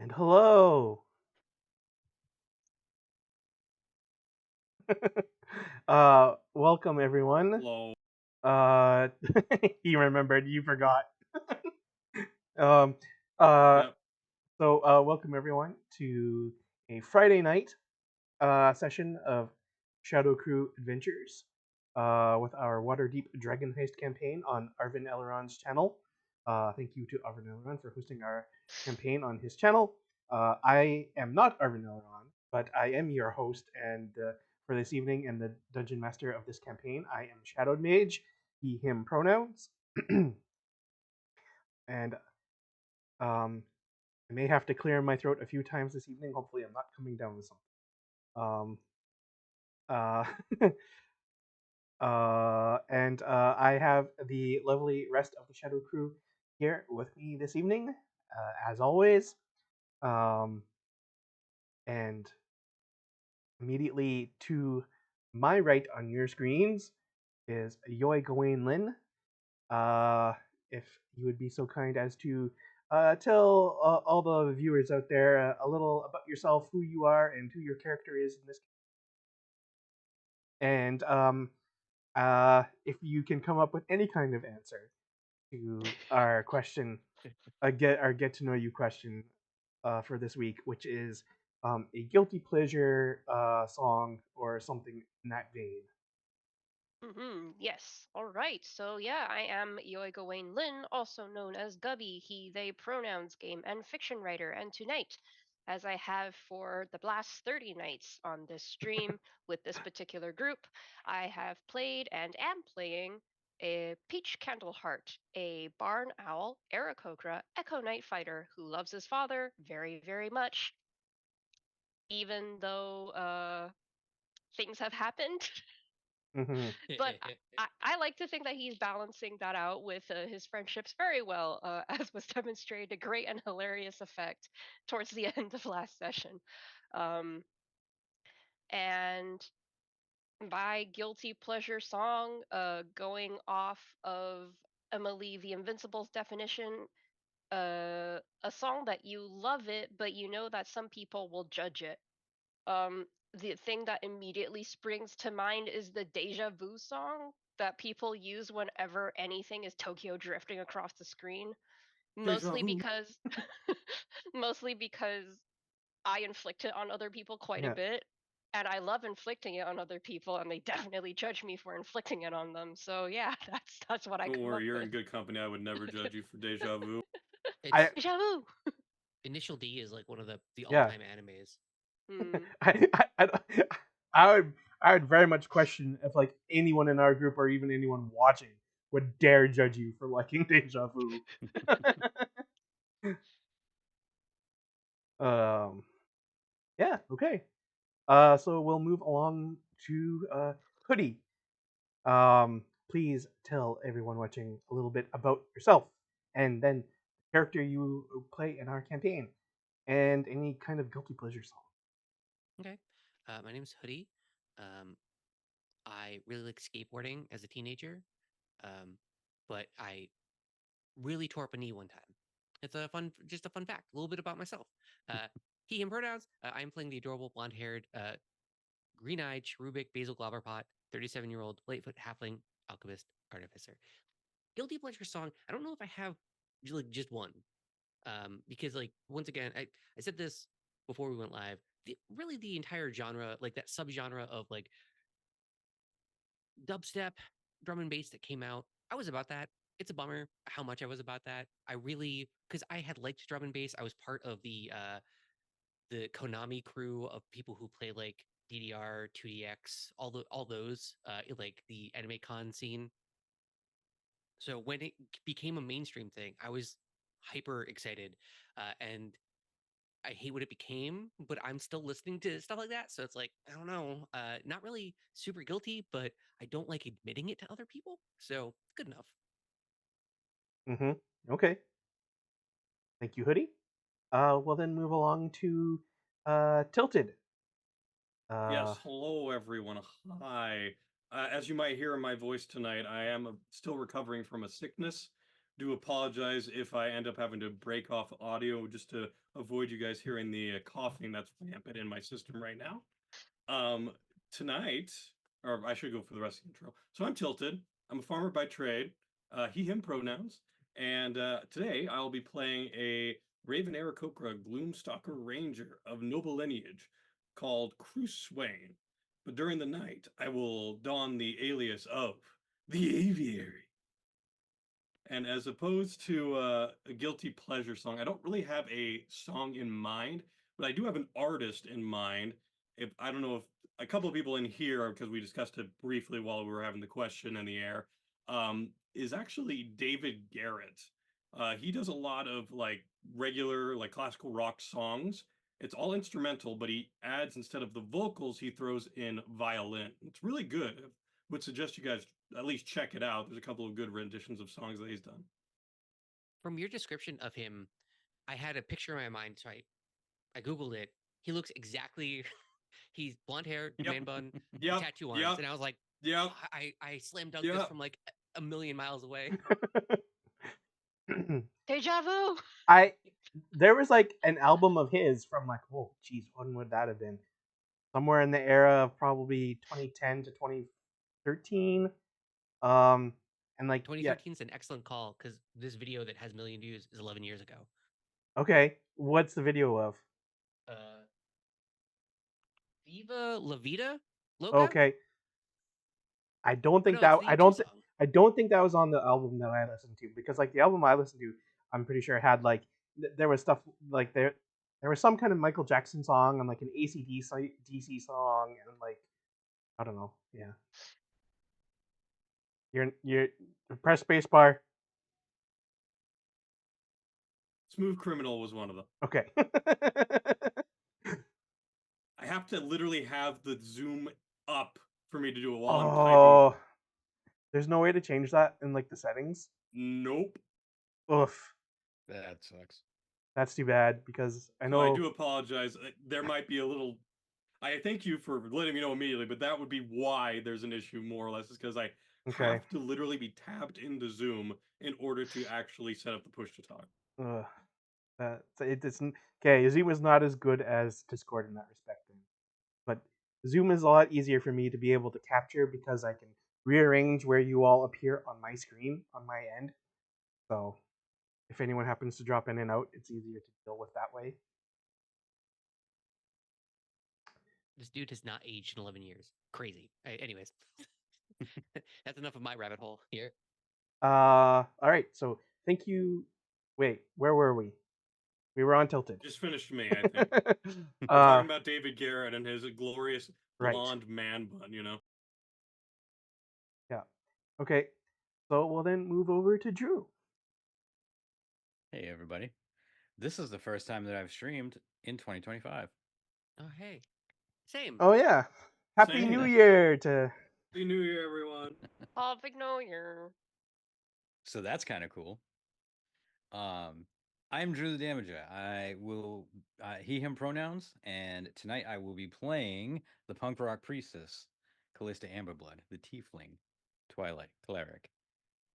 And hello. Welcome everyone. Hello. Uh, you remembered, you forgot. Um, uh, Yep. Welcome everyone to a Friday night session of ShadowCrew Adventures with our Waterdeep Dragon Heist campaign on Arvin Eleron's channel. Thank you to Arvin Eleron for hosting our campaign on his channel. I am not Arvin Eleron, but I am your host, and for this evening and the dungeon master of this campaign, I am Shadowed Mage, he/him pronouns, and I may have to clear my throat a few times this evening. Hopefully, I'm not coming down with something. Uh, and I have the lovely rest of the Shadow Crew here with me this evening, as always. Um, and immediately to my right on your screens is Yoi Gawain Lin. Uh, if you would be so kind as to tell all the viewers out there a little about yourself, who you are, and who your character is in this. And if you can come up with any kind of answer to our question, get to know you question for this week, which is a guilty pleasure song or something in that vein. Yes. All right. So yeah, I am Yoiga Wayne Lin, also known as Gubby, he, they pronouns game and fiction writer. And tonight, as I have for the last 30 nights on this stream with this particular group, I have played and am playing a Peach Candleheart, a barn owl, Aarakocra, Echo Night fighter who loves his father very, very much, even though things have happened. Mm-hmm. But I like to think that he's balancing that out with his friendships very well, as was demonstrated to great and hilarious effect towards the end of last session. Um, and by guilty pleasure song, going off of Emily the Invincible's definition, a song that you love it, but you know that some people will judge it. the thing that immediately springs to mind is the Deja Vu song that people use whenever anything is Tokyo drifting across the screen. Deja Mostly vu. because mostly because I inflict it on other people quite a Yeah. bit. And I love inflicting it on other people, and they definitely judge me for inflicting it on them. So yeah, that's what I Don't come worry, up you're with. in good company. I would never judge you for deja vu. I It's Deja vu. Initial D is like one of the yeah. all-time animes. Hmm. I would I would very much question if like anyone in our group or even anyone watching would dare judge you for liking Deja Vu. um, yeah, okay. So we'll move along to Hoodie. Please tell everyone watching a little bit about yourself and then the character you play in our campaign and any kind of guilty pleasure song. Okay. My name's Hoodie. Um, I really like skateboarding as a teenager, um, but I really tore up a knee one time. It's just a fun fact. A little bit about myself. Uh, he, him pronouns. I'm playing the adorable blonde-haired, green-eyed, cherubic basil glauberpot, 37-year-old Lightfoot halfling alchemist artificer. Guilty pleasure song. I don't know if I have like just one. Because like once again, I said this before we went live. Really, the entire genre, like that subgenre of like dubstep, drum and bass that came out, I was about that. It's a bummer how much I was about that. I really, because I had liked drum and bass. I was part of the Konami crew of people who play like DDR, 2DX, all those, like the anime con scene. So when it became a mainstream thing, I was hyper excited, and I hate what it became, but I'm still listening to stuff like that. So it's like, I don't know, not really super guilty, but I don't like admitting it to other people. So good enough. Mm-hmm. Okay. Thank you, Hoodie. We'll then move along to Tilted. Uh, Yes, hello everyone. Hi. As you might hear in my voice tonight, I am still recovering from a sickness. Do apologize if I end up having to break off audio just to avoid you guys hearing the coughing that's rampant in my system right now. Um, Tonight, or I should go for the rest of the intro. So I'm Tilted. I'm a farmer by trade. He, him pronouns. And today I'll be playing a Raven Aarakocra Gloomstalker Ranger of noble lineage called Cruce Swain. But during the night, I will don the alias of the Aviary. And as opposed to a guilty pleasure song, I don't really have a song in mind, but I do have an artist in mind. If I don't know if a couple of people in here, because we discussed it briefly while we were having the question in the air, is actually David Garrett. He does a lot of like regular, like classical rock songs. It's all instrumental, but he adds instead of the vocals, he throws in violin. It's really good. I would suggest you guys at least check it out. There's a couple of good renditions of songs that he's done. From your description of him, I had a picture in my mind, so I Googled it. He looks exactly, he's blonde hair, Yep. man bun, Yep. tattoo arms. Yep. And I was like, Yep. oh, I slam dunk this Yep. from like a million miles away. Deja vu. I there was like an album of his from like, oh geez, when would that have been? Somewhere in the era of probably 2010 to 2013. Um, and like, yeah, 2013 is an excellent call because this video that has a million views is 11 years ago. okay. What's the video of? Uh, Viva La Vida Loca? Okay, I don't Oh think no, it's that the U2 song. I don't think that was on the album that I listened to because like the album I listened to, I'm pretty sure had like there was stuff like there was some kind of Michael Jackson song and like an ACDC song and like I don't know. Yeah, you're press spacebar. Smooth Criminal was one of them. Okay. I have to literally have the zoom up for me to do it while I'm typing. Oh, there's no way to change that in like the settings. Nope. Oof, That sucks. that's too bad because I So I know. do apologize. There might be a little. I thank you for letting me know immediately, but that would be why there's an issue, more or less, is because I Okay. have to literally be tabbed into Zoom in order to actually set up the push to talk. Ugh, it's okay. Zoom is not as good as Discord in that respect, then. But Zoom is a lot easier for me to be able to capture because I can rearrange where you all appear on my screen on my end. So if anyone happens to drop in and out, it's easier to deal with that way. This dude has not aged in 11 years. Crazy. Anyways, that's enough of my rabbit hole here. All right. So thank you. Wait, where were we? We were on Tilted. Just finished me, I think. We're Uh, talking about David Garrett and his glorious Right. blonde man bun, you know? Yeah. Okay. So we'll then move over to Drew. Hey, everybody. This is the first time that I've streamed in 2025. Oh, hey. Same. Oh yeah. Happy Same. New Year to Happy New Year, everyone. Topic no year. So that's kind of cool. I'm Drew the Damager. I will, he, him pronouns, and tonight I will be playing the punk rock priestess, Callista Amberblood, the tiefling, Twilight cleric.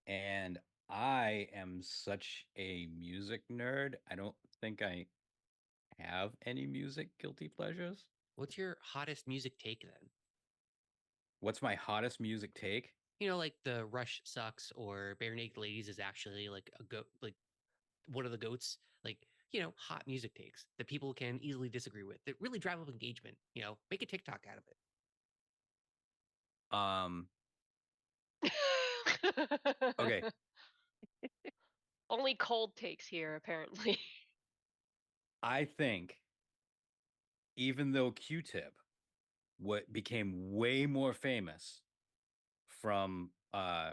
And I am such a music nerd. I don't think I have any music guilty pleasures. What's your hottest music take then? What's my hottest music take? You know, like the Rush sucks or Bare Naked Ladies is actually like a goat, like one of the goats. Like, you know, hot music takes that people can easily disagree with that really drive up engagement. You know, make a TikTok out of it. Okay. Only cold takes here, apparently. I think even though Q-Tip what became way more famous from uh,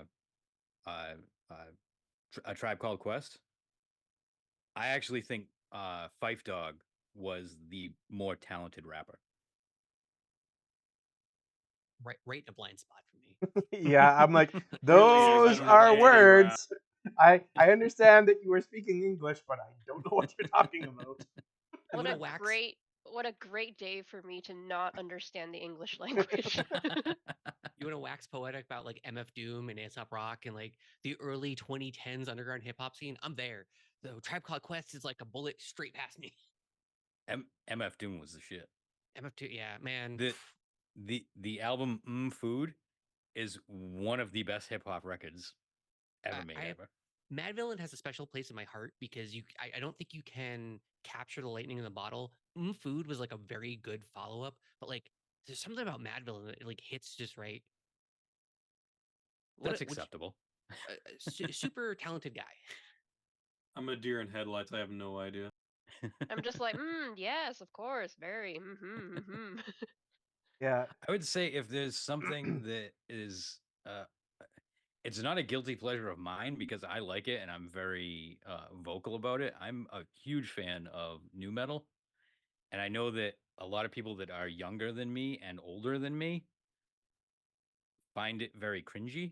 a Tribe Called Quest, I actually think Fife Dog was the more talented rapper. Right in a blind spot for me. Yeah, I'm like, Really is. I those don't know are any words. I understand that you were speaking English, but I don't know what you're talking about. What gonna a wax- what a great day for me to not understand the English language. You want to wax poetic about like MF Doom and Aesop Rock and like the early 2010s underground hip hop scene? I'm there. The Tribe Called Quest is like a bullet straight past me. MF Doom was the shit. MF2, yeah, man. The album Food is one of the best hip hop records ever made ever. Mad Villain has a special place in my heart because I don't think you can capture the lightning in the bottle. Food was like a very good follow up, but like there's something about Mad Villain that like hits just right. That's acceptable. Super talented guy. I'm a deer in headlights. I have no idea. I'm just like, yes, of course, very. Yeah. I would say if there's something that is it's not a guilty pleasure of mine because I like it and I'm very vocal about it. I'm a huge fan of new metal. And I know that a lot of people that are younger than me and older than me find it very cringy.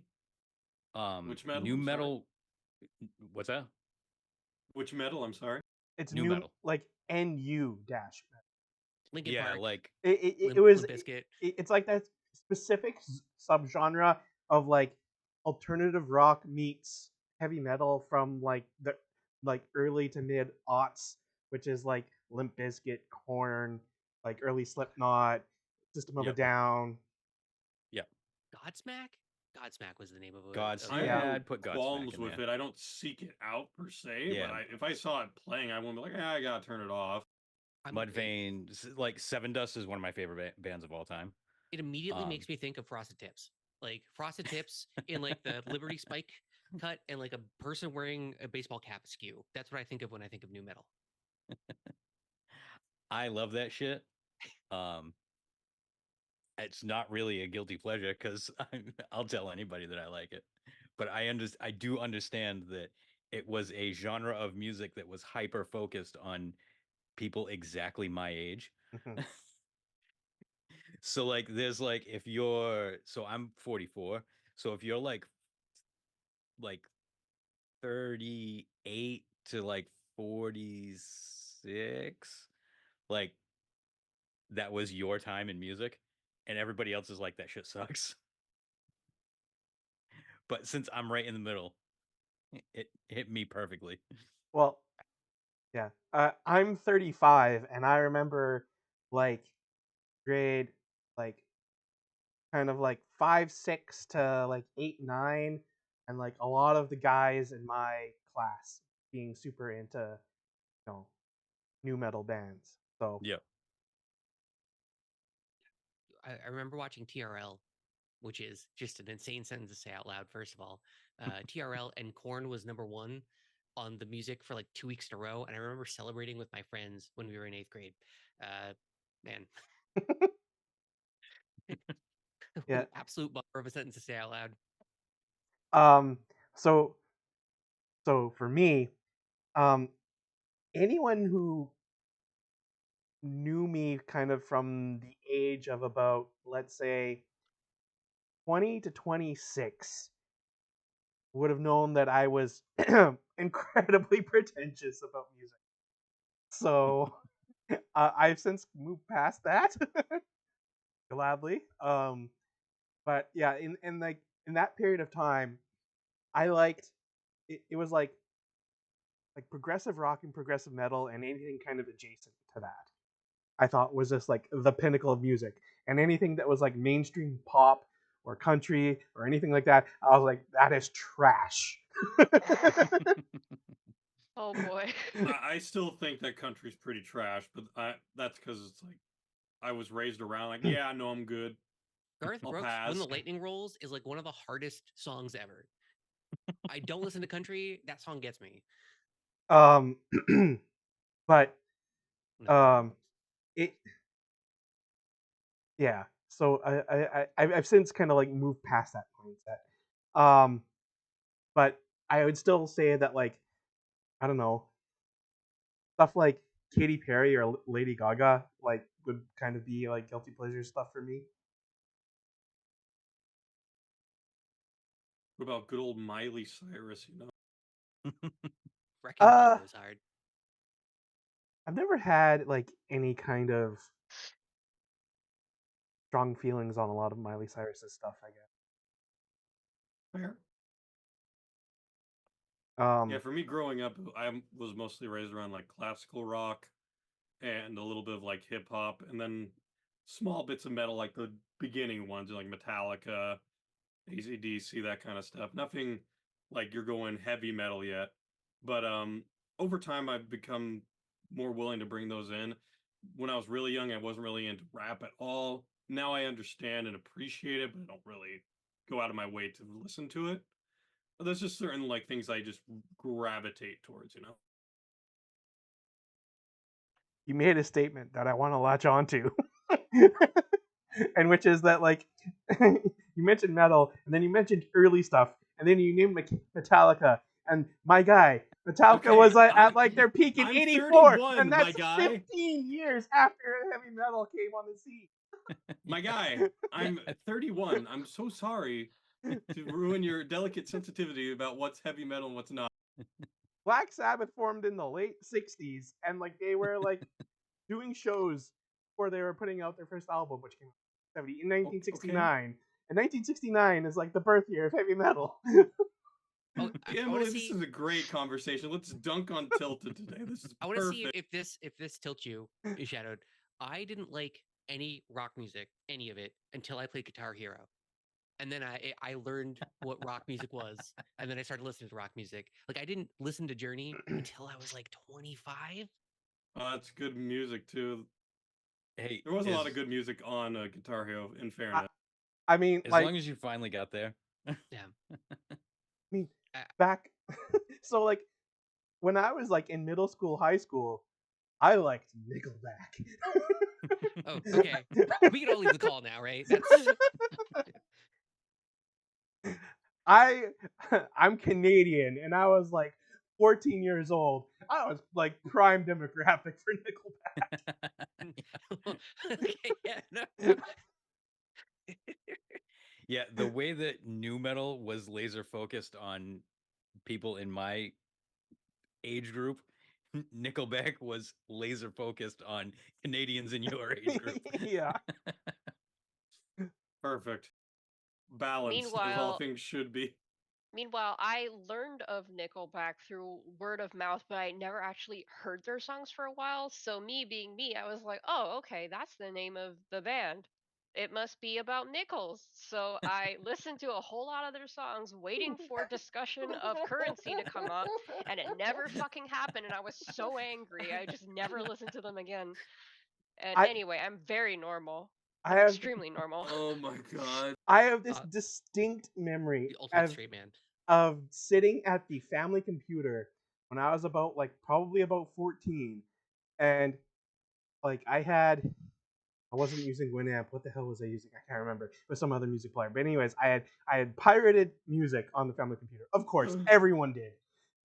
Which metal? New I'm sorry? metal. What's that? Which metal? I'm sorry. It's New new metal. like NU dash. Linkin Yeah, Park. like It was Limp Bizkit. it's like that specific subgenre of like alternative rock meets heavy metal from like the like early to mid aughts, which is like Limp Bizkit, Korn, like early Slipknot, System of a Yep. Down. Yep. Godsmack? Godsmack was the name of it. Godsmack. I Yeah. have no I'd put Godsmack qualms in with there. it. I don't seek it out per se, Yeah. but if I saw it playing, I wouldn't be like, I gotta turn it off. Mudvayne, like Seven Dust is one of my favorite bands of all time. It immediately makes me think of Frosted Tips. Like Frosted Tips in like the Liberty Spike cut and like a person wearing a baseball cap askew. That's what I think of when I think of new metal. I love that shit. It's not really a guilty pleasure because I'll tell anybody that I like it. But I do understand that it was a genre of music that was hyper focused on people exactly my age. So like there's like if you're so I'm 44. So if you're like 38 to like 46, like that was your time in music and everybody else is like that shit sucks. But since I'm right in the middle, it hit me perfectly. Well, yeah. I'm 35, and I remember like grade like kind of like 5, 6 to like 8, 9, and like a lot of the guys in my class being super into new metal bands. So Yep. I remember watching TRL, which is just an insane sentence to say out loud. First of all, TRL and Korn was #1 on the music for like 2 weeks in a row, and I remember celebrating with my friends when we were in 8th grade. Man, yeah. absolute bummer of a sentence to say out loud. Um. So for me, um, anyone who knew me kind of from the age of about, let's say, 20 to 26 would have known that I was incredibly pretentious about music. So I've since moved past that, gladly. But yeah, in like in that period of time, I liked it was like progressive rock and progressive metal and anything kind of adjacent to that. I thought was just like the pinnacle of music. And anything that was like mainstream pop or country or anything like that, I was like, that is trash. Oh boy. I still think that country's pretty trash, but that's because it's like I was raised around like, yeah, I know I'm good. Garth I'll Brooks, When pass. the Lightning Rolls, is like one of the hardest songs ever. I don't listen to country. That song gets me. um, but No. it yeah. So I've since kind of like moved past that mindset. But I would still say that like I don't know stuff like Katy Perry or Lady Gaga like would kind of be like guilty pleasure stuff for me. What about good old Miley Cyrus? Wrecking Ball Uh, goes hard. I've never had like any kind of strong feelings on a lot of Miley Cyrus's stuff. I guess. Fair. Yeah, Um, for me growing up, I was mostly raised around like classical rock and a little bit of like hip hop, and then small bits of metal, like the beginning ones, like Metallica, AC/DC, that kind of stuff. Nothing like you're going heavy metal yet, but over time I've become more willing to bring those in. When I was really young, I wasn't really into rap at all. Now I understand and appreciate it, but I don't really go out of my way to listen to it. But there's just certain like things I just gravitate towards. you made a statement that I want to latch onto, and which is that like you mentioned metal, and then you mentioned early stuff, and then you named Metallica, and my guy, Metallica Okay, was at like their peak in I'm '84, and 31, my that's guy. 15 years after heavy metal came on the scene. My guy, I'm 31. I'm so sorry to ruin your delicate sensitivity about what's heavy metal and what's not. Black Sabbath formed in the late '60s, and like they were like doing shows before they were putting out their first album, which came out in Okay. 1969. And 1969 is like the birth year of heavy metal. Oh, I want Emily, to this see. is a great conversation. Let's dunk on Tilted today. This is I want to see perfect. if this tilts you, Shadowed. I didn't like any rock music, any of it, until I played Guitar Hero, and then I learned what rock music was, and then I started listening to rock music. Like I didn't listen to Journey until I was like 25. That's good music too. Hey, There was a lot of good music on Guitar Hero. In I, fairness, I mean, as like, long as you finally got there. Yeah. I mean, Uh, back. So, like, when I was like in middle school, high school, I liked Nickelback. oh, okay. We can all leave the call now, right? That's I, I'm Canadian, and I was like 14 years old. I was like prime demographic for Nickelback. okay. Yeah. No. Yeah, the way that new metal was laser focused on people in my age group, Nickelback was laser focused on Canadians in your age group. Yeah. perfect. Balanced as all Meanwhile, things should be. Meanwhile, I learned of Nickelback through word of mouth, but I never actually heard their songs for a while. So me being me, I was like, "Oh, okay, that's the name of the band." it must be about nickels. So I listened to a whole lot of their songs, waiting for discussion of currency to come up, and it never fucking happened. And I was so angry. I just never listened to them again. And I anyway, I'm very normal. I I'm have extremely normal. Oh my god. I have this Uh, distinct memory The ultimate of straight man. sitting at the family computer when I was about probably about 14, and I wasn't using Winamp. What the hell was I using? I can't remember. It was some other music player. But anyways, I had pirated music on the family computer. Of course, everyone did.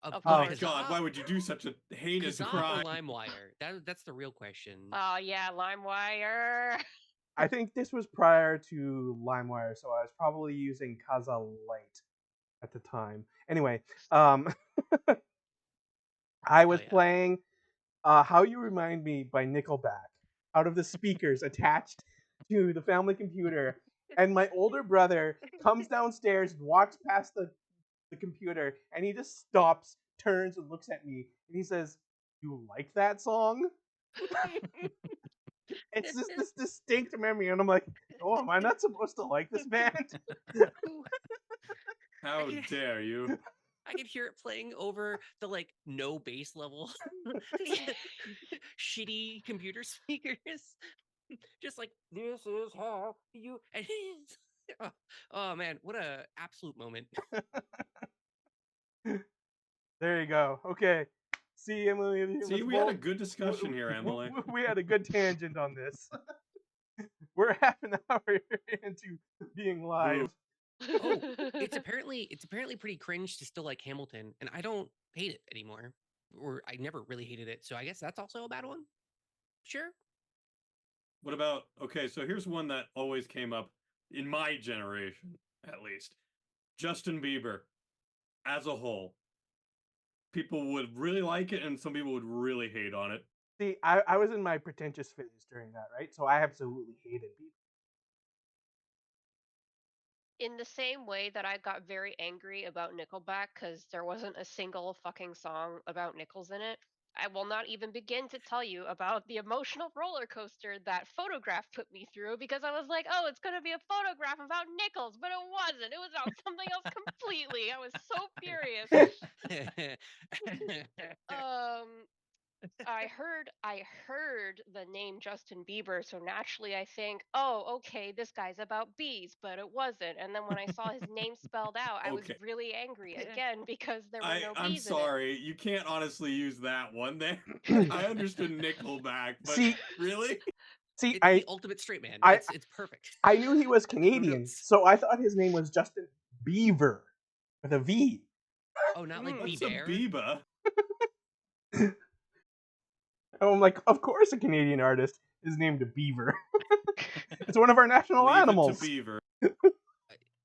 Of My course. god, why would you do such a heinous Kazaa crime? or LimeWire? That's the real question. Oh yeah, LimeWire. I think this was prior to LimeWire, so I was probably using Kazaa Lite at the time. Anyway, I was yeah. playing "How You Remind Me" by Nickelback out of the speakers attached to the family computer, and my older brother comes downstairs and walks past the computer, and he just stops, turns, and looks at me, and he says, "You like that song?" It's just this distinct memory, and I'm like, "Oh, am I not supposed to like this band?" How dare you? I could hear it playing over the no bass level, shitty computer speakers. Just like this is how you. And oh man, what a absolute moment! There you go. Okay. See, Emily. See, we had a good discussion here, Emily. We had a good tangent on this. We're half an hour into being live. Oh, it's apparently pretty cringe to still like Hamilton, and I don't hate it anymore, or I never really hated it. So I guess that's also a bad one. Sure. What about, okay, so here's one that always came up in my generation, at least. Justin Bieber, as a whole. People would really like it, and some people would really hate on it. See, I was in my pretentious phase during that, right? So I absolutely hated Bieber. In the same way that I got very angry about Nickelback because there wasn't a single fucking song about nickels in it, I will not even begin to tell you about the emotional roller coaster that Photograph put me through because I was like, oh, it's going to be a photograph about nickels, but it wasn't. It was about something else completely. I was so furious. I heard the name Justin Bieber, so naturally I think, oh, okay, this guy's about bees, but it wasn't. And then when I saw his name spelled out, I was Okay. really angry again because there were no I'm bees in it. sorry, you can't honestly use that one there. I understood Nickelback, but See, really? see, It's the ultimate straight man. I- It's perfect. I knew he was No Canadian, notes. so I thought his name was Justin Beaver with a V. Oh, not like What's Bieber. a Biba? And I'm like, of course, a Canadian artist is named Beaver. It's one of our national Leave animals. it to Beaver.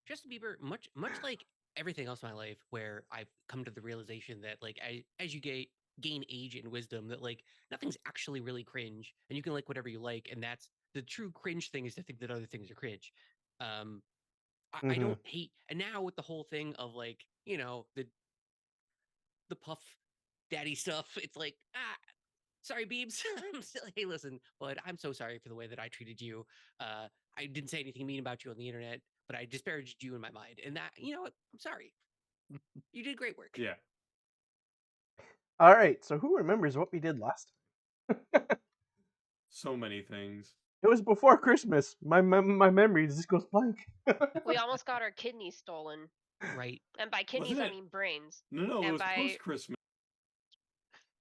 Justin Bieber, much like everything else in my life, where I've come to the realization that as you gain age and wisdom, that nothing's actually really cringe, and you can like whatever you like, and that's the true cringe thing is to think that other things are cringe. I don't hate, and now with the whole thing of the Puff Daddy stuff, it's like sorry, Beebs. I'm still, hey, listen, bud, I'm so sorry for the way that I treated you. I didn't say anything mean about you on the internet, but I disparaged you in my mind. And that, you know what? I'm sorry. You did great work. Yeah. All right, so who remembers what we did last time? So many things. It was before Christmas. My memory just goes blank. We almost got our kidneys stolen. Right. And by kidneys, Wasn't I it? mean brains. No, it And was by post-Christmas.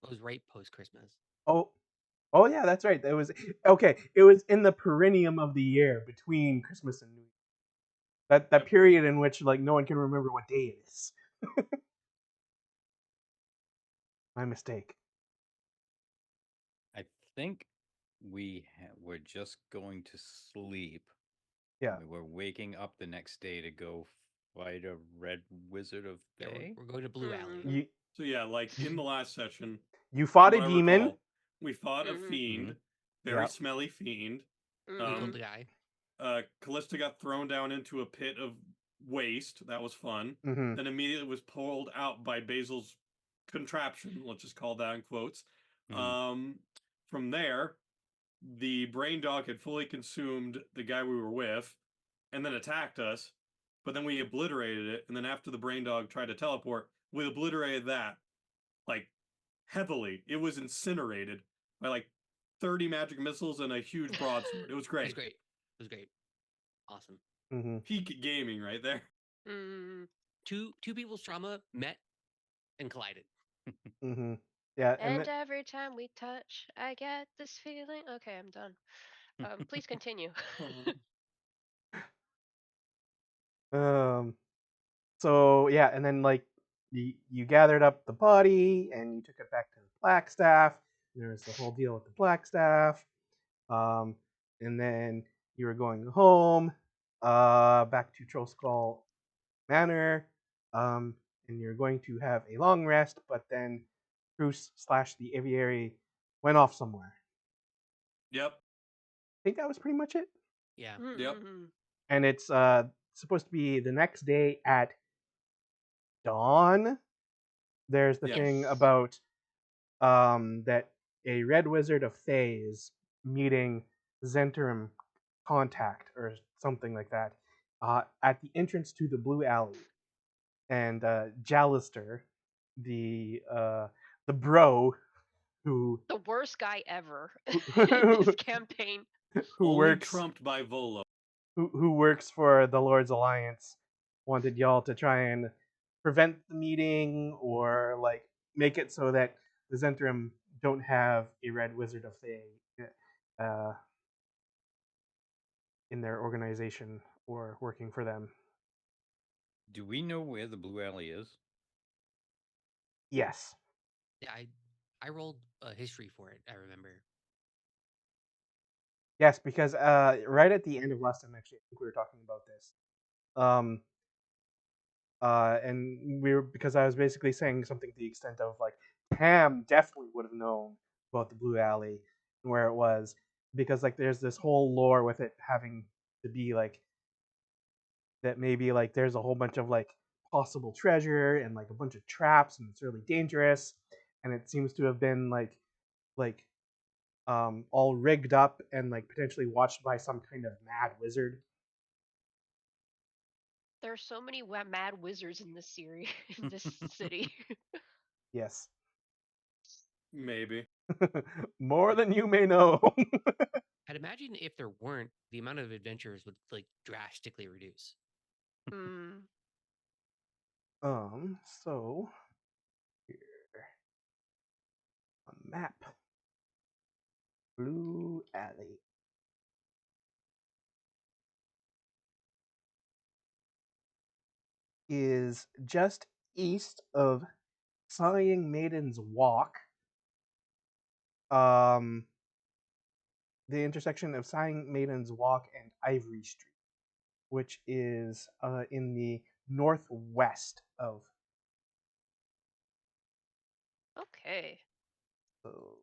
It was right post Christmas. Oh yeah, that's right. It was okay. It was in the perineum of the year between Christmas and New Year. That Yep. period in which no one can remember what day it is. My mistake. I think we're just going to sleep. Yeah. We were waking up the next day to go fight a red wizard of Yeah, Bay. we're going to Blue Alley. You So yeah, like in the last session, you fought a what I demon. recall, we fought a Mhm. fiend, very Yep. smelly fiend. We Mhm. killed the guy. Callista got thrown down into a pit of waste. That was fun. Mhm. Then immediately was pulled out by Basil's contraption. Let's just call that in quotes. Mhm. From there, the brain dog had fully consumed the guy we were with, and then attacked us. But then we obliterated it, and then after the brain dog tried to teleport, we obliterated that like heavily. It was incinerated by like 30 magic missiles and a huge broadsword. It was It great. was great. It was great. Awesome. Mm-hmm. Peak gaming right there. Mm. Two people's trauma met and collided. Mm-hmm. Yeah, And every time we touch, I get this feeling. Okay, I'm done. Please continue. So yeah, and then like you gathered up the body and you took it back to the Blackstaff. There was the whole deal with the Blackstaff. And then you were going home, back to Trollskull Manor, and you're going to have a long rest, but then Bruce / the aviary went off somewhere. Yep. I think that was pretty much it. Yeah. Yep. Mm-hmm. And it's supposed to be the next day at dawn. There's the Yes. thing about that a red wizard of Thay is meeting Zentrum contact or something like that at the entrance to the Blue Alley, and Jalister, the bro who The worst guy ever who, in this campaign. who Only works trumped by Volo. who works for the Lord's Alliance, wanted y'all to try and prevent the meeting or like make it so that the Zentrum don't have a Red Wizard of Thay in their organization or working for them. Do we know where the Blue Alley is? Yes. Yeah, I rolled a history for it, I remember. Yes, because right at the end of last time, actually, I think we were talking about this. And we were, because I was basically saying something to the extent of like Pam definitely would have known about the Blue Alley and where it was, because like there's this whole lore with it having to be like that, maybe like there's a whole bunch of like possible treasure and like a bunch of traps and it's really dangerous, and it seems to have been like all rigged up and like potentially watched by some kind of mad wizard. There are so many mad wizards in this series, in this city. Yes. Maybe. More than you may know. I'd imagine if there weren't, the amount of adventures would like drastically reduce. Mm. So here on map, Blue Alley is just east of Sighing Maiden's Walk. The intersection of Sighing Maiden's Walk and Ivory Street, which is in the northwest of. Okay. So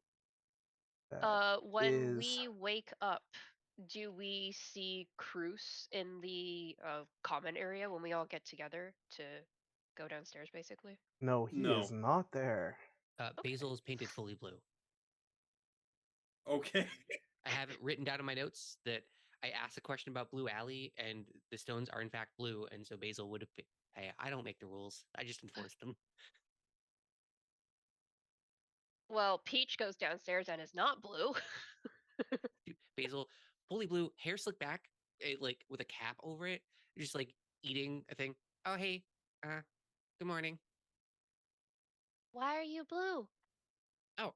When is we wake up, do we see Cruz in the common area when we all get together to go downstairs, basically? no, he No. is not there. Okay. Basil is painted fully blue. Okay. I have it written down in my notes that I asked a question about Blue Alley, and the stones are in fact blue, and so Basil would have. Hey, I don't make the rules. I just enforce them. Well, Peach goes downstairs and is not blue. Dude, Basil, fully blue, hair slicked back, like with a cap over it, just like eating a thing. Oh hey, good morning. Why are you blue? Oh,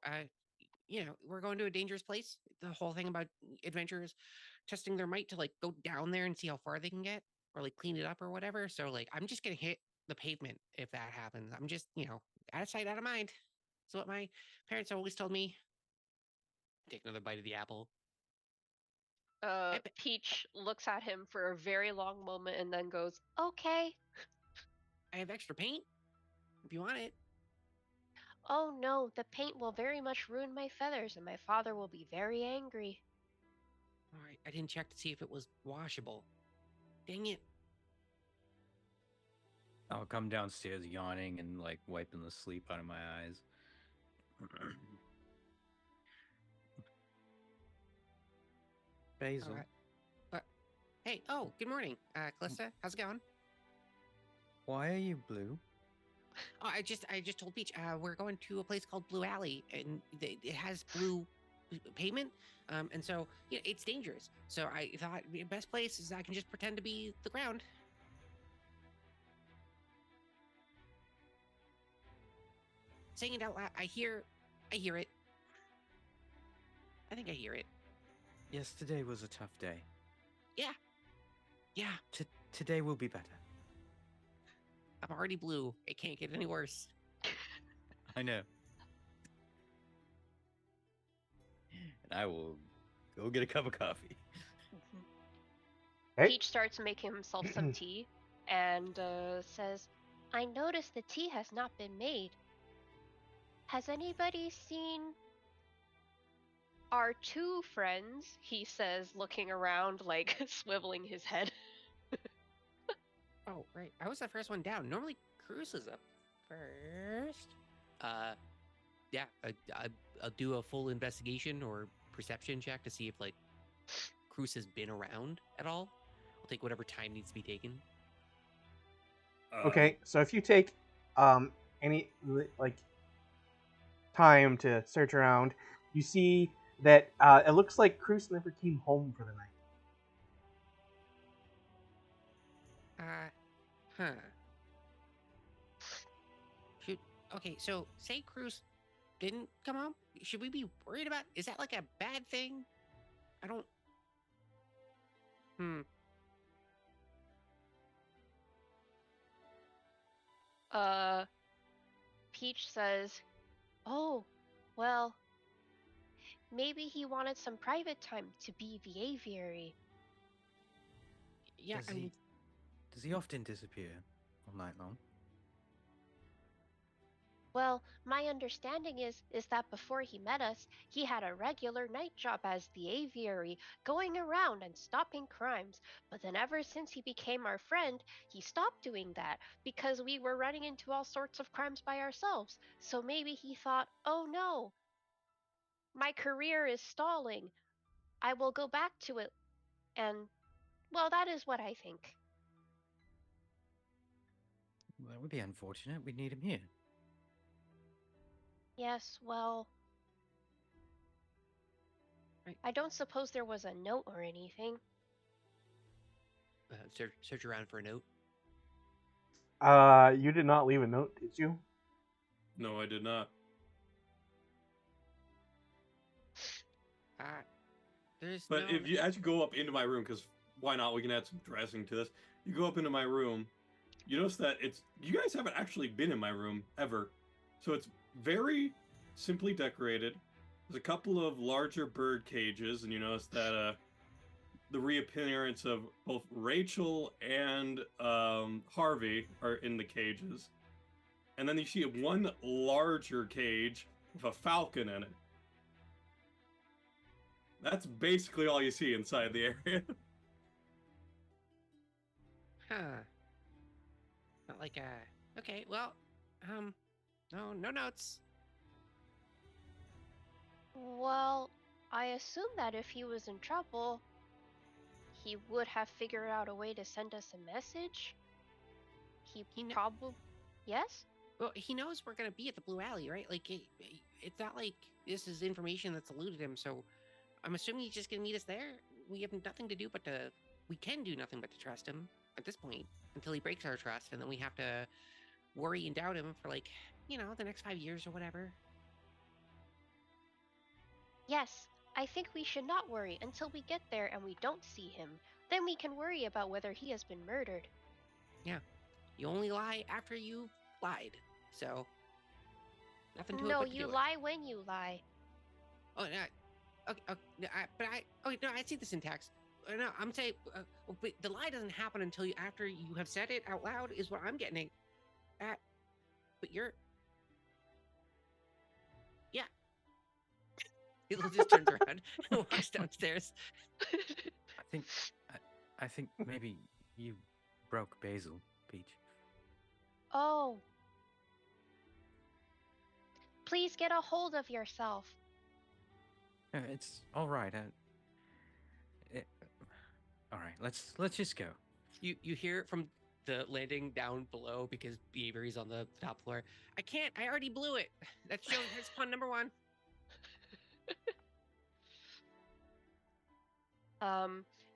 we're going to a dangerous place. The whole thing about adventurers testing their might to like go down there and see how far they can get, or like clean it up or whatever. So like, I'm just gonna hit the pavement if that happens. I'm just, out of sight, out of mind. That's what my parents always told me. Take another bite of the apple. Peach looks at him for a very long moment and then goes, "Okay." I have extra paint if you want it. Oh no, the paint will very much ruin my feathers and my father will be very angry. All right, I didn't check to see if it was washable. Dang it. I'll come downstairs yawning and like wiping the sleep out of my eyes. Basil. Alright. Hey, oh, good morning, Callista. How's it going? Why are you blue? Oh, I just told Peach, we're going to a place called Blue Alley, and it has blue pavement, and so it's dangerous. So I thought the best place is I can just pretend to be the ground. Saying it out loud, I hear it. I think I hear it. Yesterday was a tough day. Yeah, Today will be better. I'm already blue. It can't get any worse. I know. And I will go get a cup of coffee. Okay. Peach starts making himself some tea and says, I noticed the tea has not been made. Has anybody seen our two friends? He says, looking around, like swiveling his head. Oh, right. I was the first one down. Normally, Cruz is up first. Yeah, I'll do a full investigation or perception check to see if like Cruz has been around at all. I'll take whatever time needs to be taken. Okay, so if you take any like time to search around, you see that it looks like Cruz never came home for the night. Huh. Should Okay, so say Cruz didn't come home. Should we be worried about? Is that like a bad thing? I don't. Hmm. Peach says, oh, well, maybe he wanted some private time to be the aviary. Yeah, Does he often disappear all night long? Well, my understanding is that before he met us, he had a regular night job as the aviary, going around and stopping crimes. But then ever since he became our friend, he stopped doing that because we were running into all sorts of crimes by ourselves. So maybe he thought, "Oh no, my career is stalling. I will go back to it." And well, that is what I think. Well, that would be unfortunate. We'd need him here. Yes, well, Right. I don't suppose there was a note or anything. search around for a note. You did not leave a note, did you? No, I did not. There's But no. if you, as you go up into my room, because why not? We can add some dressing to this. You go up into my room. You notice that you guys haven't actually been in my room ever, so it's very simply decorated. There's a couple of larger bird cages, and you notice that the reappearance of both Rachel and Harvey are in the cages, and then you see one larger cage with a falcon in it. That's basically all you see inside the area. Huh. Not like Okay, well, no notes. Well, I assume that if he was in trouble, he would have figured out a way to send us a message. He He kn- probably. Yes? Well, he knows we're gonna be at the Blue Alley, right? Like, it's not like this is information that's eluded him. So, I'm assuming he's just gonna meet us there. We have nothing to do but to. We can do nothing but to trust him at this point until he breaks our trust, and then we have to worry and doubt him for like, the next 5 years or whatever. Yes, I think we should not worry until we get there and we don't see him. Then we can worry about whether he has been murdered. Yeah, you only lie after you've lied. So, nothing to it No, but to you do it. lie when you lie. Oh, no. Okay, no, I see the syntax. No, I'm saying, but the lie doesn't happen until after you have said it out loud. Is what I'm getting at. But yeah. He just turns around and walks downstairs. I think maybe you broke Basil, Peach. Oh. Please get a hold of yourself. It's all right. All right, let's just go. You hear it from the landing down below because the aviary's on the top floor. I can't. I already blew it. That's showing his pun number 1.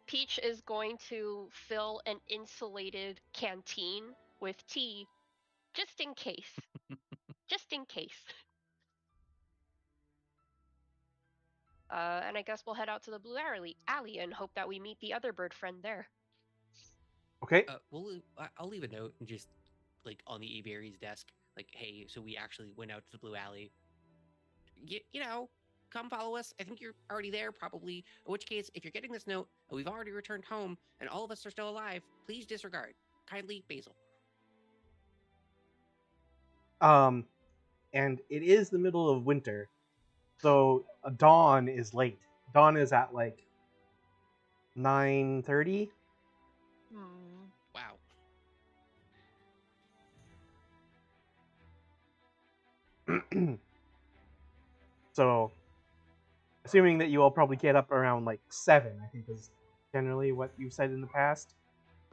Peach is going to fill an insulated canteen with tea, just in case. Just in case. And I guess we'll head out to the Blue Alley and hope that we meet the other bird friend there. Okay. I'll leave a note and just like on the aviary's desk, like, hey, so we actually went out to the Blue Alley. You know, come follow us. I think you're already there, probably. In which case, if you're getting this note and we've already returned home and all of us are still alive, please disregard. Kindly, Basil. And it is the middle of winter, so dawn is late. Dawn is at like 9:30. Wow. So, assuming that you all probably get up around like 7, I think is generally what you've said in the past.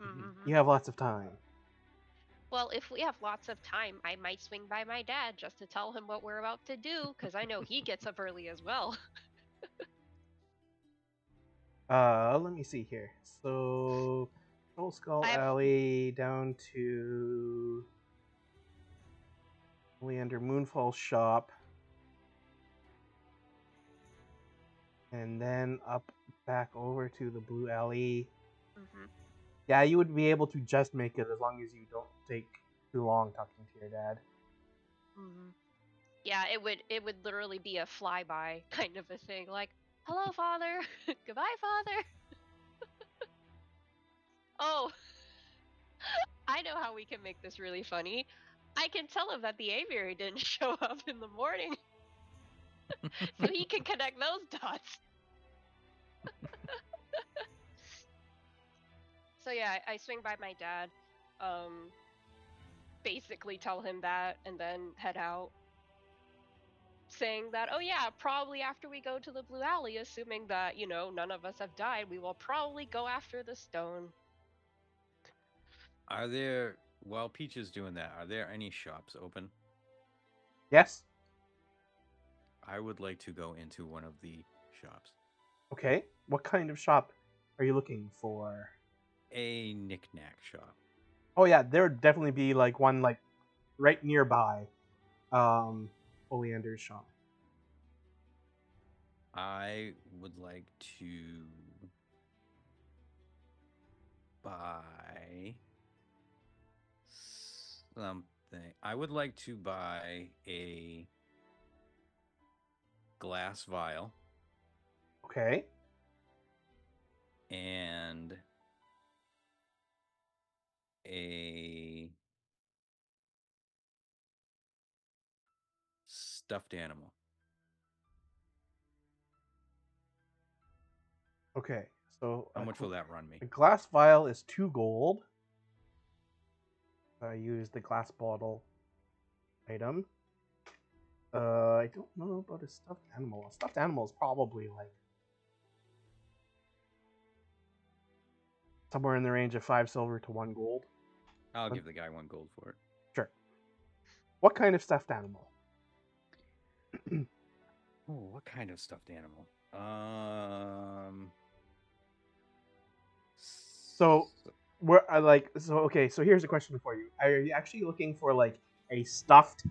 Mm-hmm. You have lots of time. Well, if we have lots of time, I might swing by my dad just to tell him what we're about to do, because I know he gets up early as well. Let me see here. So, Soul Skull I have- Alley down to Leander Moonfall Shop, and then up back over to the Blue Alley. Mhm. Yeah, you would be able to just make it as long as you don't take too long talking to your dad. Mhm. Yeah, it would literally be a flyby kind of a thing, like, "Hello, father. Goodbye, father." Oh, I know how we can make this really funny. I can tell him that the aviary didn't show up in the morning, so he can connect those dots. So yeah, I swing by my dad, basically tell him that, and then head out, saying that, oh yeah, probably after we go to the Blue Alley, assuming that, none of us have died, we will probably go after the stone. Are there, while Peach is doing that, are there any shops open? Yes? I would like to go into one of the shops. Okay. What kind of shop are you looking for? A knick-knack shop. Oh yeah, there would definitely be like one like right nearby Oleander's shop. I would like to buy something. I would like to buy a glass vial Okay. and a stuffed animal. Okay. So How much will that run me? the glass vial is 2 gold. I use the glass bottle item. I don't know about a stuffed animal. A stuffed animal is probably like somewhere in the range of 5 silver to 1 gold. I'll give the guy 1 gold for it. Sure. What kind of stuffed animal? Oh, what kind of stuffed animal? So we're okay, so here's a question for you. Are you actually looking for like a stuffed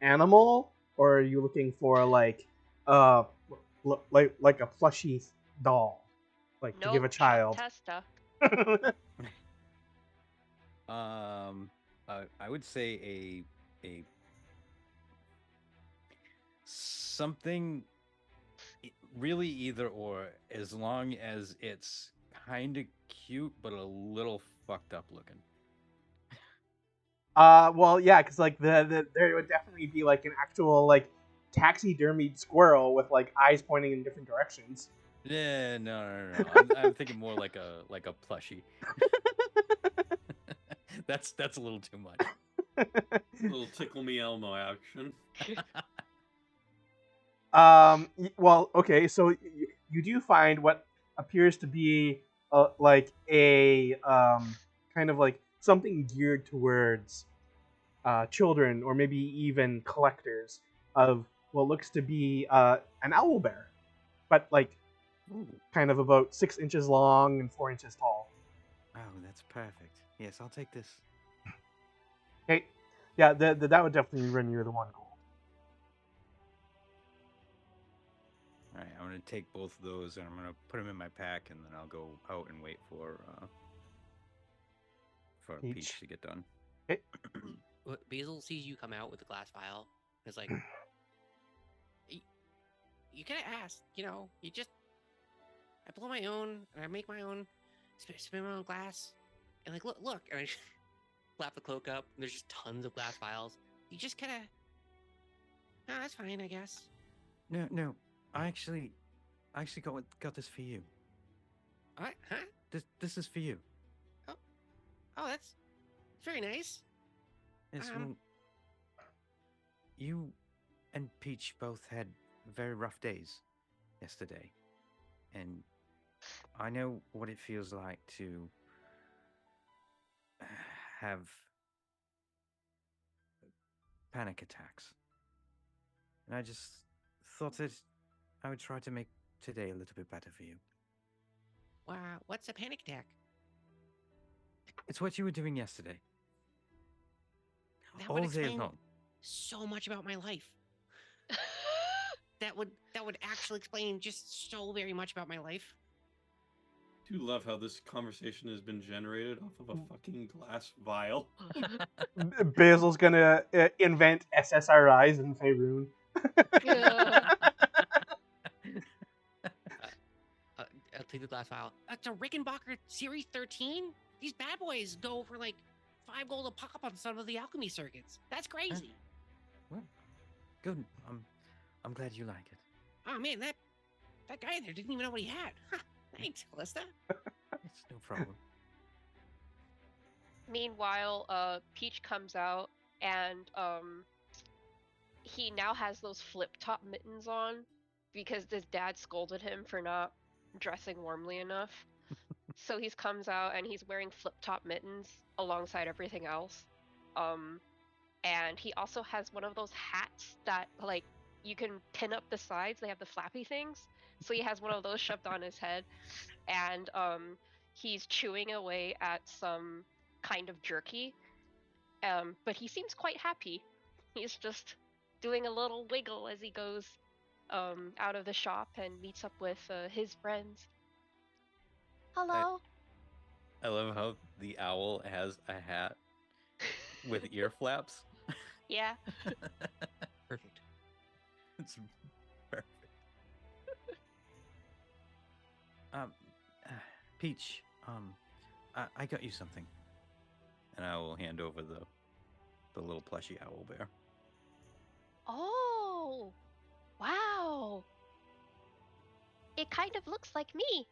animal, or are you looking for like like a plushy doll, like to give a Nope, Chuck child? Testa. I would say a something really either or, as long as it's kind of cute but a little fucked up looking. Well, yeah, because like there would definitely be like an actual like taxidermied squirrel with like eyes pointing in different directions. Yeah, no. I'm thinking more like a plushie. That's a little too much. A little tickle me Elmo action. Well, okay, so you do find what appears to be like a kind of like something geared towards children or maybe even collectors of what looks to be an owl bear, but like Ooh. kind of about 6 inches long and 4 inches tall. Oh, that's perfect. Yes, I'll take this. Okay, yeah, that would definitely run you the 1 gold. All right, I'm gonna take both of those and I'm gonna put them in my pack, and then I'll go out and wait for Peach. Peach to get done. Okay. Basil sees you come out with a glass vial. Is like, you could have asked. You just I blow my own and I make my own, spin my own glass, and like look, and I flap the cloak up. And there's just tons of glass vials. You just kind of, no, that's fine, I guess. No, I actually got this for you. What? Huh? This is for you. Oh, that's very nice. Yes, well, you and Peach both had very rough days yesterday, and I know what it feels like to have panic attacks. And I just thought that I would try to make today a little bit better for you. Wow, what's a panic attack? It's what you were doing yesterday. That All would day explain long. so much about my life. That would actually explain just so very much about my life. I do love how this conversation has been generated off of a fucking glass vial. Basil's gonna invent SSRIs in Faerun. I'll take the glass vial. That's a Rickenbacker Series 13? These bad boys go for like 5 gold a pop on some of the alchemy circuits. That's crazy. Well, good. I'm glad you like it. Oh man, that guy there didn't even know what he had. Thanks, Callista. It's no problem. Meanwhile, Peach comes out and he now has those flip-top mittens on because his dad scolded him for not dressing warmly enough. So he comes out and he's wearing flip-top mittens alongside everything else. And he also has one of those hats that like you can pin up the sides. They have the flappy things. So he has one of those shoved on his head, and he's chewing away at some kind of jerky. But he seems quite happy. He's just doing a little wiggle as he goes out of the shop and meets up with his friends. Hello. I love how the owl has a hat with ear flaps. Yeah. Perfect. It's perfect. Um, Peach, I got you something, and I will hand over the little plushy owl bear. Oh, wow. It kind of looks like me.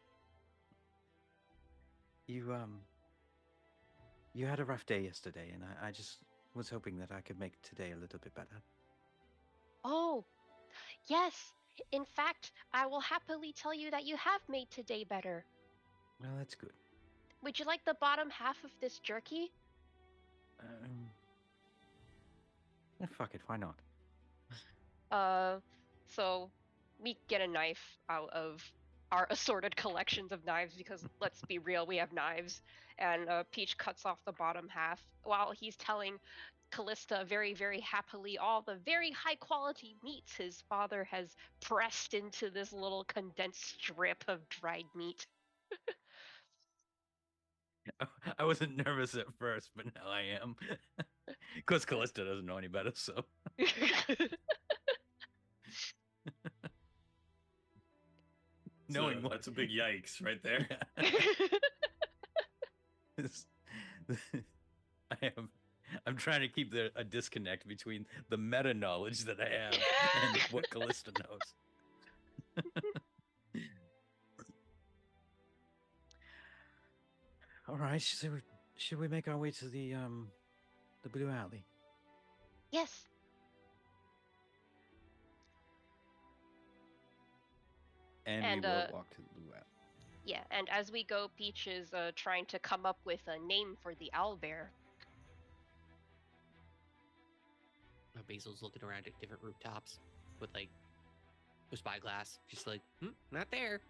You had a rough day yesterday, and I just was hoping that I could make today a little bit better. Oh, yes. In fact, I will happily tell you that you have made today better. Well, that's good. Would you like the bottom half of this jerky? Fuck it, why not? So we get a knife out of our assorted collections of knives because let's be real, we have knives. And Peach cuts off the bottom half while he's telling Callista very, very happily all the very high quality meats his father has pressed into this little condensed strip of dried meat. I wasn't nervous at first, but now I am. Because Callista doesn't know any better, so. Knowing what? That's a big yikes right there. I'm trying to keep a disconnect between the meta knowledge that I have and what Callista knows. All right, should we make our way to the blue alley? Yes. And And, we will walk to the blue alley. Yeah, and as we go, Peach is trying to come up with a name for the owlbear. Basil's looking around at different rooftops with like a spyglass. She's like, not there.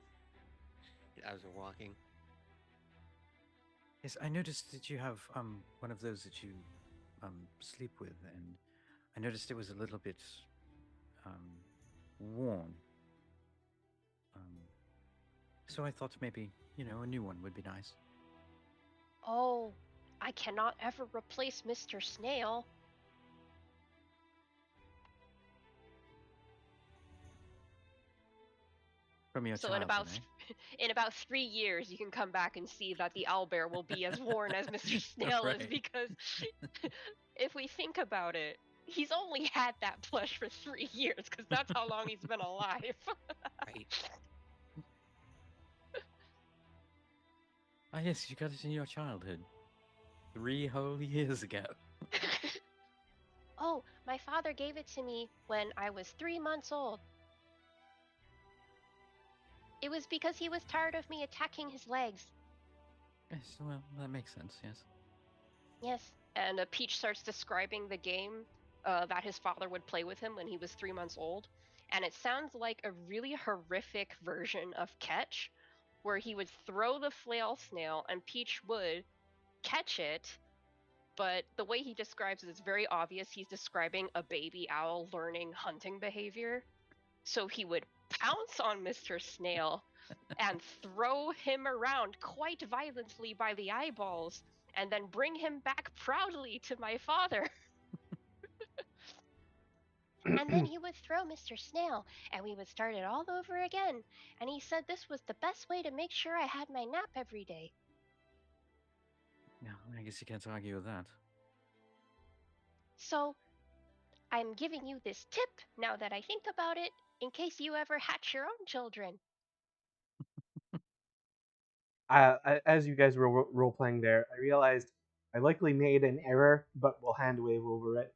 As we're walking. Yes, I noticed that you have one of those that you sleep with, and I noticed it was a little bit worn. So I thought maybe, a new one would be nice. Oh, I cannot ever replace Mr. Snail. From your So in childhood, about eh? in about 3 years, you can come back and see that the owlbear will be as worn as Mr. Snail is, Right. because if we think about it, he's only had that plush for 3 years, because that's how long he's been alive. Right. Ah, yes, you got it in your childhood. 3 whole years ago. Oh, my father gave it to me when I was 3 months old. It was because he was tired of me attacking his legs. Yes, well, that makes sense, yes. Yes. And Peach starts describing the game that his father would play with him when he was 3 months old. And it sounds like a really horrific version of Catch, where he would throw the flail snail and Peach would catch it. But the way he describes it is very obvious. He's describing a baby owl learning hunting behavior. So he would pounce on Mr. Snail and throw him around quite violently by the eyeballs, and then bring him back proudly to my father. And then he would throw Mr. Snail, and we would start it all over again. And he said this was the best way to make sure I had my nap every day. No, I guess you can't argue with that. So I'm giving you this tip now that I think about it, in case you ever hatch your own children. As you guys were role playing there, I realized I likely made an error, but we'll hand wave over it.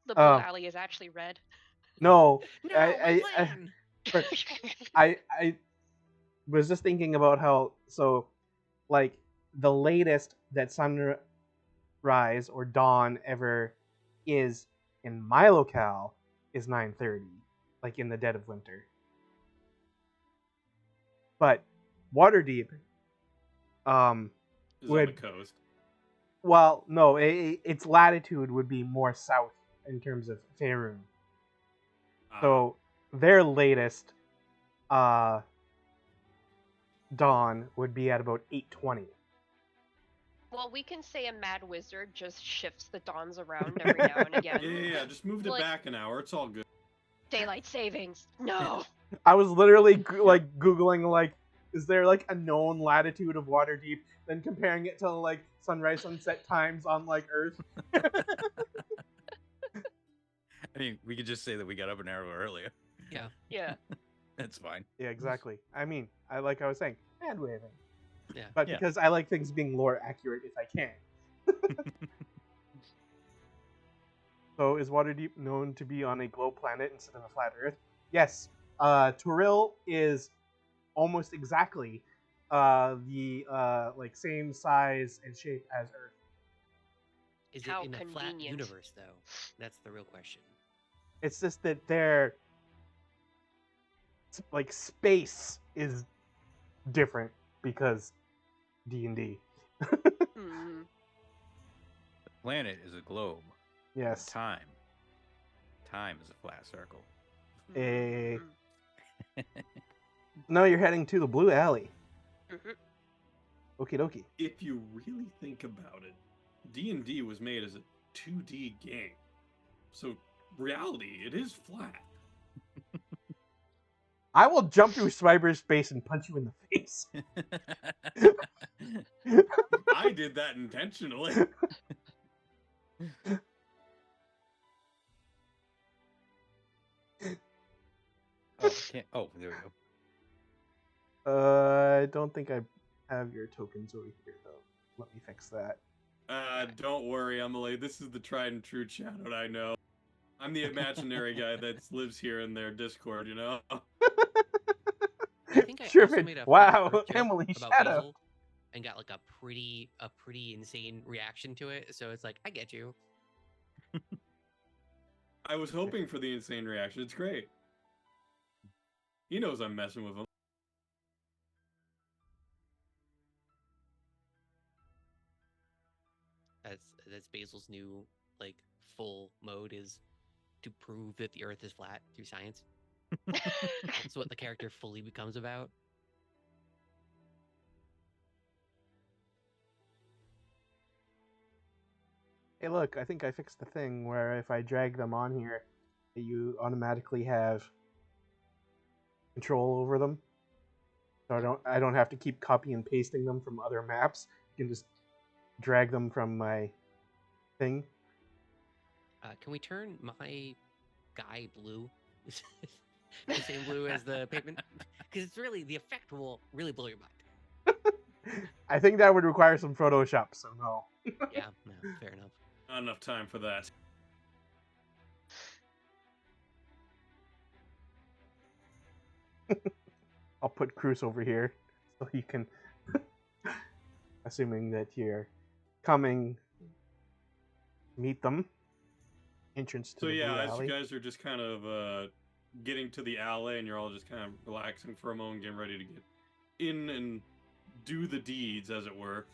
The blue alley is actually red. No, No, my plan. I was just thinking about how like the latest that sunrise or dawn ever is in my locale is 9:30, like in the dead of winter. But Waterdeep Is on the coast. Well, no, its latitude would be more south in terms of Faerun. So their latest dawn would be at about 8:20. Well, we can say a mad wizard just shifts the dawns around every now and again. Yeah, just moved it back an hour. It's all good. Daylight savings. No. I was literally Googling is there like a known latitude of Waterdeep, then comparing it to like sunrise sunset times on like Earth. I mean, we could just say that we got up an hour earlier. Yeah. Yeah. That's fine. Yeah, exactly. I mean, I was saying, hand waving. Yeah. But because I like things being lore accurate if I can. So is Waterdeep known to be on a globe planet instead of a flat Earth? Yes. Turil is almost exactly the like same size and shape as Earth. Is How it in a flat convenient. universe, though? That's the real question. It's just that their like space is different because D&D. Mm. The planet is a globe. Yes. Time is a flat circle. Eh. Mm. No, you're heading to the blue alley. Mhm. Okie dokie. If you really think about it, D&D was made as a 2D game. So reality, it is flat. I will jump through cyberspace and punch you in the face. I did that intentionally. Oh, there we go. I don't think I have your tokens over here though. Let me fix that. Don't worry, Emily. This is the tried and true channel I know. I'm the imaginary guy that lives here in their Discord, you know? I think I sure if also it. made a Wow, joke Emily about Shadow. basil and got like a pretty insane reaction to it. So it's like, I get you. I was hoping for the insane reaction. It's great. He knows I'm messing with him. That's Basil's new like full mode is to prove that the Earth is flat through science. That's what the character fully becomes about. Hey, look, I think I fixed the thing where if I drag them on here, you automatically have control over them. So I don't have to keep copy and pasting them from other maps. You can just drag them from my thing. Can we turn my guy blue? The same blue as the pavement? Because it's really, the effect will really blow your mind. I think that would require some Photoshop, so no. Yeah, no, fair enough. Not enough time for that. I'll put Cruz over here so you can, assuming that you're coming, meet them. Entrance to So the yeah, blue as alley. you guys are just kind of getting to the alley and you're all just kind of relaxing for a moment, getting ready to get in and do the deeds, as it were,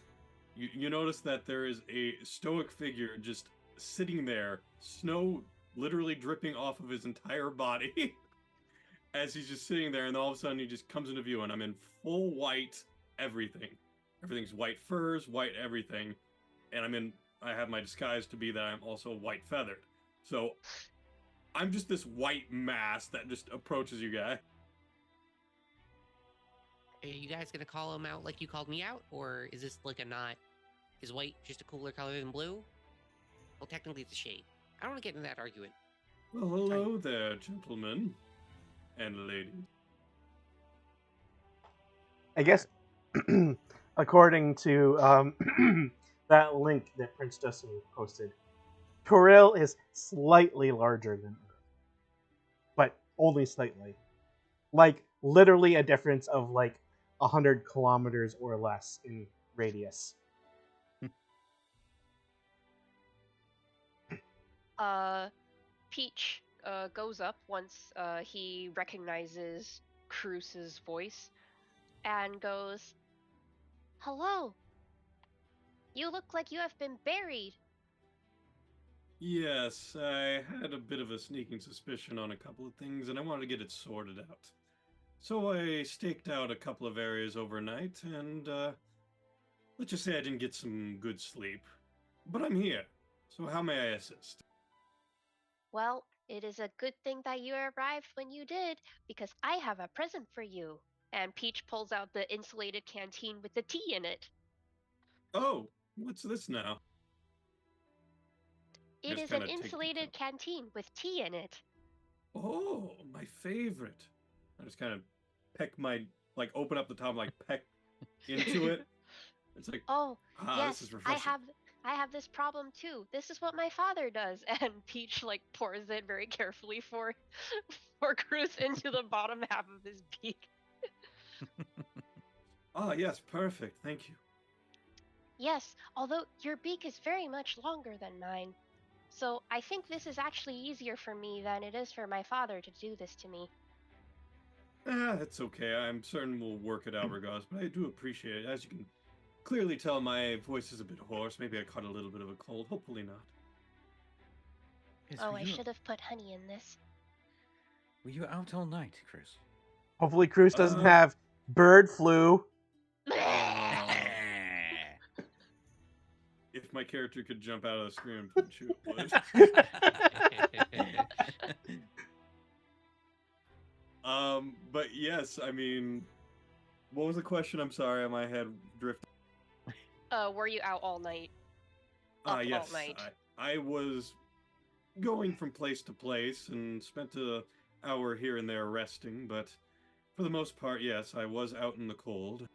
you notice that there is a stoic figure just sitting there, snow literally dripping off of his entire body as he's just sitting there, and then all of a sudden he just comes into view, and I'm in full white everything. Everything's white furs, white everything, and I have my disguise to be that I'm also white feathered. So I'm just this white mass that just approaches you guys. Are you guys gonna call him out like you called me out? Or is this like a not, is white just a cooler color than blue? Well, technically it's a shade. I don't want to get into that argument. Well, hello there, gentlemen and ladies. I guess, according to that link that Prince Dustin posted, Toril is slightly larger than Earth, but only slightly. Like literally a difference of like 100 kilometers or less in radius. Peach goes up once he recognizes Cruz's voice and goes, "Hello. You look like you have been buried." Yes, I had a bit of a sneaking suspicion on a couple of things, and I wanted to get it sorted out. So I staked out a couple of areas overnight, and let's just say I didn't get some good sleep. But I'm here, so how may I assist? Well, it is a good thing that you arrived when you did, because I have a present for you. And Peach pulls out the insulated canteen with the tea in it. Oh, what's this now? It Just is an kind of take the insulated cup. canteen with tea in it. Oh, my favorite. I just kind of peck my, like, open up the top, like, peck into it. It's like, Oh, this yes, is refreshing. I have this problem too. This is what my father does. And Peach like pours it very carefully for for Cruz into the bottom half of his beak. Yes, perfect. Thank you. Yes, although your beak is very much longer than mine. So I think this is actually easier for me than it is for my father to do this to me. It's okay. I'm certain we'll work it out regardless, but I do appreciate it. As you can clearly tell, my voice is a bit hoarse. Maybe I caught a little bit of a cold. Hopefully not. Yes, Oh, I should have put honey in this. Were you out all night, Chris? Hopefully, Cruz doesn't Uh, have bird flu. If my character could jump out of the screen and punch you, it would. But yes, I mean, what was the question? I'm sorry, my head drifted. Were you out all night? Up Yes, all night. I was going from place to place and spent an hour here and there resting, but for the most part, yes, I was out in the cold.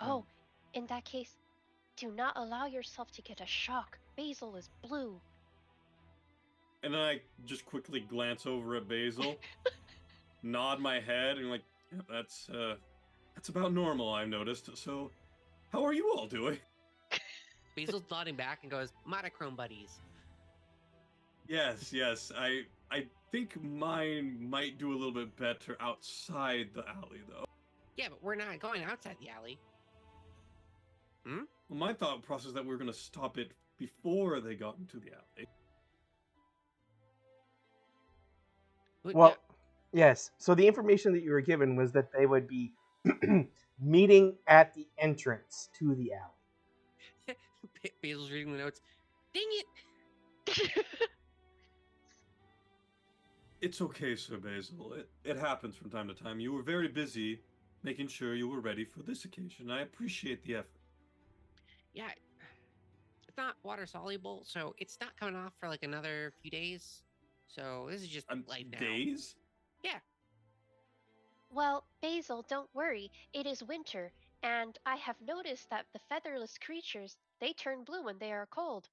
Oh, in that case, do not allow yourself to get a shock. Basil is blue. And then I just quickly glance over at Basil, nod my head, and like, Yeah, that's about normal, I've noticed. So, how are you all doing? Basil's nodding back and goes, Monochrome buddies. Yes, yes. I think mine might do a little bit better outside the alley, though. Yeah, but we're not going outside the alley. Well, my thought process that we were going to stop it before they got into the alley. Well, yes. So the information that you were given was that they would be meeting at the entrance to the alley. Basil's reading the notes. Dang it! It's okay, Sir Basil. It happens from time to time. You were very busy making sure you were ready for this occasion. I appreciate the effort. Yeah, it's not water soluble, so it's not coming off for like another few days. So this is just life now. Days? Yeah. Well, Basil, don't worry. It is winter, and I have noticed that the featherless creatures, they turn blue when they are cold.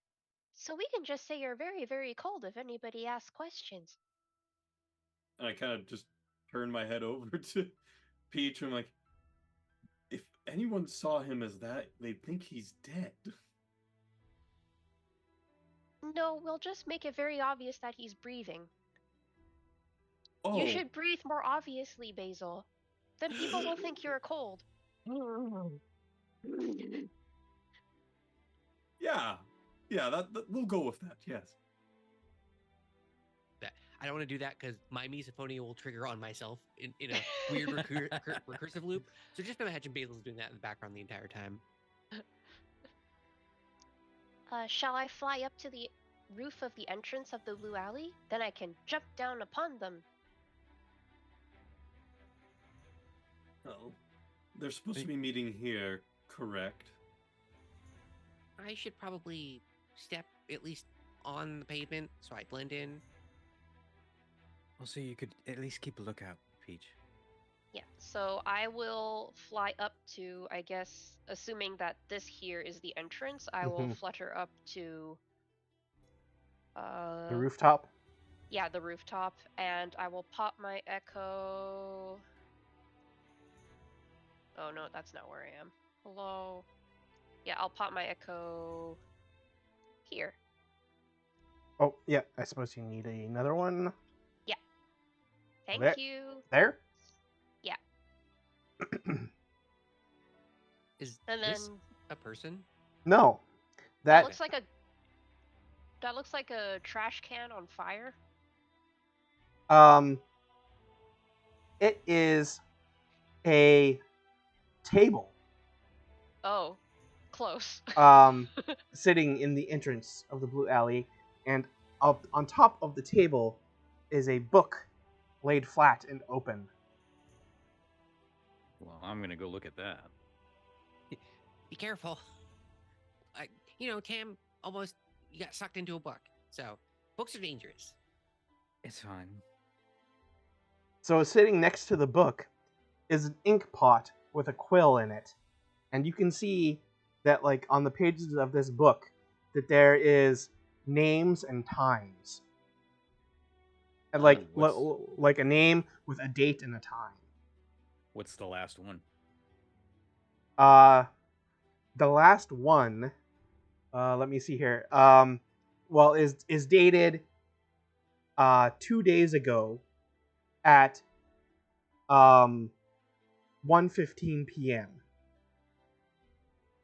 So we can just say you're very, very cold if anybody asks questions. And I kind of just turned my head over to Peach and I'm like, if anyone saw him as that, they'd think he's dead. No, we'll just make it very obvious that he's breathing. Oh. You should breathe more obviously, Basil. Then people will think you're cold. Yeah. Yeah, that we'll go with that, yes. I don't want to do that because my misophonia will trigger on myself in a weird recursive loop. So just imagine Basil's doing that in the background the entire time. Shall I fly up to the roof of the entrance of the Blue Alley? Then I can jump down upon them. Oh. They're supposed to be meeting here, correct? I should probably step at least on the pavement so I blend in. Also, you could at least keep a lookout, Peach. Yeah, so I will fly up to, I guess, assuming that this here is the entrance, I will flutter up to... the rooftop? Yeah, the rooftop, and I will pop my echo... Oh no, that's not where I am. Hello? Yeah, I'll pop my echo... here. Oh, yeah, I suppose you need another one. Yeah. Thank There. you. There? Yeah. Is And this then a person? No. that looks like a trash can on fire. It is a table. Oh, close. Sitting in the entrance of the Blue Alley, and up on top of the table is a book laid flat and open. Well, I'm gonna go look at that. Be careful. Tam almost got sucked into a book. So books are dangerous. It's fine. So sitting next to the book is an ink pot with a quill in it. And you can see that, like, on the pages of this book, that there is names and times. And like a name with a date and a time. What's the last one? The last one, let me see here. Is dated 2 days ago at 1:15 p.m.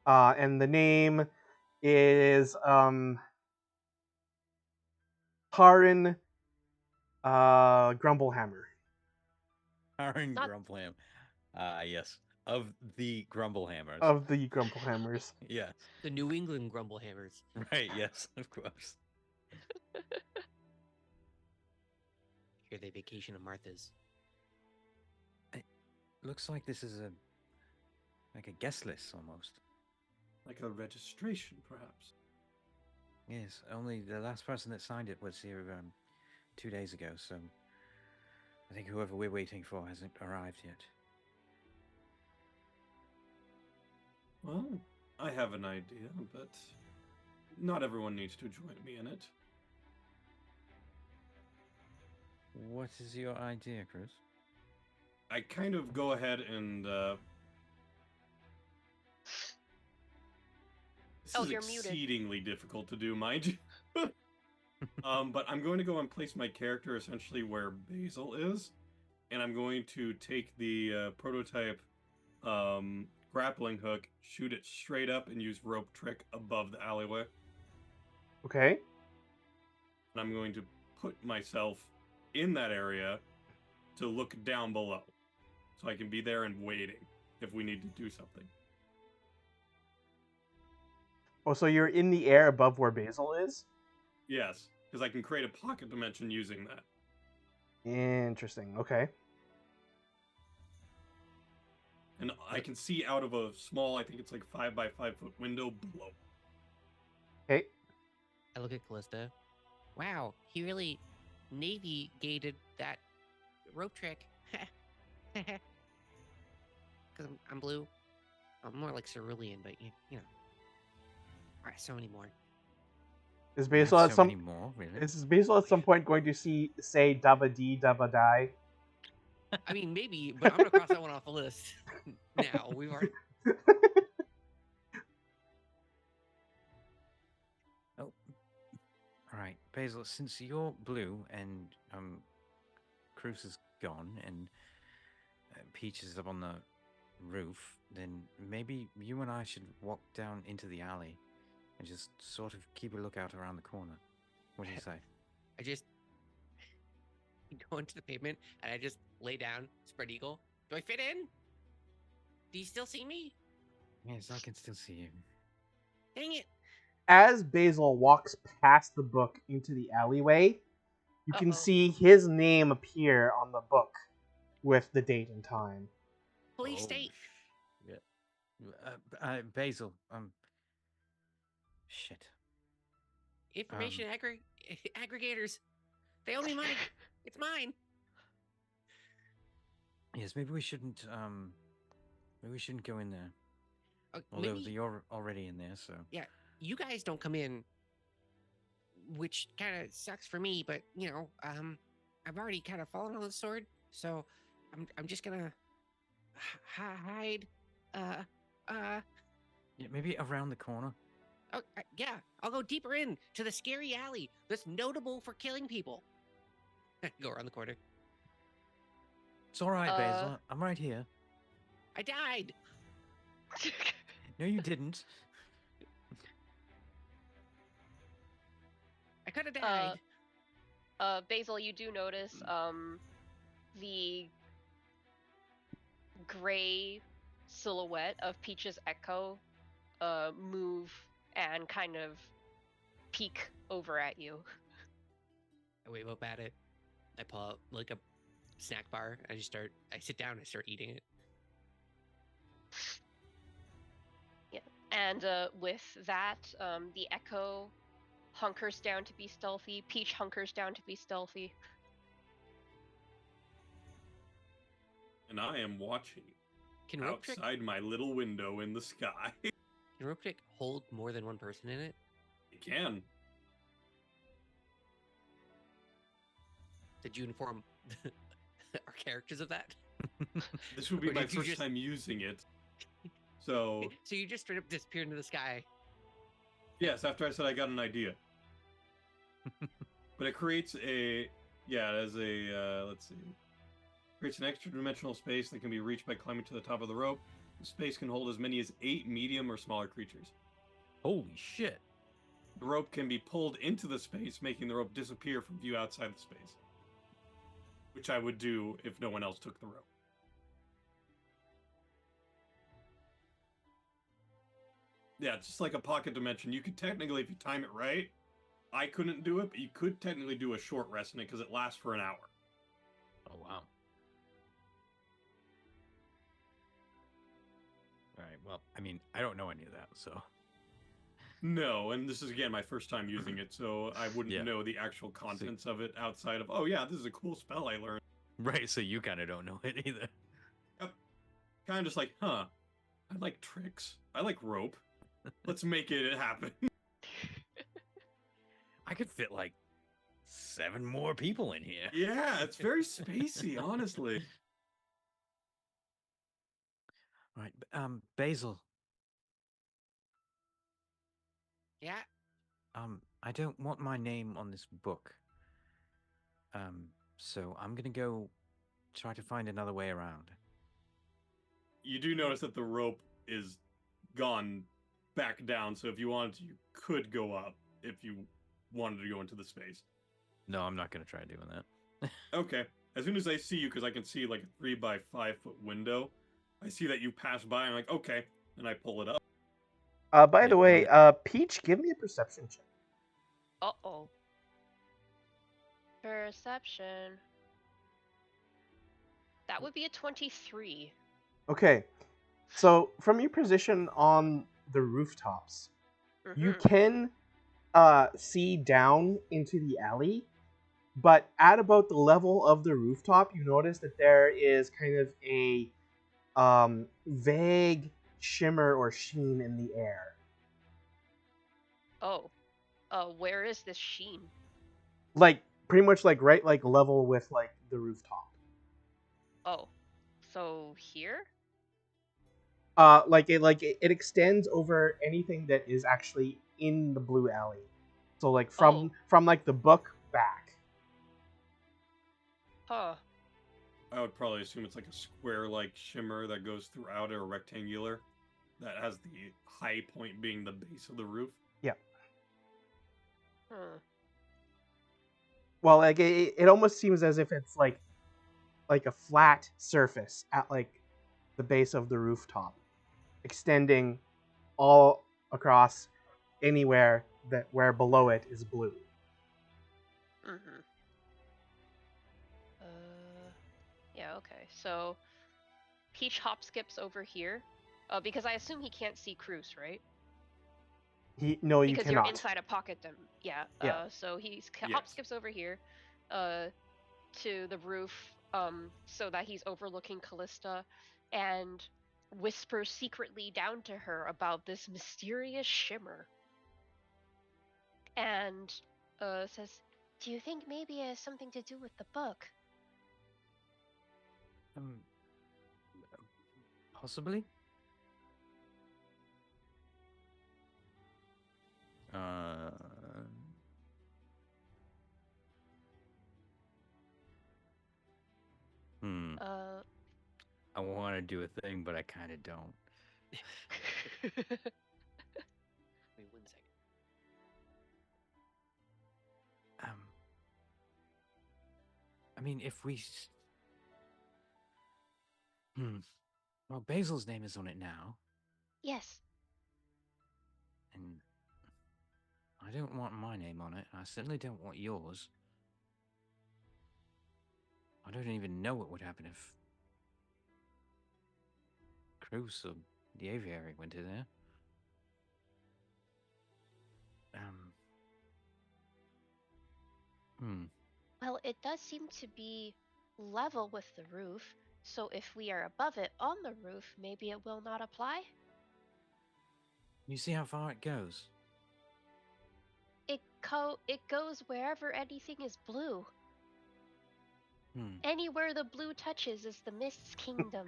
And the name is Harin Grumblehammer. Harin Grumblehammer. Yes. Of the Grumblehammers. Of the Grumblehammers. Yes. The New England Grumblehammers. Right, yes, of course. Here they vacation at Martha's. It looks like this is like a guest list almost. Like a registration, perhaps. Yes, only the last person that signed it was here 2 days ago, so I think whoever we're waiting for hasn't arrived yet. Well, I have an idea, but not everyone needs to join me in it. What is your idea, Chris? I kind of go ahead and this Oh, is you're muted. exceedingly difficult to do, mind you. But I'm going to go and place my character essentially where Basil is, and I'm going to take the prototype grappling hook, shoot it straight up, and use rope trick above the alleyway. Okay. And I'm going to put myself in that area to look down below, so I can be there and waiting if we need to do something. Oh, so you're in the air above where Basil is? Yes, because I can create a pocket dimension using that. Interesting. Okay. And I can see out of a small, I think it's like 5 by 5 foot window below. Okay. I look at Callista. Wow, he really navigated that rope trick. Because I'm blue. I'm more like cerulean, but you know. All right, so many more. Is We have Basil at so some many more, really? is Basil at some point going to say dabba dee dabba die? I mean, maybe, but I'm gonna cross that one off the list. Now we've already. Oh, all right, Basil. Since you're blue and Cruz is gone and Peach is up on the roof, then maybe you and I should walk down into the alley and just sort of keep a lookout around the corner. What do you say? I just go into the pavement and I just lay down, spread eagle. Do I fit in? Do you still see me? Yes, I can still see you. Dang it! As Basil walks past the book into the alleyway, you can Uh-oh. see his name appear on the book with the date and time. Police state. Yeah. Basil. Shit. Information aggregators. They owe me money. It's mine. Yes, maybe we shouldn't. Maybe we shouldn't go in there. Although Maybe, you're already in there, so. yeah, you guys don't come in, which kind of sucks for me. But you know, I've already kind of fallen on the sword, so I'm just gonna hide. Yeah, maybe around the corner. Oh, yeah, I'll go deeper in to the scary alley that's notable for killing people. Go around the corner. It's all right, Basil. I'm right here. I died. No, you didn't. I could have died. Basil, you do notice the gray silhouette of Peach's echo move and kind of peek over at you. I wave up at it. I pull out like a snack bar. I sit down and start eating it. Yeah. And with that, the echo hunkers down to be stealthy. Peach hunkers down to be stealthy. And I am watching Can rope trick outside my little window in the sky. hold more than one person in it? It can. Did you inform our characters of that? This would be Or my did you first just- time using it. So, So you just straight up disappeared into the sky. yes, after I said I got an idea. But it creates let's see. Creates an extra dimensional space that can be reached by climbing to the top of the rope. The space can hold as many as 8 medium or smaller creatures. Holy shit. The rope can be pulled into the space, making the rope disappear from view outside the space. Which I would do if no one else took the rope. Yeah, it's just like a pocket dimension. You could technically, if you time it right, I couldn't do it, but you could technically do a short rest in it because it lasts for an hour. Oh, wow. All right, well, I mean, I don't know any of that, so. No, and this is again my first time using it, so I wouldn't Yeah. know the actual contents of it outside of, oh yeah, this is a cool spell I learned. Right, so you kind of don't know it either. Kind of just like, huh, I like tricks. I like rope. Let's make it happen. I could fit like 7 more people in here. Yeah, it's very spacey, honestly. Right. Basil. Yeah. I don't want my name on this book. So I'm gonna go try to find another way around. You do notice that the rope is gone back down, so if you wanted to, you could go up if you wanted to go into the space. No, I'm not gonna try doing that. Okay. As soon as I see you, because I can see like a 3 by 5 foot window, I see that you pass by, and I'm like, okay, and I pull it up. By the Yeah, way, I'm Peach, give me a perception check. Uh-oh. Perception. That would be a 23. Okay, so from your position on the rooftops, you Mhm. can see down into the alley, but at about the level of the rooftop, you notice that there is kind of a vague shimmer or sheen in the air. Oh. Where is this sheen? Like pretty much like right like level with like the rooftop. Oh. So here? It extends over anything that is actually in the blue alley. So like Oh. from like the book back. Huh. I would probably assume it's like a square-like shimmer that goes throughout, or rectangular, that has the high point being the base of the roof. Yeah. Hmm. Well, like it almost seems as if it's like a flat surface at like the base of the rooftop, extending all across anywhere that where below it is blue. Mhm. Yeah, okay. So Peach hop skips over here. Because I assume he can't see Cruz, right? No, you Because you're cannot. inside a pocket dim. Yeah. Yeah. So he hop Yes. skips over here, to the roof, so that he's overlooking Callista, and whispers secretly down to her about this mysterious shimmer. And says, "Do you think maybe it has something to do with the book?" um, possibly. Uh, hmm. Uh. I want to do a thing, but I kind of don't. Wait 1 second. Um, I mean, if we. Well, Basil's name is on it now, Yes. and I don't want my name on it. I certainly don't want yours. I don't even know what would happen if Cruz or the aviary went in there. Hmm. Well, it does seem to be level with the roof, so if we are above it on the roof, maybe it will not apply? You see how far it goes? It goes wherever anything is blue. Hmm. Anywhere the blue touches is the Mist's kingdom.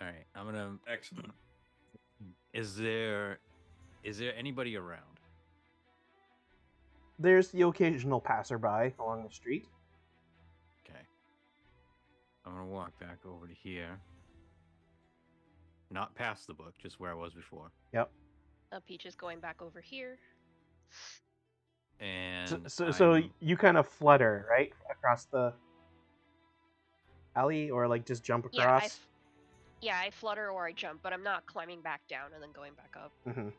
All right, I'm gonna. Excellent. Is there anybody around? There's the occasional passerby along the street. Okay. I'm gonna walk back over to here. Not past the book, just where I was before. Yep. Peach is going back over here. And So you kind of flutter right across the alley, or like just jump Yeah, across. I flutter or I jump, but I'm not climbing back down and then going back up. Mm-hmm.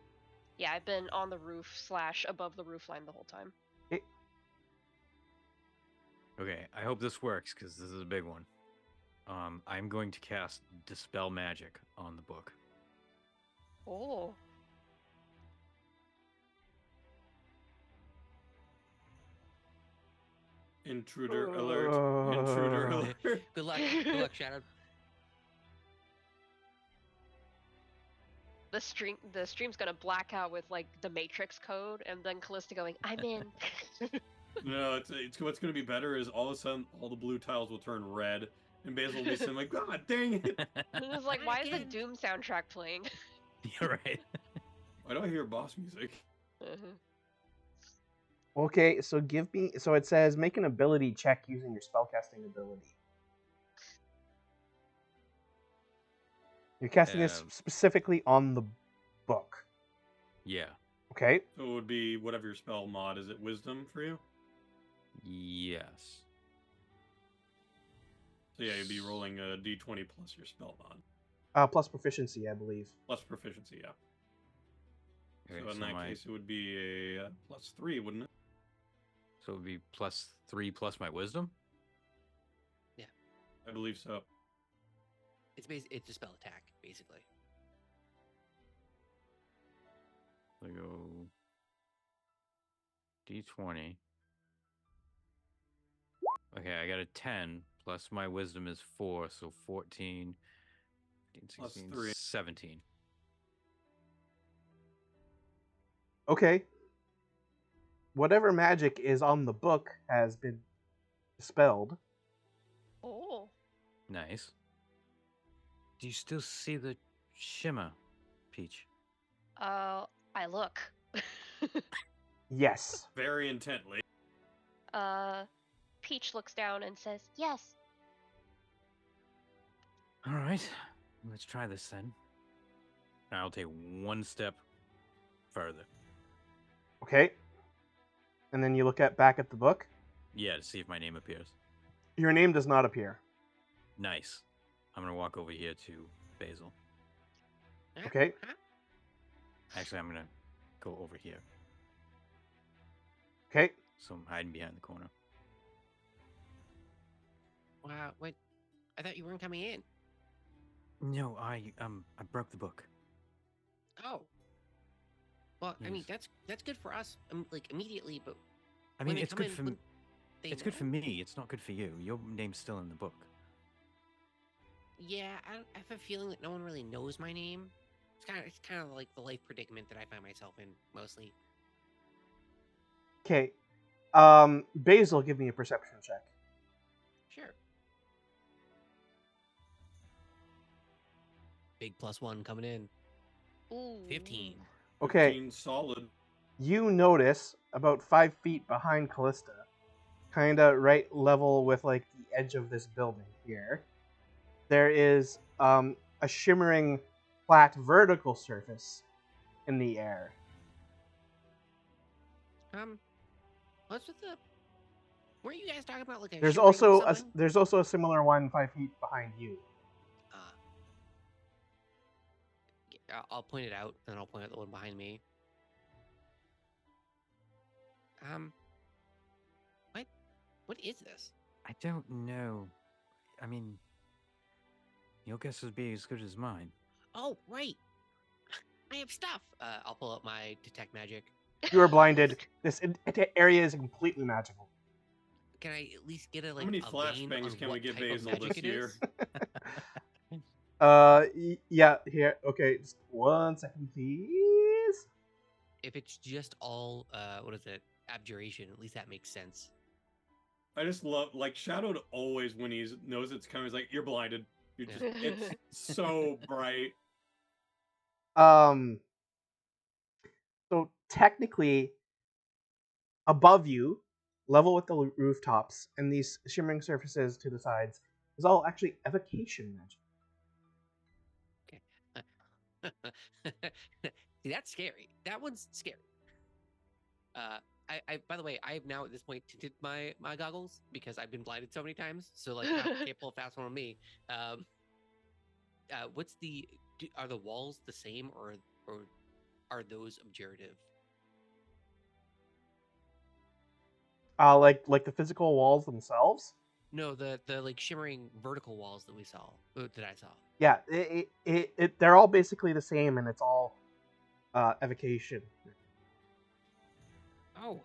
Yeah, I've been on the roof / above the roof line the whole time. Okay, I hope this works because this is a big one. I'm going to cast Dispel Magic on the book. Oh. Intruder alert. Intruder alert. Good luck. Good luck, Shadow. The stream's gonna black out with like the Matrix code, and then Callista going, "I'm in." No, it's what's going to be better is all of a sudden all the blue tiles will turn red, and Basil will be saying like, "God dang it! It's like, Not why is the again. Doom soundtrack playing? You're right. Why do I hear boss music?" Mhm. Okay, so give me. So it says make an ability check using your spellcasting ability. You're casting this Um, specifically on the book. Yeah. Okay. So it would be whatever your spell mod is. It Wisdom for you? Yes. So yeah, you'd be rolling a d20 plus your spell mod Plus proficiency, I believe. plus proficiency. Yeah. Okay, So in that case, it would be a +3, wouldn't it? So it would be +3 plus my wisdom? I believe so. It's a spell attack, basically. So I go D20. Okay, I got a 10 plus my wisdom is 4, so 14, 15, Plus 16, 3. 17. Okay. Whatever magic is on the book has been dispelled. Oh. Nice. Do you still see the shimmer, Peach? I look. Yes. Very intently. Peach looks down and says, "Yes." All right, let's try this then. I'll take one step further. Okay. And then you look back at the book. Yeah, to see if my name appears. Your name does not appear. Nice. I'm gonna walk over here to Basil. Okay. Huh? Actually, I'm gonna go over here. Okay. So I'm hiding behind the corner. Wow, wait. I thought you weren't coming in. No, I broke the book. Oh. Well, I mean, Yes. that's good for us, like immediately, but I when mean, they it's come good in, for wouldn't they it's good for know? me. It's not good for you. Your name's still in the book. Yeah, I have a feeling that no one really knows my name. It's kind of like the life predicament that I find myself in mostly. Okay. Basil, give me a perception check. Sure. Big +1 coming in. Ooh. 15. Okay. 15 solid. You notice about 5 feet behind Callista, kind of right level with like the edge of this building here, there is a shimmering flat vertical surface in the air. What's with the? Weren't you guys talking about like a There's shimmering also something? there's also a similar one 5 feet behind you. I'll point it out, and I'll point out the one behind me. What is this? I don't know. I mean, your guess would be as good as mine. Oh, right. I have stuff. I'll pull up my detect magic. You are blinded. This area is completely magical. Can I at least get a How many vein on flashbangs can we what give type of Basil magic this it year? is? Yeah, here. Okay, just 1 second, please. If it's just all, what is it? Abjuration. At least that makes sense. I just love like Shadowed always when he knows it's coming. He's like, "You're blinded. You're Yeah. just it's so bright." So technically, above you, level with the rooftops, and these shimmering surfaces to the sides, is all actually evocation magic. See, that's scary. That one's scary. By the way, I have now at this point tinted my goggles because I've been blinded so many times. So like, can't pull a fast one on me. What's the? Are the walls the same or are those abjurative? Like the physical walls themselves. No, the like shimmering vertical walls that we saw that I saw. Yeah, they're all basically the same, and it's all evocation. Oh,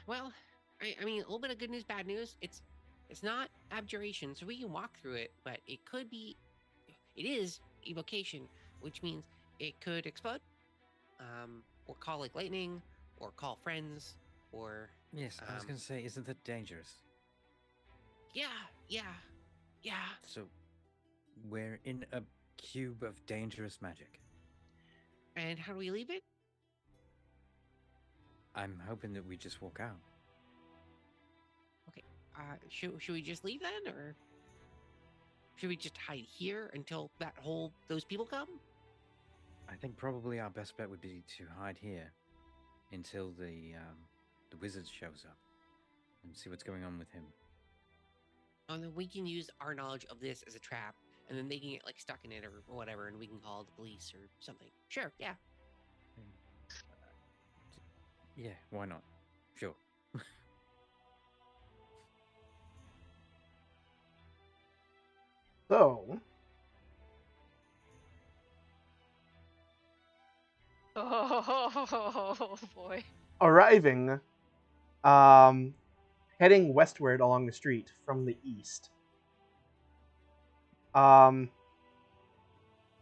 well, I mean, a little bit of good news, bad news. It's not abjuration, so we can walk through it, but it could be, it is evocation, which means it could explode, or call like lightning, or call friends, or Yes, I was going to say, isn't that dangerous? Yeah. So, we're in a cube of dangerous magic. And how do we leave it? I'm hoping that we just walk out. Okay. Should we just leave then, or should we just hide here until those people come? I think probably our best bet would be to hide here until the wizard shows up and see what's going on with him. And then we can use our knowledge of this as a trap, and then they can get like stuck in it or whatever, and we can call the police or something. Sure, yeah. Yeah, why not? Sure. So, Oh boy. arriving, heading westward along the street from the east,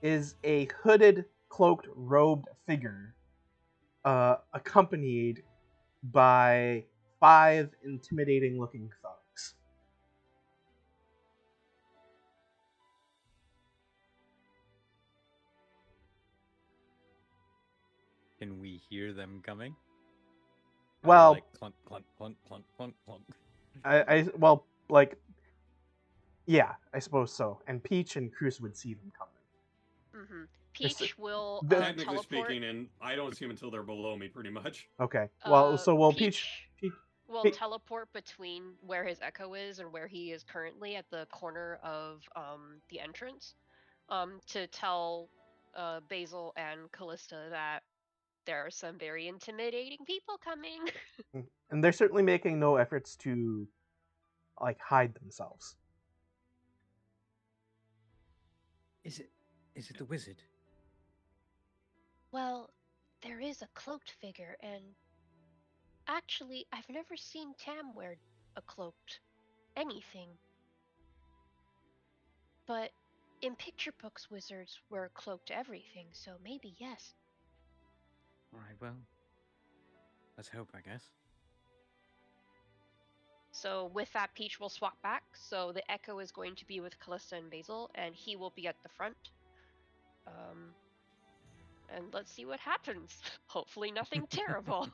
is a hooded, cloaked, robed figure, accompanied by 5 intimidating-looking thugs. Can we hear them coming? Well, like clunk, clunk, clunk, clunk, clunk, clunk. Yeah, I suppose so. And Peach and Cruz would see them coming. Mm-hmm. Peach will Technically teleport. speaking, and I don't see them until they're below me, pretty much. Okay. Well, Peach will Peach- teleport between where his echo is and where he is currently at the corner of the entrance, to tell Basil and Callista that there are some very intimidating people coming. and they're certainly making no efforts to hide themselves. Is it the wizard? Well, there is a cloaked figure, and actually, I've never seen Tam wear a cloaked anything. But in picture books, wizards wear cloaked everything, so maybe yes. Alright, well, let's hope, I guess. So with that, Peach will swap back. So the Echo is going to be with Callista and Basil, and he will be at the front. And let's see what happens. Hopefully nothing terrible.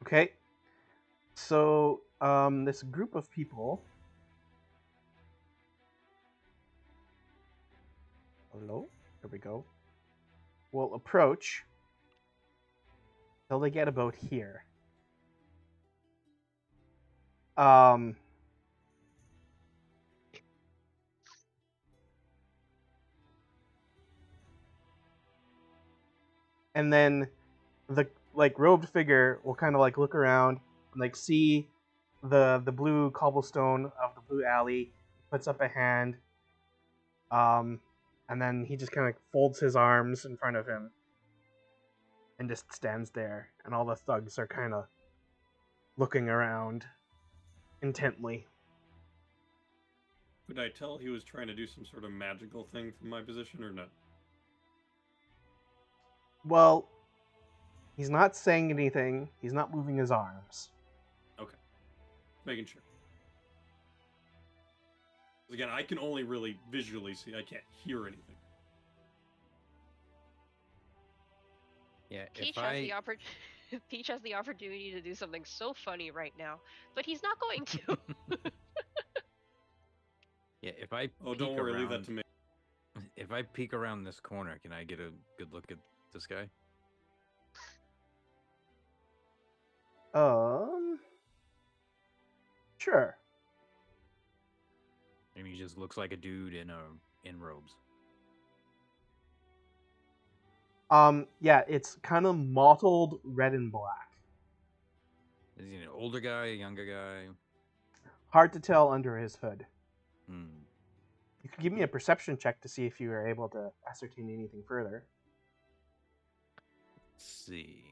Okay. So, this group of people. Hello? There we go. Will approach till they get about here. And then the robed figure will kind of look around and see the blue cobblestone of the blue alley, puts up a hand, and then he just kind of folds his arms in front of him and just stands there, and all the thugs are kind of looking around intently. Could I tell he was trying to do some sort of magical thing from my position or no? Well, he's not saying anything. He's not moving his arms. Okay. Making sure. Again, I can only really visually see. I can't hear anything. Yeah, Peach has the opportunity to do something so funny right now, but he's not going to. Yeah, if I Oh, don't worry, leave that to me. If I peek around this corner, can I get a good look at this guy? Sure. And he just looks like a dude in robes. Yeah, it's kind of mottled red and black. Is he an older guy, a younger guy? Hard to tell under his hood. Hmm. You could give me a perception check to see if you are able to ascertain anything further. Let's see.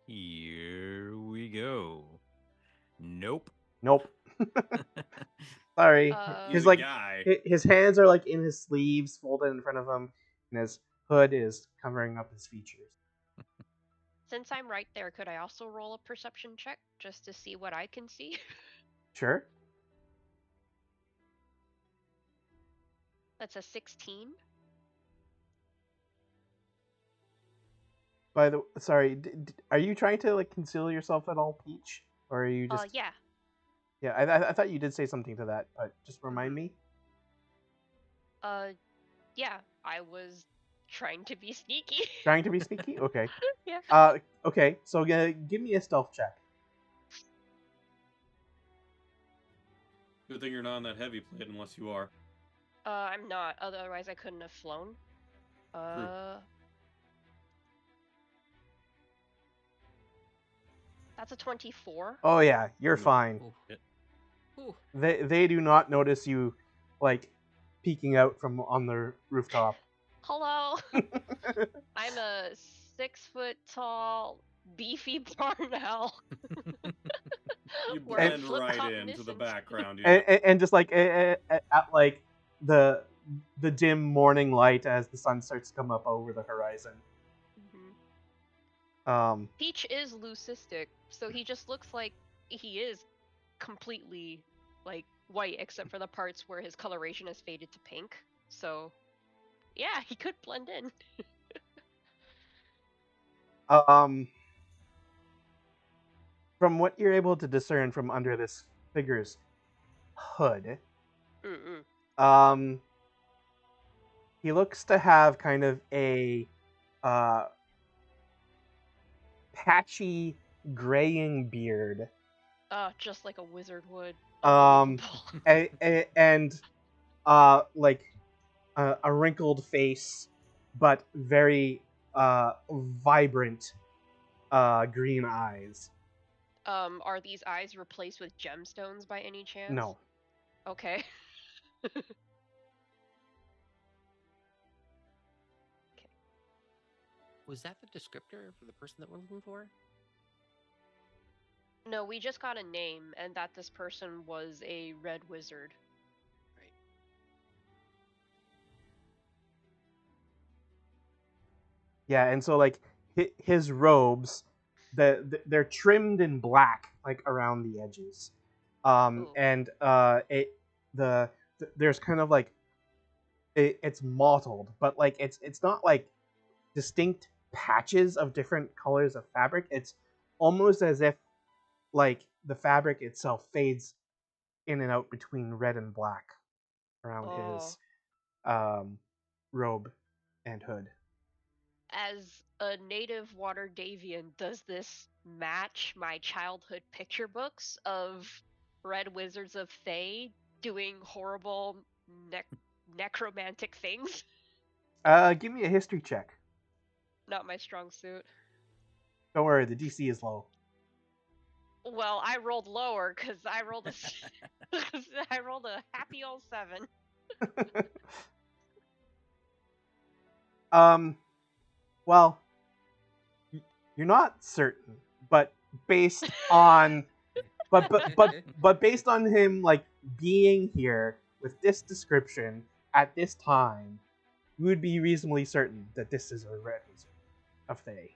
Here we go. Nope. Sorry. He's a guy. His hands are in his sleeves, folded in front of him, and his hood is covering up his features. Since I'm right there, could I also roll a perception check just to see what I can see? Sure. That's a 16. By the sorry, are you trying to like conceal yourself at all, Peach, or are you just? Yeah. Yeah, I thought you did say something to that, but just remind me. Yeah, I was trying to be sneaky. Trying to be sneaky. Okay. Yeah. Okay. So give me a stealth check. Good thing you're not on that heavy plate unless you are. I'm not. Otherwise, I couldn't have flown. That's a 24. Oh yeah, you're Ooh. fine. Ooh. They do not notice you, like, peeking out from on the rooftop. Hello. I'm a 6 foot tall, beefy barn owl. You wearing blend right flip-top into the Nissens. background. Yeah. And just like at like the dim morning light as the sun starts to come up over the horizon. Mhm. Peach is leucistic, so he just looks like he is completely like white except for the parts where his coloration has faded to pink. So yeah, he could blend in. From what you're able to discern from under this figure's hood, he looks to have kind of a patchy graying beard. Just like a wizard would. And Unbelievable. like a wrinkled face, but very vibrant green eyes. Are these eyes replaced with gemstones by any chance? No. Okay. Was that the descriptor for the person that we're looking for? No, we just got a name, and that this person was a red wizard. Right. Yeah, and so like his robes, they're trimmed in black, like around the edges, and there's kind of like it's mottled, but like it's not like distinct patches of different colors of fabric. It's almost as if like the fabric itself fades in and out between red and black around his robe and hood. As a native Waterdavian, does this match my childhood picture books of red wizards of Thay doing horrible necromantic things? Give me a history check. Not my strong suit. Don't worry, the DC is low. Well, I rolled lower because I rolled I rolled a happy old 7. Well, you're not certain, but based on but based on him like being here with this description at this time, you would be reasonably certain that this is a red wizard of Thay.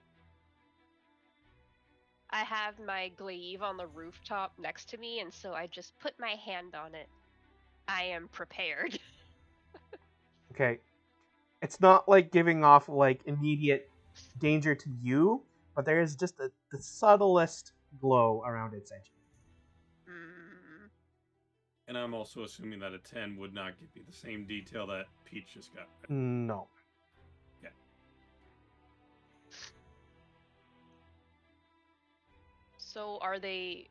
I have my glaive on the rooftop next to me, and so I just put my hand on it. I am prepared. Okay. It's not like giving off like immediate danger to you, but there is just the subtlest glow around its edge. And I'm also assuming that a 10 would not give me the same detail that Peach just got. No. Okay. So are they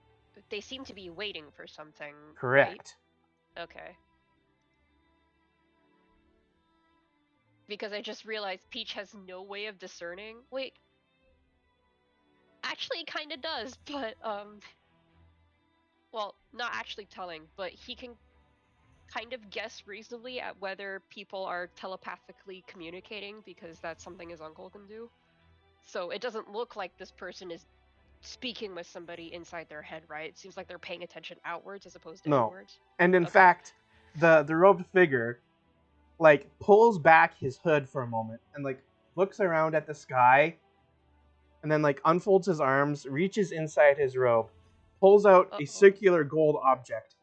seem to be waiting for something, Correct. Right? Okay. Because I just realized Peach has no way of discerning. Wait. Actually, it kind of does, but, well, not actually telling, but he can kind of guess reasonably at whether people are telepathically communicating, because that's something his uncle can do. So it doesn't look like this person is speaking with somebody inside their head, right? It seems like they're paying attention outwards as opposed to inwards. And in fact, the robed figure like pulls back his hood for a moment and like looks around at the sky and then like unfolds his arms, reaches inside his robe, pulls out a circular gold object,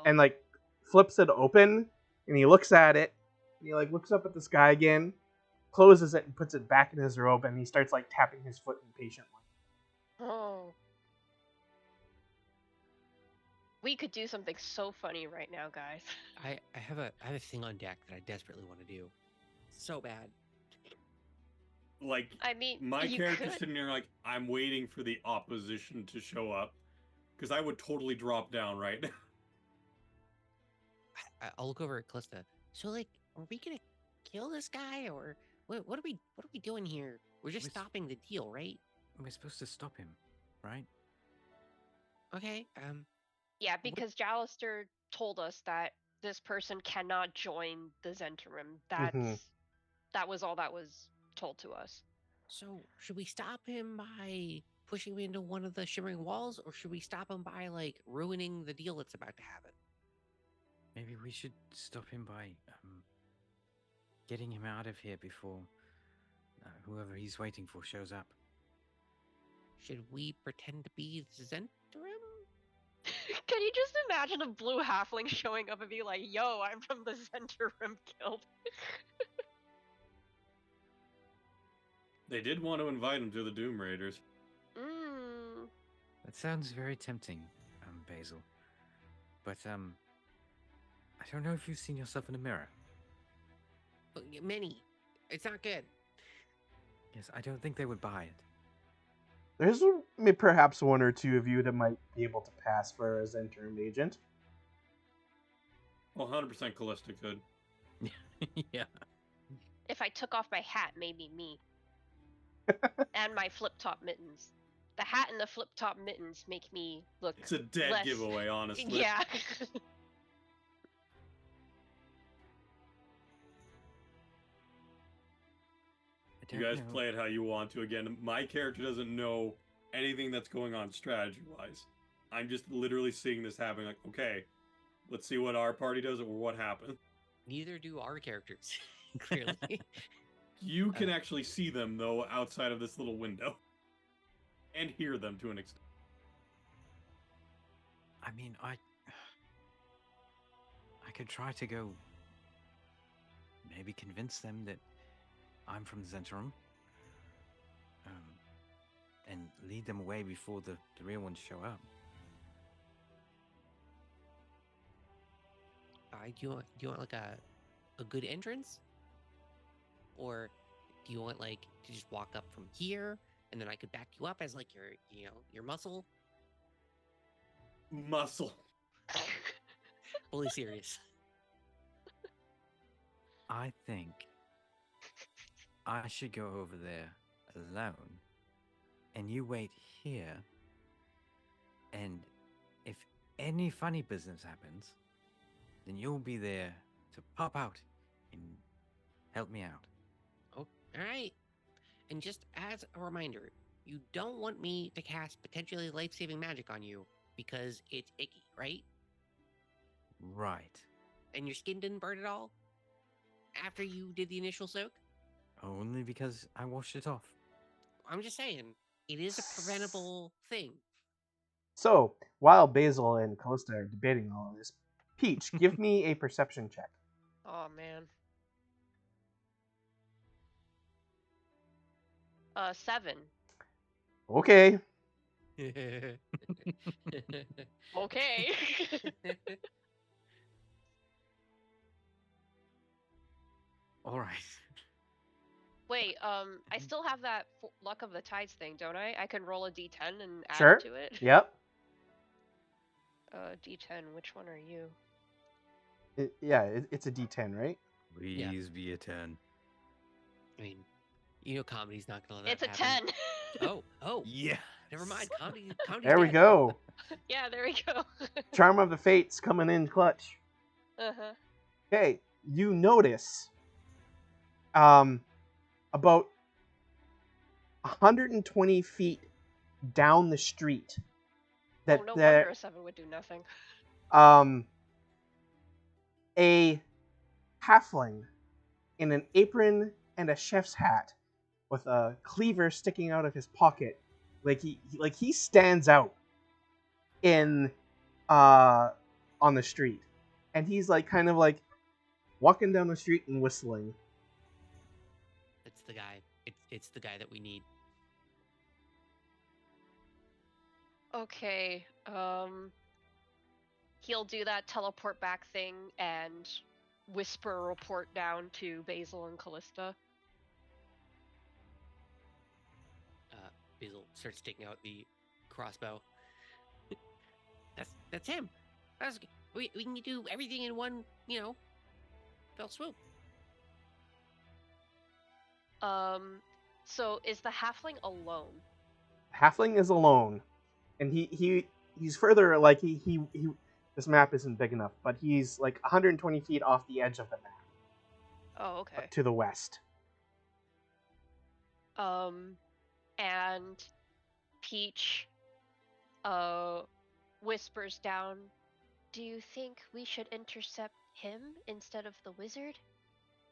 and like flips it open, and he looks at it, and he like looks up at the sky again, closes it and puts it back in his robe, and he starts like tapping his foot impatiently. Oh. We could do something so funny right now, guys. I have a thing on deck that I desperately want to do. So bad. Like, I mean, my you character's could. sitting there like, I'm waiting for the opposition to show up. Because I would totally drop down right now. I'll look over at Callista. So, like, are we gonna kill this guy, or what are we doing here? We're just stopping the deal, right? We're supposed to stop him, right? Okay. Yeah, because Jalister told us that this person cannot join the Zentarum. That was all that was told to us. So should we stop him by pushing him into one of the shimmering walls, or should we stop him by like ruining the deal that's about to happen? Maybe we should stop him by getting him out of here before whoever he's waiting for shows up. Should we pretend to be the Zentarum? Can you just imagine a blue halfling showing up and be like, yo, I'm from the Zentarum Guild? They did want to invite him to the Doom Raiders. That sounds very tempting, Basil. But I don't know if you've seen yourself in a mirror. Many. It's not good. Yes, I don't think they would buy it. There's perhaps one or two of you that might be able to pass for a Zentarum agent. Well, 100% Callista could. Yeah. If I took off my hat, maybe me. And my flip-top mittens. The hat and the flip-top mittens make me look It's a dead less... giveaway, honestly. Yeah. You guys play it how you want to. Again, my character doesn't know anything that's going on strategy-wise. I'm just literally seeing this happening like, okay, let's see what our party does or what happened. Neither do our characters, clearly. You can actually see them, though, outside of this little window. And hear them to an extent. I mean, I could try to go maybe convince them that I'm from the Zentarum, and lead them away before the real ones show up. Do you want like a good entrance, or do you want like to just walk up from here and then I could back you up as like your muscle? Muscle. Fully serious. I think I should go over there alone, and you wait here, and if any funny business happens, then you'll be there to pop out and help me out. Oh, all right. And just as a reminder, you don't want me to cast potentially life-saving magic on you because it's icky, right? Right. And your skin didn't burn at all after you did the initial soak? Only because I washed it off. I'm just saying, it is a preventable thing. So, while Basil and Callista are debating all of this, Peach, give me a perception check. Oh, man. 7. Okay. Okay. All right. Wait, I still have that luck of the tides thing, don't I? I can roll a d10 and add Sure. to it. Yep. D10, which one are you? It's a D10, right? Please be a 10. I mean, comedy's not gonna let that It's a happen. 10. Oh. Yeah. Never mind. Comedy. There we go. Yeah, there we go. Charm of the Fates coming in clutch. Uh-huh. Okay, you notice about 120 feet down the street that no wonder a 7 would do nothing. A halfling in an apron and a chef's hat with a cleaver sticking out of his pocket. Like he stands out in on the street, and he's like kind of like walking down the street and whistling. It's the guy. It's the guy that we need. Okay. He'll do that teleport back thing and whisper a report down to Basil and Callista. Basil starts taking out the crossbow. That's him. We can do everything in one, fell swoop. So is the halfling alone? Halfling is alone, and he's further like he this map isn't big enough, but he's like 120 feet off the edge of the map. Oh, okay. To the west. And Peach whispers down, "Do you think we should intercept him instead of the wizard?"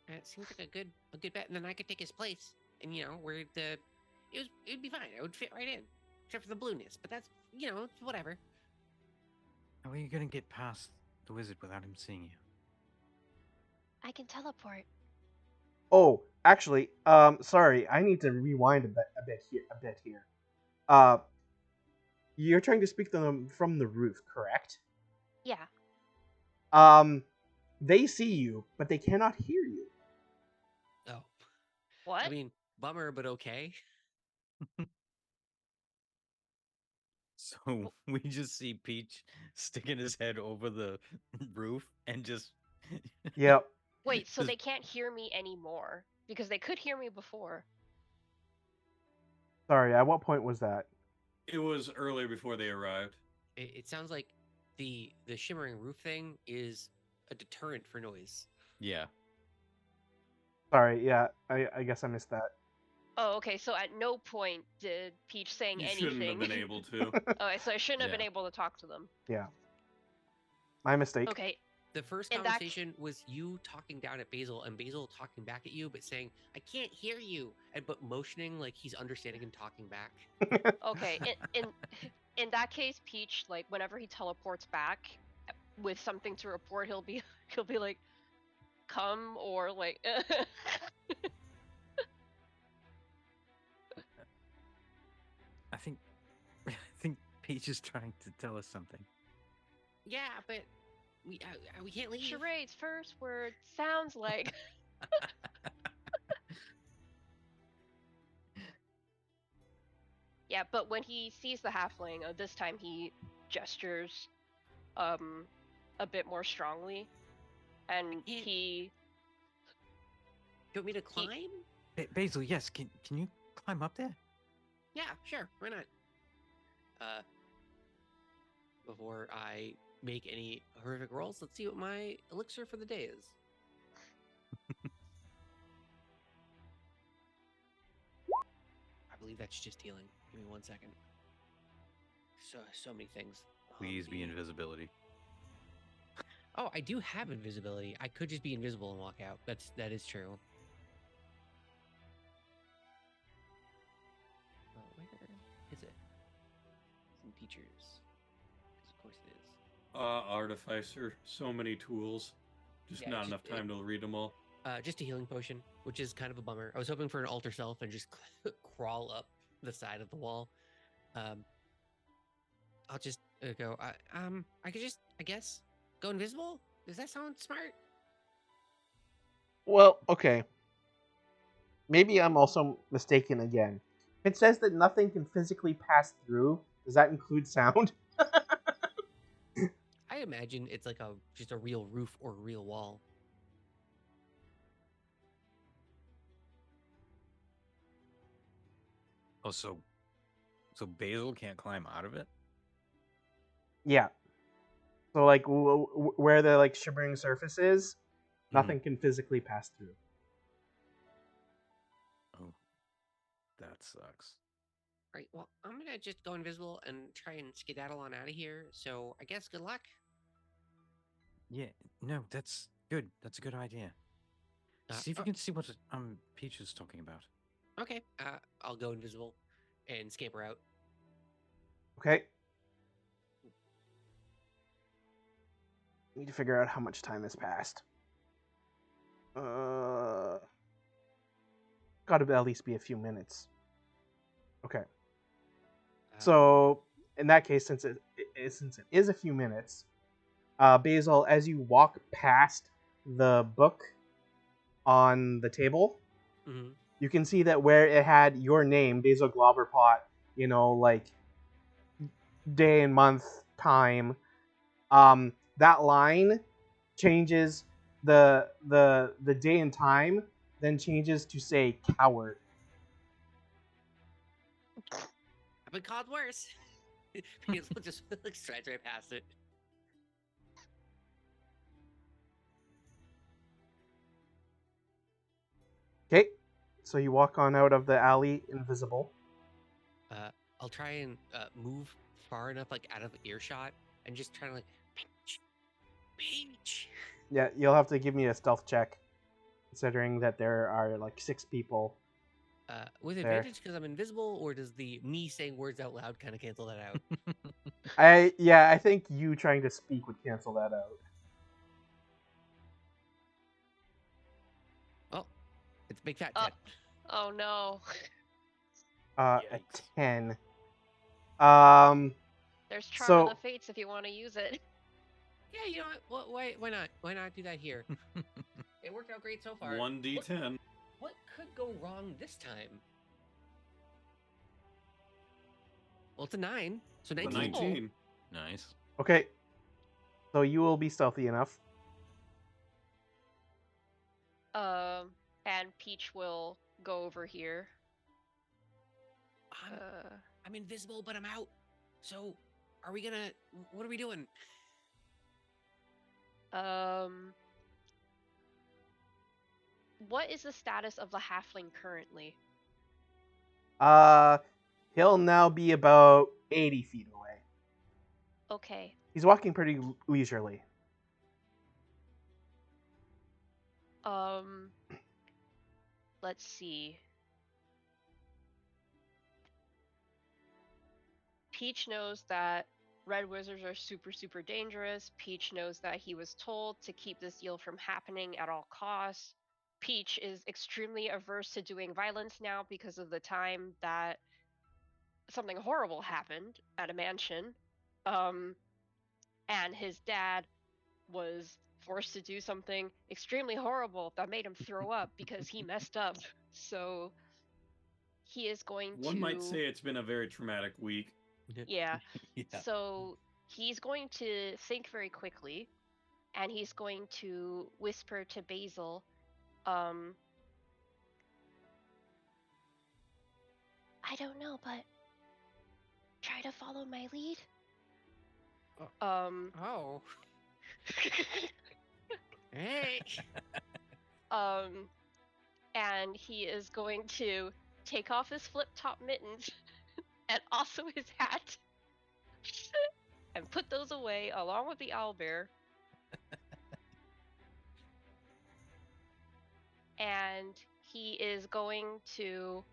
It seems like a good bet, and then I could take his place. And it'd be fine. I would fit right in, except for the blueness. But that's whatever. How are you gonna get past the wizard without him seeing you? I can teleport. Oh, actually, sorry, I need to rewind a bit here. You're trying to speak to them from the roof, correct? Yeah. They see you, but they cannot hear you. Oh, What? I mean, bummer, but okay. So we just see Peach sticking his head over the roof and just. Yep. Wait, so just- they can't hear me anymore because they could hear me before. Sorry, at what point was that? It was earlier before they arrived. It sounds like the shimmering roof thing is a deterrent for noise. Yeah. Sorry, yeah, I guess I missed that. Oh, okay. So at no point did Peach saying You anything. shouldn't have been able to. Okay, so I shouldn't have been Yeah. able to talk to them. Yeah. My mistake. Okay. The first In that conversation was you talking down at Basil and Basil talking back at you, but saying, "I can't hear you," but motioning like he's understanding and talking back. Okay. In that case, Peach, like whenever he teleports back with something to report, he'll be like, "Come," or like. I think Peach is trying to tell us something. Yeah, but we can't leave. Charade's first word sounds like. Yeah, but when he sees the halfling, this time he gestures a bit more strongly, and can't- he. Do you want me to climb? Basil, yes. Can you climb up there? Yeah, sure. Why not? Before I make any horrific rolls, let's see what my elixir for the day is. I believe that's just healing. Give me 1 second. So many things. Please be invisibility. Oh, I do have invisibility. I could just be invisible and walk out. That is true. Oh, where is it? It's in teachers. 'Cause of course it is. Artificer, so many tools. Just Yeah, not just- enough time to read them all. Just a healing potion, which is kind of a bummer. I was hoping for an alter self and just crawl up the side of the wall. I'll just go. I could just, I guess, go invisible. Does that sound smart? Well, okay. Maybe I'm also mistaken again. It says that nothing can physically pass through. Does that include sound? I imagine it's like just a real roof or a real wall. Oh, so Basil can't climb out of it? Yeah. So like where the like shimmering surface is, nothing can physically pass through. Oh, that sucks. Right. Well, I'm gonna just go invisible and try and skedaddle on out of here. So I guess good luck. Yeah. No, that's good. That's a good idea. See if you can see what Peach is talking about. Okay. I'll go invisible and scamper out. Okay. Need to figure out how much time has passed. Gotta at least be a few minutes. Okay. So in that case, since it is a few minutes, Basil, as you walk past the book on the table, Mm-hmm. you can see that where it had your name, Basil Globberpot, like day and month, time, that line changes the day and time, then changes to say coward. I've been called worse. Basil just strides right past it. Okay, so you walk on out of the alley invisible. I'll try and move far enough, like out of earshot, and just try to Peach. Yeah, you'll have to give me a stealth check, considering that there are like 6 people. With There. advantage because I'm invisible, or does the me saying words out loud kind of cancel that out? I think you trying to speak would cancel that out. Oh, it's big fat 10. Oh no. A Yikes. 10. There's Charm So of the Fates if you want to use it. Yeah, you know what? Why not? Why not do that here? It worked out great so far. 1d10. What could go wrong this time? Well, it's a 9, so A 19. 19. Nice. okay, so you will be stealthy enough. And Peach will go over here. I'm invisible, but I'm out. So, are we gonna? What are we doing? What is the status of the halfling currently? He'll now be about 80 feet away. Okay. He's walking pretty leisurely. Let's see. Peach knows that red wizards are super, super dangerous. Peach knows that he was told to keep this deal from happening at all costs. Peach is extremely averse to doing violence now because of the time that something horrible happened at a mansion. And his dad was forced to do something extremely horrible that made him throw up because he messed up. So he is going One to might say it's been a very traumatic week. Yeah. Yeah. So he's going to think very quickly, and he's going to whisper to Basil, I don't know, but try to follow my lead. Oh. Hey. And he is going to take off his flip-top mittens and also his hat and put those away along with the owlbear. And he is going to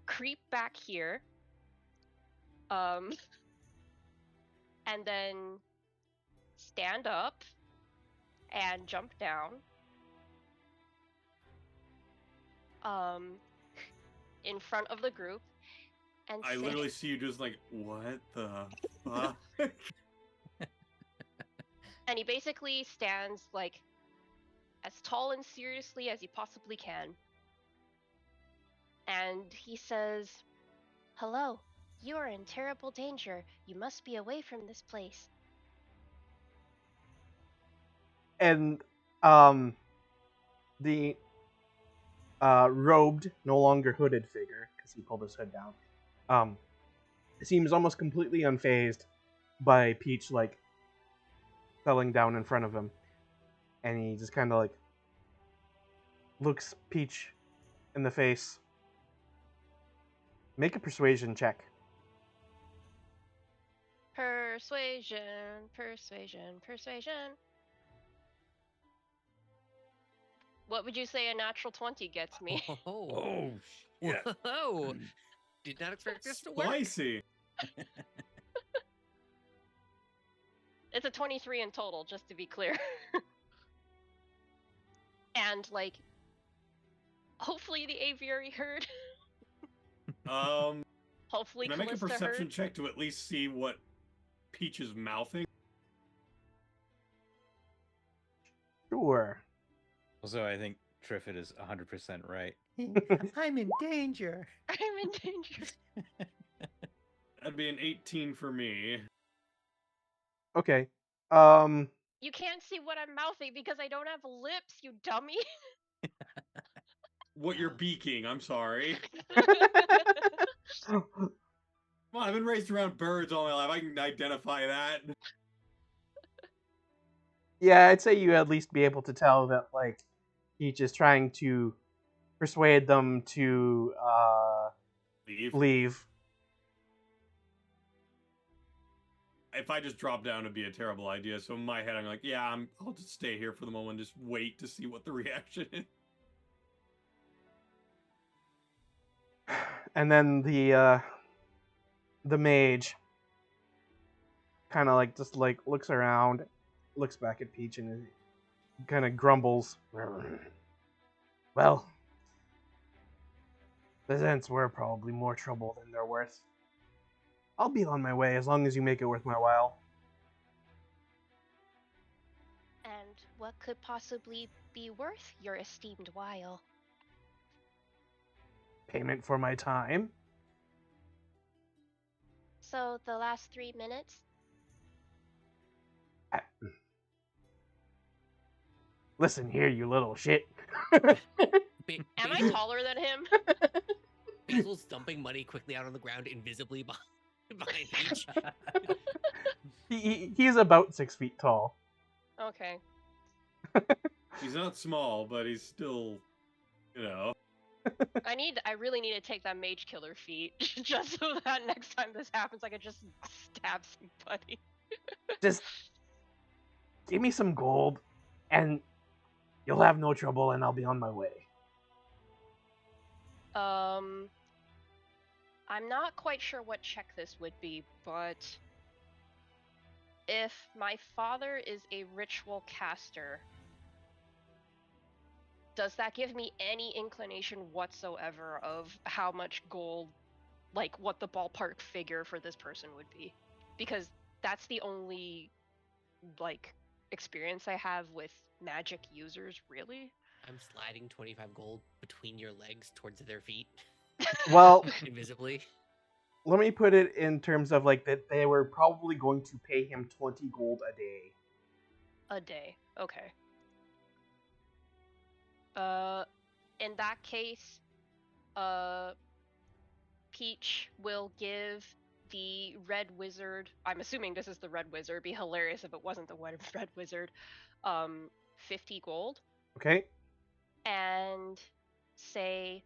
creep back here. And then stand up and jump down. In front of the group and I say, literally see you just like, what the fuck? and he basically stands like as tall and seriously as he possibly can. And he says, "Hello, you are in terrible danger. You must be away from this place." And the robed, no longer hooded figure, because he pulled his hood down, seems almost completely unfazed by Peach like settling down in front of him, and he just kind of like looks Peach in the face. Make a persuasion check. Persuasion, persuasion, persuasion. What would you say a natural 20 gets me? Oh, Oh shit! whoa! Did not expect this to work. Spicy. It's a 23 in total, just to be clear. And, like, hopefully the aviary heard. Hopefully Can I make a Callista perception heard. check to at least see what Peach is mouthing? Sure. Also, I think Triffid is 100% right. I'm in danger. I'm in danger. That'd be an 18 for me. Okay. You can't see what I'm mouthing because I don't have lips, you dummy. What you're beaking, I'm sorry. Come on, I've been raised around birds all my life. I can identify that. Yeah, I'd say you at least be able to tell that, like, Peach is trying to persuade them to leave. If I just drop down, it'd be a terrible idea. So in my head, I'm like, yeah, I'll just stay here for the moment and just wait to see what the reaction is. And then the mage kind of like just like looks around, looks back at Peach, and kind of grumbles. Well, the Zents were probably more trouble than they're worth. I'll be on my way as long as you make it worth my while. And what could possibly be worth your esteemed while? Payment for my time? So the last 3 minutes? Listen here, you little shit. Am I taller than him? Basil's dumping money quickly out on the ground invisibly behind Peach. He's about 6 feet tall. Okay. He's not small, but he's still, you know. I really need to take that mage killer feat, just so that next time this happens, I can just stab somebody. Just give me some gold, and you'll have no trouble, and I'll be on my way. I'm not quite sure what check this would be, but if my father is a ritual caster, does that give me any inclination whatsoever of how much gold, like what the ballpark figure for this person would be? Because that's the only, like, experience I have with magic users, really. I'm sliding 25 gold between your legs towards their feet. Well, Invisibly. let me put it in terms of like that they were probably going to pay him 20 gold a day. A day. Okay. In that case, Peach will give the Red Wizard, I'm assuming this is the Red Wizard, it'd be hilarious if it wasn't the Red Wizard, 50 gold. Okay? And say,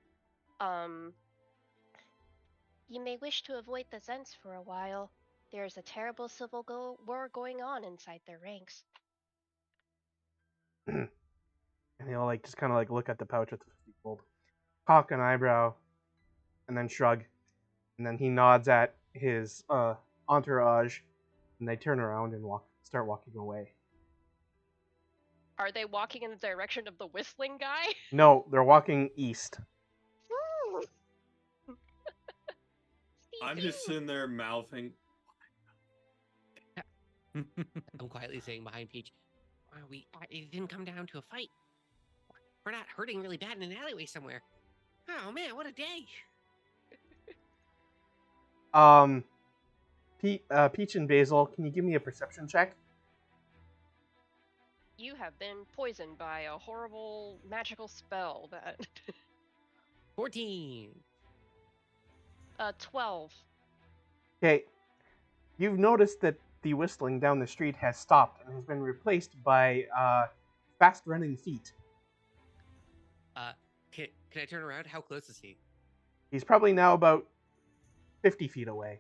you may wish to avoid the Zents for a while. There's a terrible civil war going on inside their ranks. And he'll like just kind of like look at the pouch with the 50 gold, cock an eyebrow, and then shrug. And then he nods at his entourage, and they turn around and start walking away. Are they walking in the direction of the whistling guy? No, they're walking east. I'm just sitting there mouthing. I'm quietly saying behind Peach, it didn't come down to a fight. We're not hurting really bad in an alleyway somewhere. Oh man, what a day! Peach and Basil, can you give me a perception check? You have been poisoned by a horrible magical spell that 14. 12. Okay. You've noticed that the whistling down the street has stopped and has been replaced by fast-running feet. Can I turn around? How close is he? He's probably now about 50 feet away.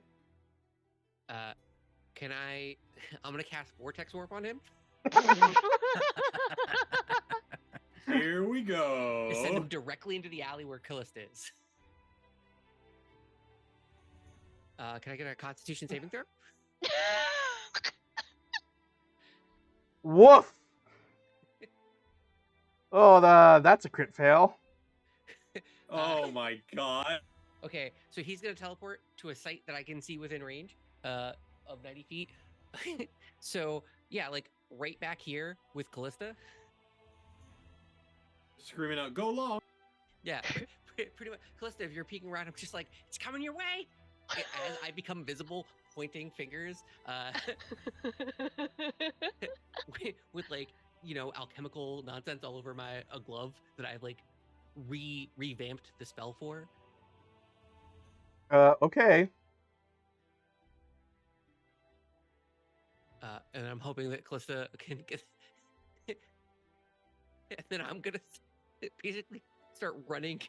Can I? I'm gonna cast Vortex Warp on him. Here we To send go. him directly into the alley where Callista is. Can I get a Constitution saving throw? Woof! Oh, that's a crit fail. Oh my god. Okay, so he's gonna teleport to a site that I can see within range of 90 feet. So yeah, like right back here with Callista. Screaming out, go long. Yeah, pretty much. Callista, if you're peeking around, I'm just like, it's coming your way. As I become visible, pointing fingers, with like alchemical nonsense all over my glove that I've like revamped the spell for. Okay. And I'm hoping that Callista can get. And then I'm gonna basically start running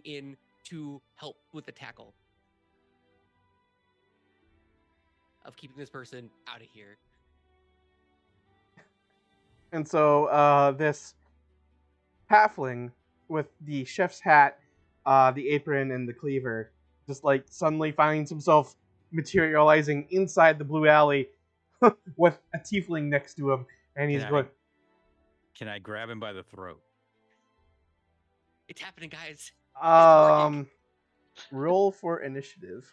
in to help with the tackle of keeping this person out of here. And so this halfling with the chef's hat, the apron, and the cleaver just like suddenly finds himself materializing inside the blue alley with a tiefling next to him, and he's going. Can I grab him by the throat? It's happening, guys. It's working. Roll for initiative.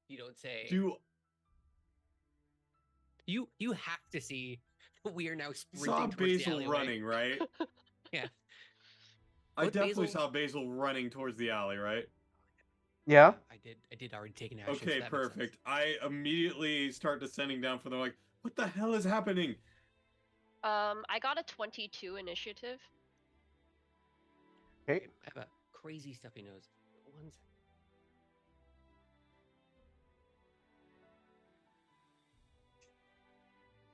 You don't say. Do You have to see we are now you sprinting saw towards the Basil alleyway. running, right? Yeah. I Both definitely Basil- saw Basil running towards the alley, right? Yeah. I did already take an action. Okay, so that makes sense. perfect. I immediately start descending down from there like, what the hell is happening? I got a 22 initiative. Okay. I have a crazy stuffy nose. 1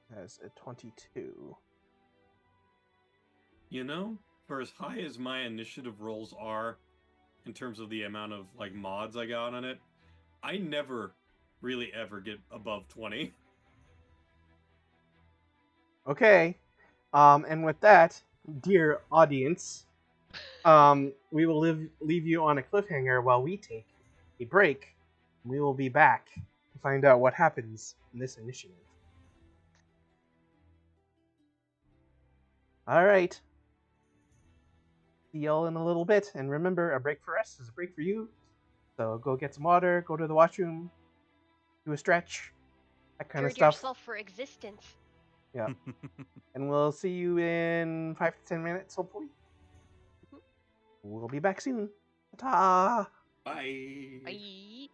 second. Has a 22. You know, for as high as my initiative rolls are, in terms of the amount of like mods I got on it, I never really ever get above 20. Okay. And with that, dear audience, we will leave you on a cliffhanger while we take a break. We will be back to find out what happens in this initiative. All right. See y'all in a little bit. And remember, a break for us is a break for you. So go get some water, go to the washroom, do a stretch, that kind of Gird stuff. yourself for existence. Yeah. And we'll see you in 5 to 10 minutes, hopefully. We'll be back soon. Ta! Bye. Bye.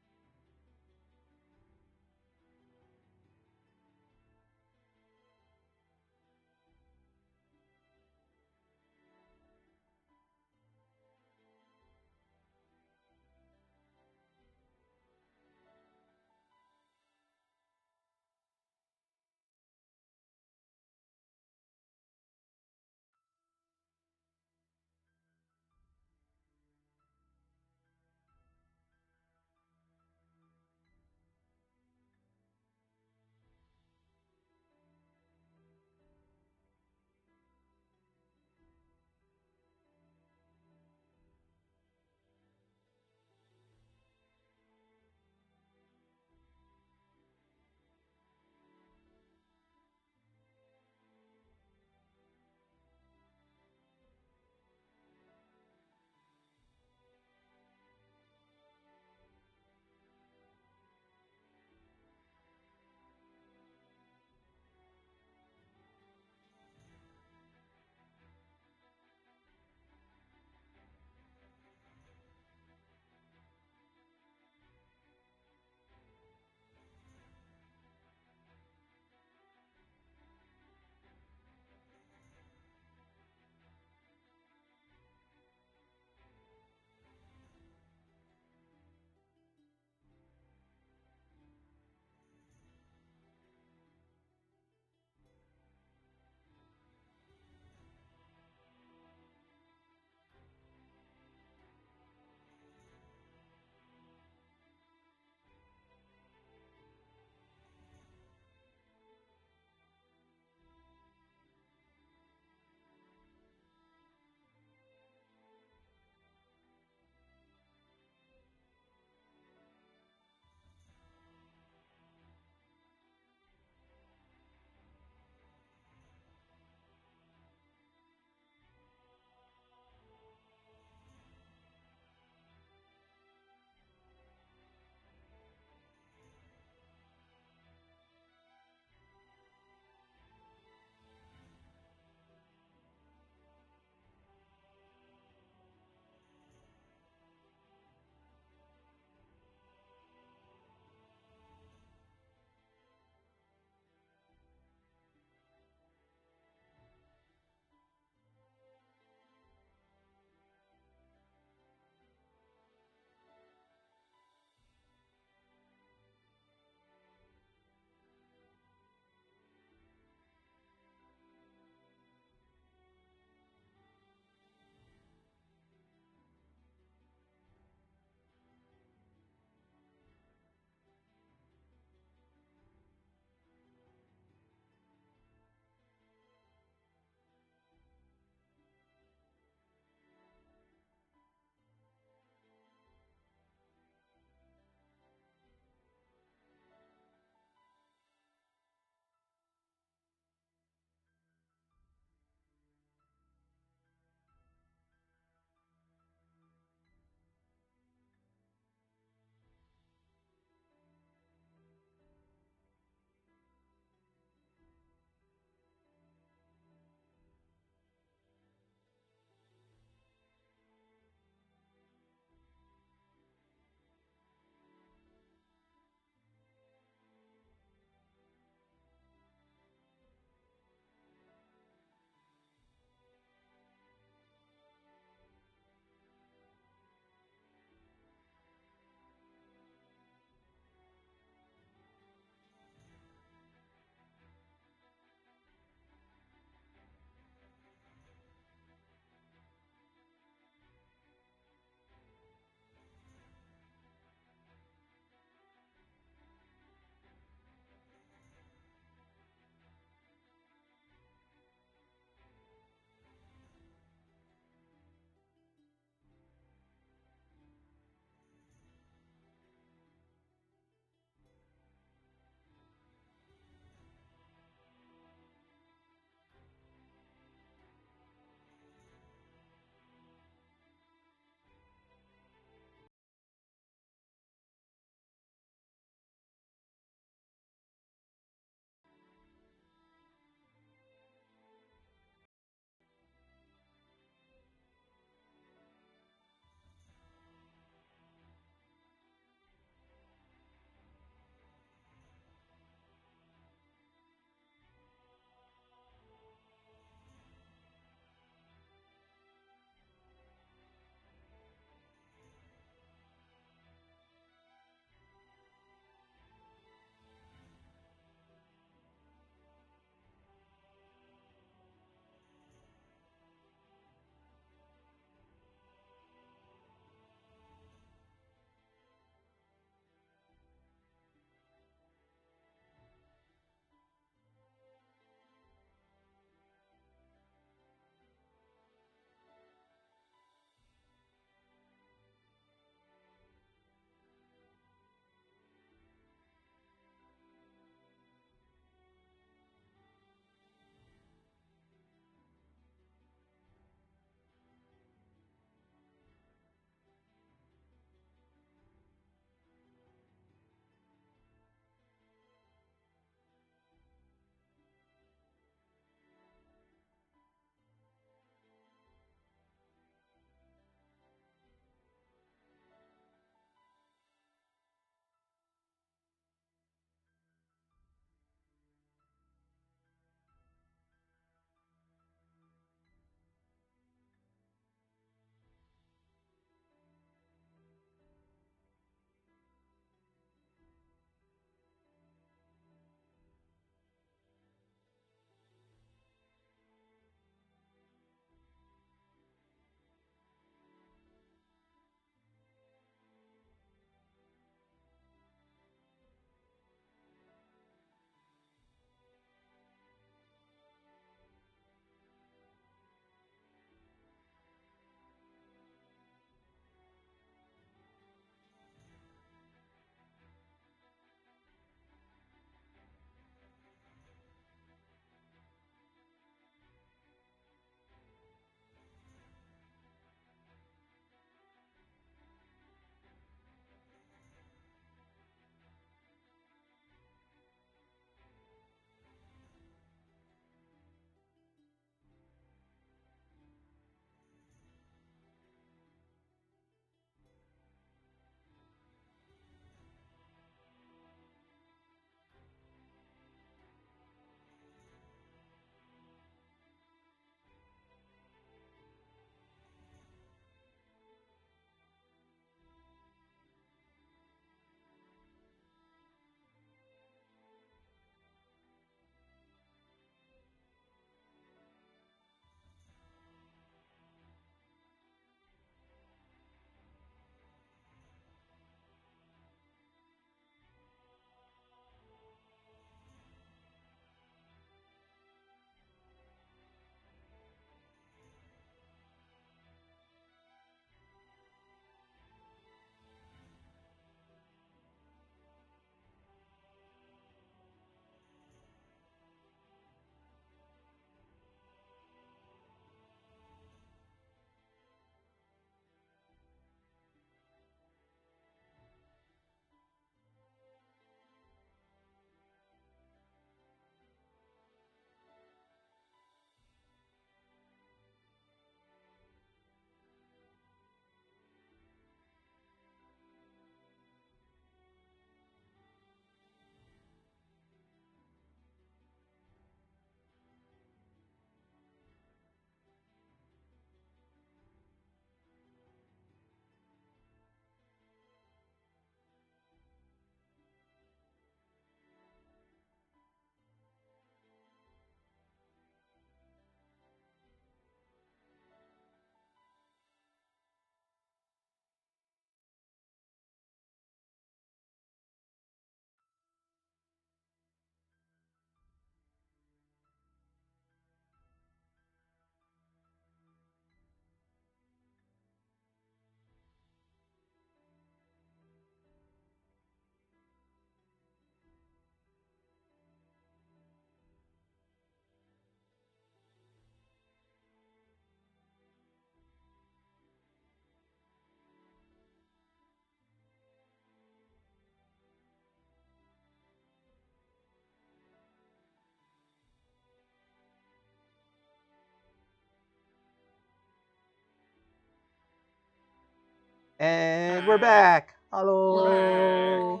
And we're Hi. back. We're Hello. back.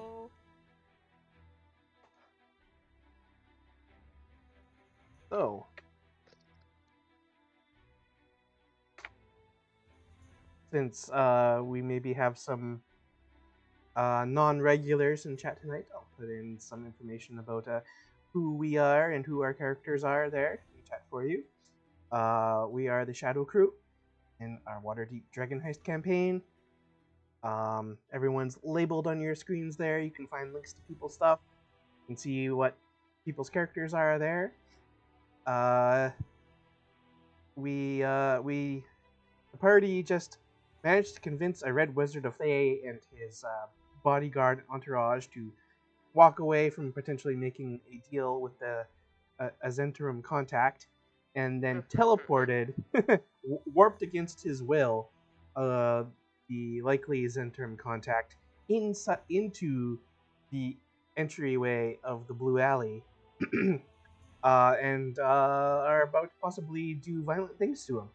So, since we maybe have some non-regulars in chat tonight, I'll put in some information about who we are and who our characters are there in chat for you. We are the Shadow Crew in our Waterdeep Dragon Heist campaign. Everyone's labeled on your screens there. You can find links to people's stuff. You can see what people's characters are there. The party just managed to convince a red wizard of Thay and his bodyguard entourage to walk away from potentially making a deal with a Zentrum contact, and then teleported, warped against his will, the likely Zentrum contact into the entryway of the Blue Alley, and are about to possibly do violent things to him.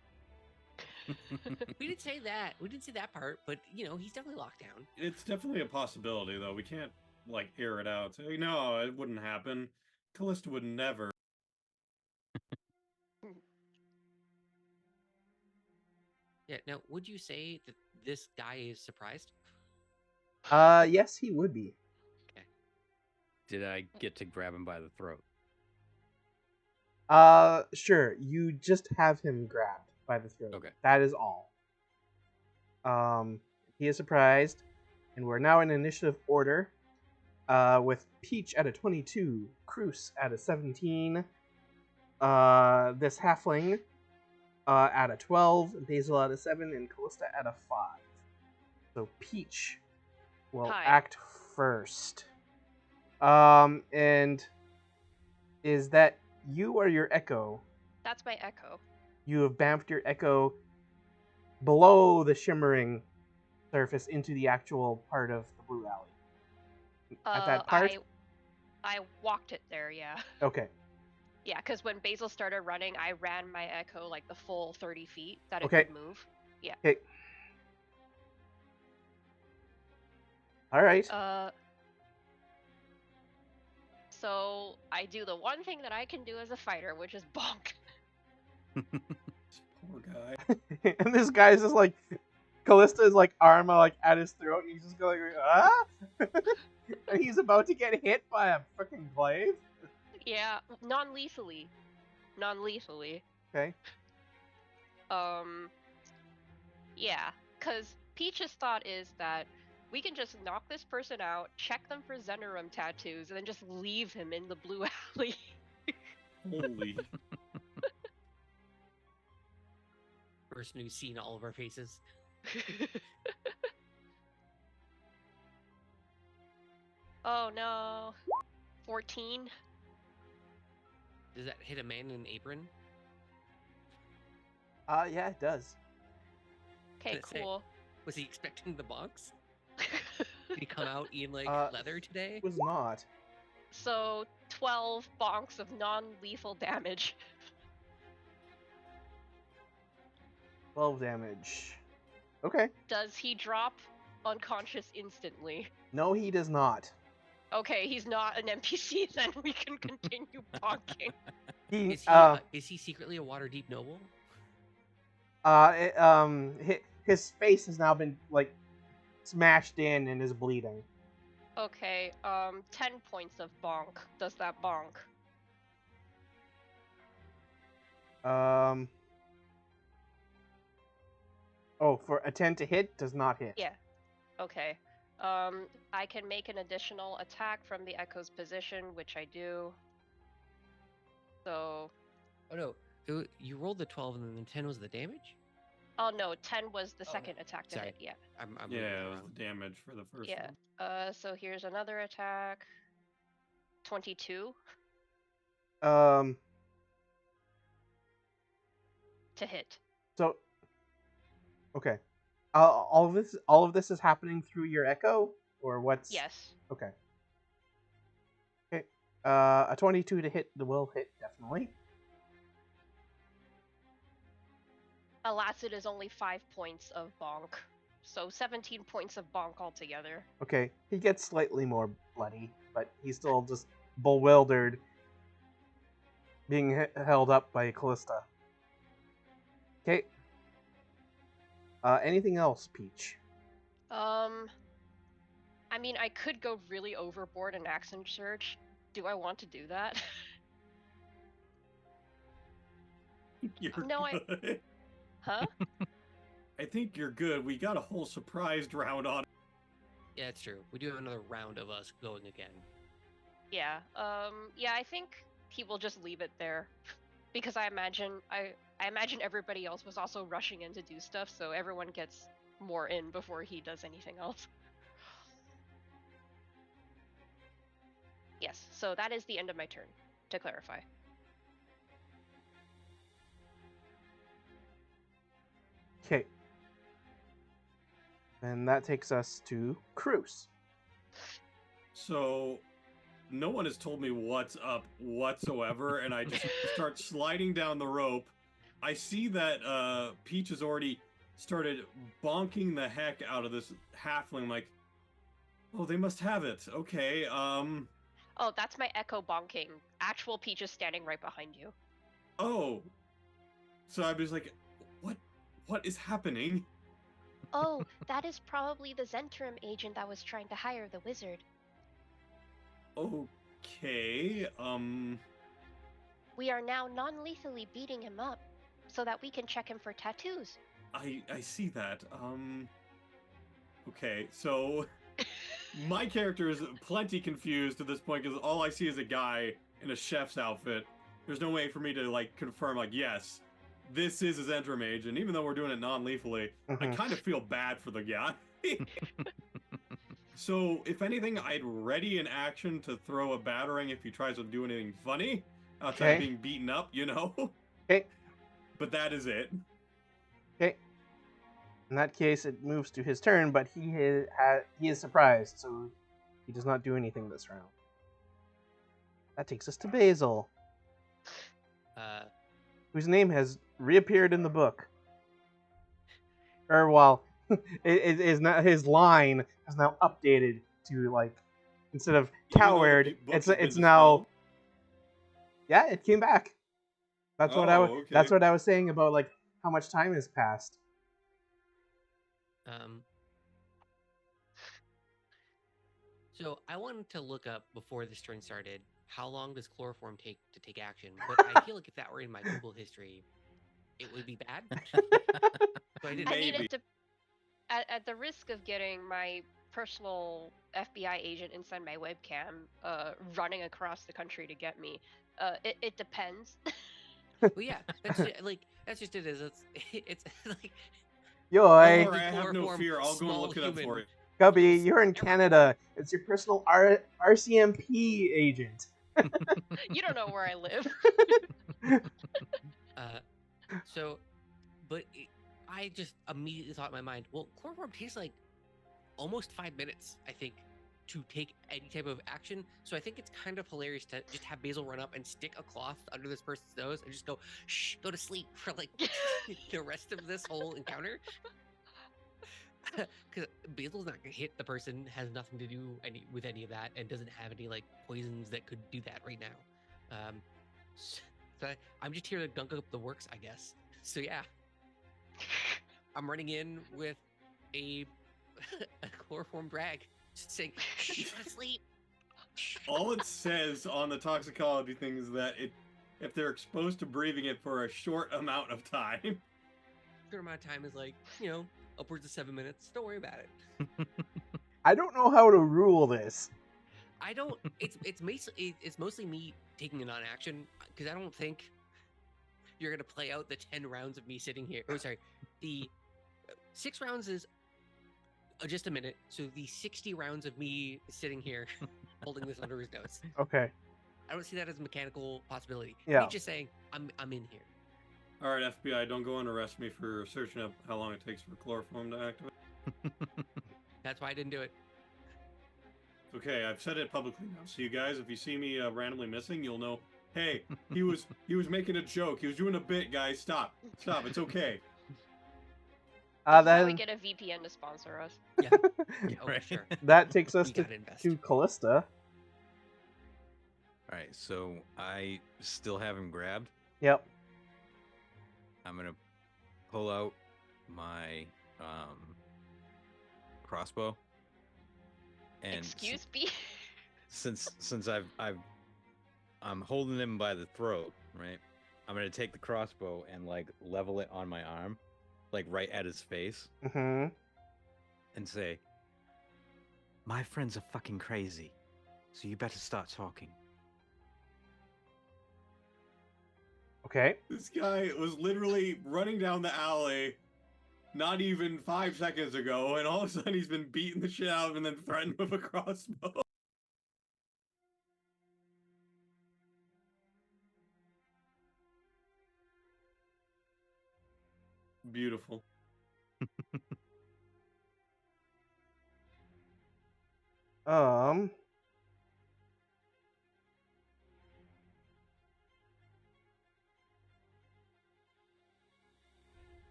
We didn't say that. We didn't say that part, but he's definitely locked down. It's definitely a possibility, though. We can't like air it out. Say, no, it wouldn't happen. Callista would never. Yeah. Now, would you say that this guy is surprised? Yes, he would be. Okay. Did I get to grab him by the throat? Sure. You just have him grabbed by the throat. Okay. That is all. He is surprised, and we're now in initiative order. With Peach at a 22, Cruz at a 17, this halfling at a 12, Basil at a 7, and Callista at a 5. So Peach will Hi. act first. And is that you or your echo? That's my echo. You have bamfed your echo below the shimmering surface into the actual part of the Blue Alley. At that part? I walked it there, yeah. Okay. Yeah, because when Basil started running, I ran my echo like the full 30 feet that it Okay. could move. Yeah. Okay. All right. So I do the one thing that I can do as a fighter, which is bonk. This poor guy. And this guy's just like, Callista's like arm like at his throat. And he's just going, ah, and he's about to get hit by a freaking glaive. Yeah, non-lethally. Non-lethally. Okay. Yeah, because Peach's thought is that we can just knock this person out, check them for Zenerum tattoos, and then just leave him in the Blue Alley. Holy. Person who's seen all of our faces. Oh no. 14. Does that hit a man in an apron? Yeah, it does. Okay, Let's say- cool. Was he expecting the box? Did he come out in like leather today? It was not. So 12 bonks of non-lethal damage. 12 damage. Okay. Does he drop unconscious instantly? No, he does not. Okay, he's not an NPC, then we can continue bonking. Is he secretly a Waterdeep noble? His face has now been like smashed in and is bleeding. Okay, 10 points of bonk. Does that bonk? Oh, for a 10 to hit does not hit. Yeah. Okay. I can make an additional attack from the Echo's position, which I do. So. Oh no, you rolled the 12 and then the 10 was the damage? Oh no, 10 was the Oh, second attack to sorry. hit, yeah. I'm Yeah, reading it it was wrong. damage for the first Yeah. one. So here's another attack. 22 Um. to hit. So. Okay. All of this is happening through your echo, or what's? Yes. Okay. Okay. A 22 to hit will hit definitely. Alas, it is only 5 points of bonk. So 17 points of bonk altogether. Okay, he gets slightly more bloody, but he's still just bewildered, being held up by Callista. Okay. Anything else, Peach? I mean, I could go really overboard and accent search. Do I want to do that? You're No, good. Huh? I think you're good. We got a whole surprised round on. Yeah, it's true. We do have another round of us going again. Yeah. Yeah, I think he will just leave it there. Because I imagine everybody else was also rushing in to do stuff, so everyone gets more in before he does anything else. Yes, so that is the end of my turn, to clarify. Okay. And that takes us to Cruz. So, no one has told me what's up whatsoever, and I just start sliding down the rope. I see that Peach has already started bonking the heck out of this halfling. I'm like, oh, they must have it. Okay, Oh, that's my echo bonking. Actual Peach is standing right behind you. oh. So I was like, what is happening? Oh, that is probably the Zentrum agent that was trying to hire the wizard. Okay, We are now non-lethally beating him up, so that we can check him for tattoos. I see that. Okay, so my character is plenty confused at this point because all I see is a guy in a chef's outfit. There's no way for me to like confirm like yes, this is his Zentrum mage, and even though we're doing it non-lethally, I kind of feel bad for the guy. So if anything, I'd ready an action to throw a battering if he tries to do anything funny outside of being beaten up, you know. Okay. But that is it. Okay. In that case, it moves to his turn, but he is surprised, so he does not do anything this round. That takes us to Basil, whose name has reappeared in the book. Or, well, it is not, his line is now updated to, like, instead of coward, it's now... Yeah, it came back. That's what I was saying about, like, how much time has passed. So I wanted to look up before this turn started, how long does chloroform take to take action? But I feel like if that were in my Google history, it would be bad. So I didn't. I mean, at the risk of getting my personal FBI agent inside my webcam running across the country to get me, it depends. Well, yeah, that's just it. It's like. Yo, I have no fear. I'll go and look it up for you. Gubby, you're in Canada. It's your personal RCMP agent. You don't know where I live. I just immediately thought in my mind, well, chloroform takes like almost 5 minutes, I think, to take any type of action. So I think it's kind of hilarious to just have Basil run up and stick a cloth under this person's nose and just go, shh, go to sleep for like the rest of this whole encounter. Because Basil's not gonna hit the person, has nothing to do with any of that, and doesn't have any like poisons that could do that right now. So I'm just here to gunk up the works, I guess. So yeah, I'm running in with a chloroform drag, just saying, "Shh, go to sleep." All it says on the toxicology thing is that if they're exposed to breathing it for a short amount of time. Short amount of time is like, upwards of 7 minutes. Don't worry about it. I don't know how to rule this. I don't. It's mostly me taking a non-action because I don't think you're gonna play out the 10 rounds of me sitting here. Oh, sorry, the 6 rounds is just a minute. So the 60 rounds of me sitting here holding this under his nose. Okay. I don't see that as a mechanical possibility. Yeah. He's just saying I'm in here. All right, FBI, don't go and arrest me for searching up how long it takes for chloroform to activate. That's why I didn't do it. Okay, I've said it publicly now. So you guys, if you see me randomly missing, you'll know. Hey, he was making a joke. He was doing a bit, guys. Stop. It's okay. This is how we Then get a VPN to sponsor us. Yeah. Oh, Right. for sure. that takes us We to gotta invest. Callista. All right, so I still have him grabbed. Yep. I'm gonna pull out my crossbow. And Excuse me. since I'm holding him by the throat, right? I'm gonna take the crossbow and like level it on my arm, like right at his face, Mm-hmm. and say, My friends are fucking crazy, so you better start talking. Okay. This guy was literally running down the alley not even 5 seconds ago, and all of a sudden he's been beating the shit out of him and then threatened with a crossbow. Beautiful. Um.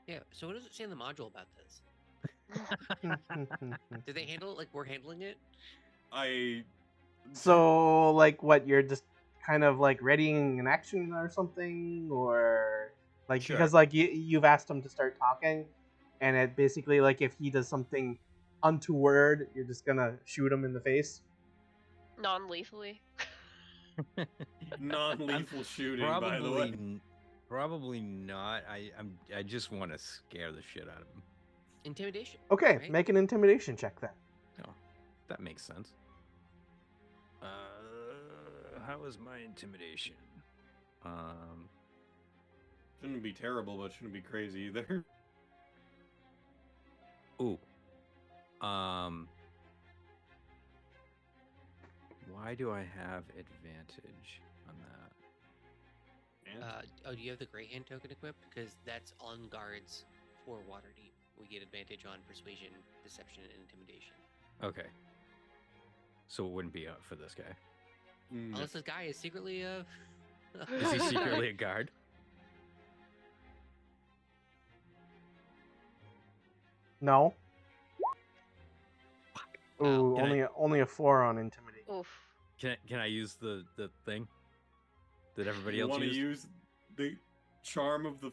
Yeah. So what does it say in the module about this? Did they handle it like we're handling it? So, like, what? You're just kind of like readying an action or something, or like Sure. because like you've asked him to start talking, and it basically like if he does something untoward, you're just gonna shoot him in the face. Non-lethally. Non-lethal shooting, by the way. Probably not. I just want to scare the shit out of him. Intimidation. Okay, right? make an intimidation check then. Oh, that makes sense. How is my intimidation? Shouldn't be terrible, but shouldn't be crazy either. Ooh. Why do I have advantage on that? Oh, do you have the Great Hand token equipped? Because that's on guards for Waterdeep. We get advantage on persuasion, deception, and intimidation. Okay. So it wouldn't be up for this guy. Unless this guy is secretly a. Is he secretly a guard? No. Wow. Ooh, Can only a 4 on intimidation. Oof. Can I use the thing that everybody You else want to used? use the charm of the